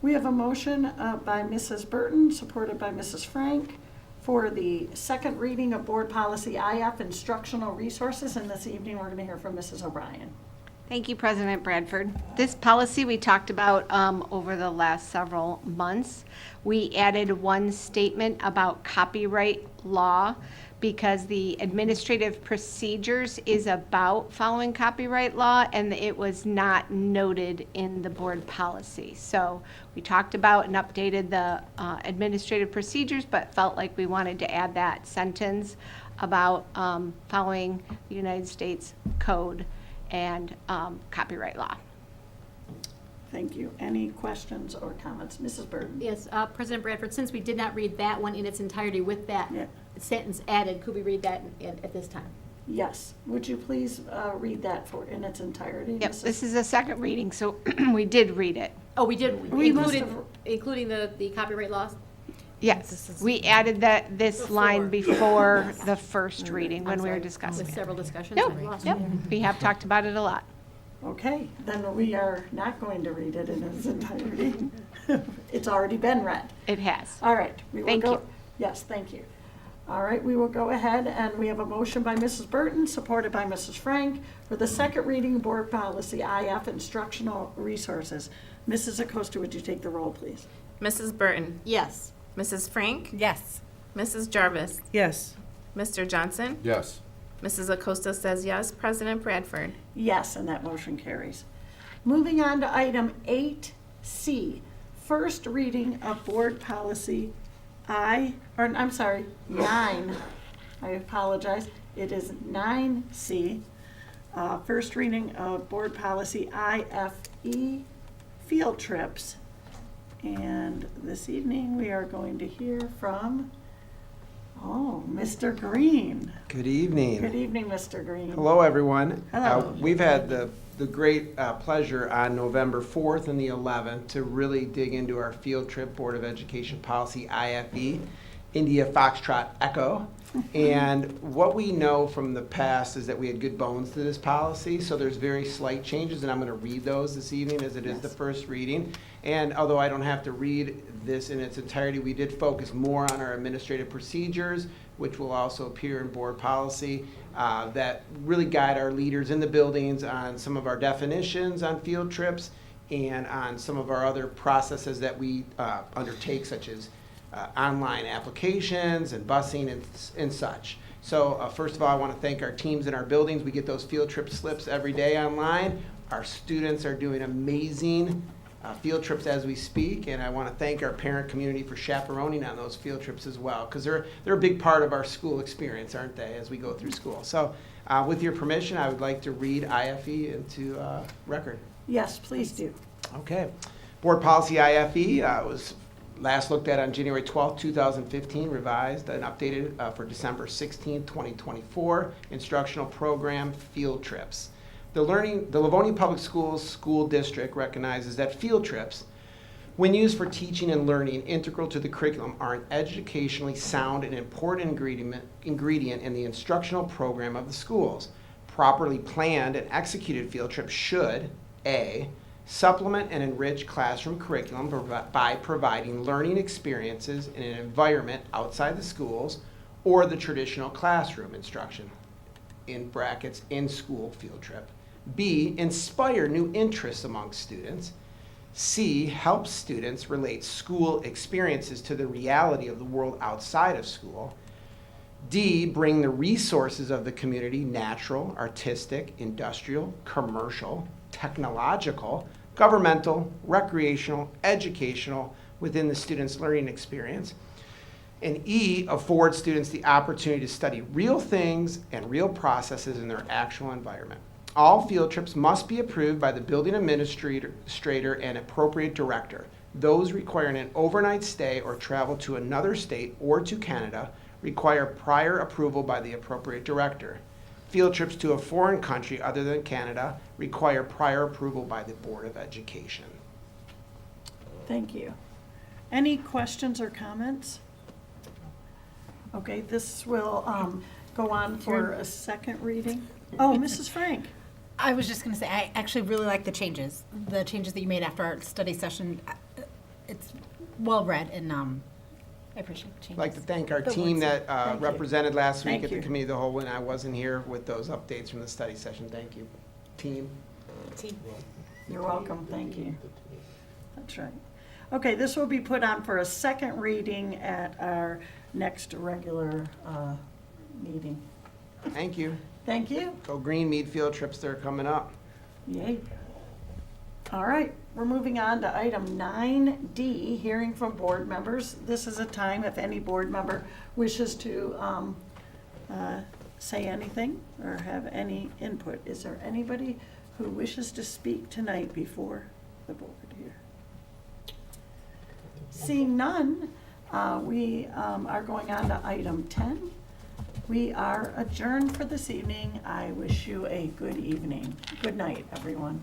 We have a motion by Mrs. Burton, supported by Mrs. Frank, for the second reading of board policy IF, instructional resources. And this evening, we're going to hear from Mrs. O'Brien. Thank you, President Bradford. This policy we talked about over the last several months. We added one statement about copyright law because the administrative procedures is about following copyright law, and it was not noted in the board policy. So we talked about and updated the administrative procedures, but felt like we wanted to add that sentence about following the United States Code and copyright law. Thank you. Any questions or comments? Mrs. Burton? Yes, President Bradford, since we did not read that one in its entirety with that sentence added, could we read that at this time? Yes. Would you please read that in its entirety? Yep, Mrs. this is a second reading, so we did read it. Oh, we did, We must including the copyright laws? Yes, we added this line before the first reading when we were discussing With it. several discussions? Yep, we have talked about it a lot. Okay, then we are not going to read it in its entirety. It's already been read. It has. All right. We will Thank go. you. Yes, thank you. All right, we will go ahead, and we have a motion by Mrs. Burton, supported by Mrs. Frank, for the second reading board policy IF, instructional resources. Mrs. Acosta, would you take the roll, please? Mrs. Burton? Yes. Mrs. Frank? Yes. Mrs. Jarvis? Yes. Mr. Johnson? Yes. Mrs. Acosta says yes. President Bradford? Yes, and that motion carries. Moving on to item 8C, first reading of board policy 9. I apologize. It is 9C, first reading of board policy IFE, field trips. And this evening, we are going to hear from, Mr. Green. Good evening. Good evening, Mr. Green. Hello, everyone. Hello. We've had the great pleasure on November 4th and the 11th to really dig into our field trip Board of Education policy IFE. India Foxtrot Echo. And what we know from the past is that we had good bones to this policy, so there's very slight changes, and I'm going to read those this evening as it is the first reading. And although I don't have to read this in its entirety, we did focus more on our administrative procedures, which will also appear in board policy, that really guide our leaders in the buildings on some of our definitions on field trips and on some of our other processes that we undertake, such as online applications and busing and such. So first of all, I want to thank our teams in our buildings. We get those field trip slips every day online. Our students are doing amazing field trips as we speak, and I want to thank our parent community for chaperoning on those field trips as well, because they're a big part of our school experience, aren't they, as we go through school. So with your permission, I would like to read IFE into record. Yes, please do. Okay. Board Policy IFE was last looked at on January 12th, 2015, revised and updated for December 16th, 2024, instructional program field trips. The Livonia Public Schools School District recognizes that field trips, when used for teaching and learning integral to the curriculum, are an educationally sound and important ingredient in the instructional program of the schools. Properly planned and executed field trips should, A, supplement and enrich classroom curriculum by providing learning experiences in an environment outside the schools or the traditional classroom instruction, in brackets, in-school field trip. B, inspire new interests among students. C, help students relate school experiences to the reality of the world outside of school. D, bring the resources of the community, natural, artistic, industrial, commercial, technological, governmental, recreational, educational, within the student's learning experience. And E, afford students the opportunity to study real things and real processes in their actual environment. All field trips must be approved by the building administrator and appropriate director. Those requiring an overnight stay or travel to another state or to Canada require prior approval by the appropriate director. Field trips to a foreign country other than Canada require prior approval by the Board of Education. Thank you. Any questions or comments? Okay, this will go on for a second reading. Oh, Mrs. Frank. I was just going to say, I actually really like the changes that you made after our study session. It's well read, and I appreciate the changes. I'd like to thank our team that represented last week at the Committee of the Whole when I wasn't here with those updates from the study session. Thank you, team. You're welcome. Thank you. That's right. Okay, this will be put on for a second reading at our next regular meeting. Thank you. Thank you. Go Green Mead field trips, they're coming up. Yay. All right, we're moving on to item 9D, hearing from board members. This is a time if any board member wishes to say anything or have any input. Is there anybody who wishes to speak tonight before the board here? Seeing none, we are going on to item 10. We are adjourned for this evening. I wish you a good evening. Good night, everyone.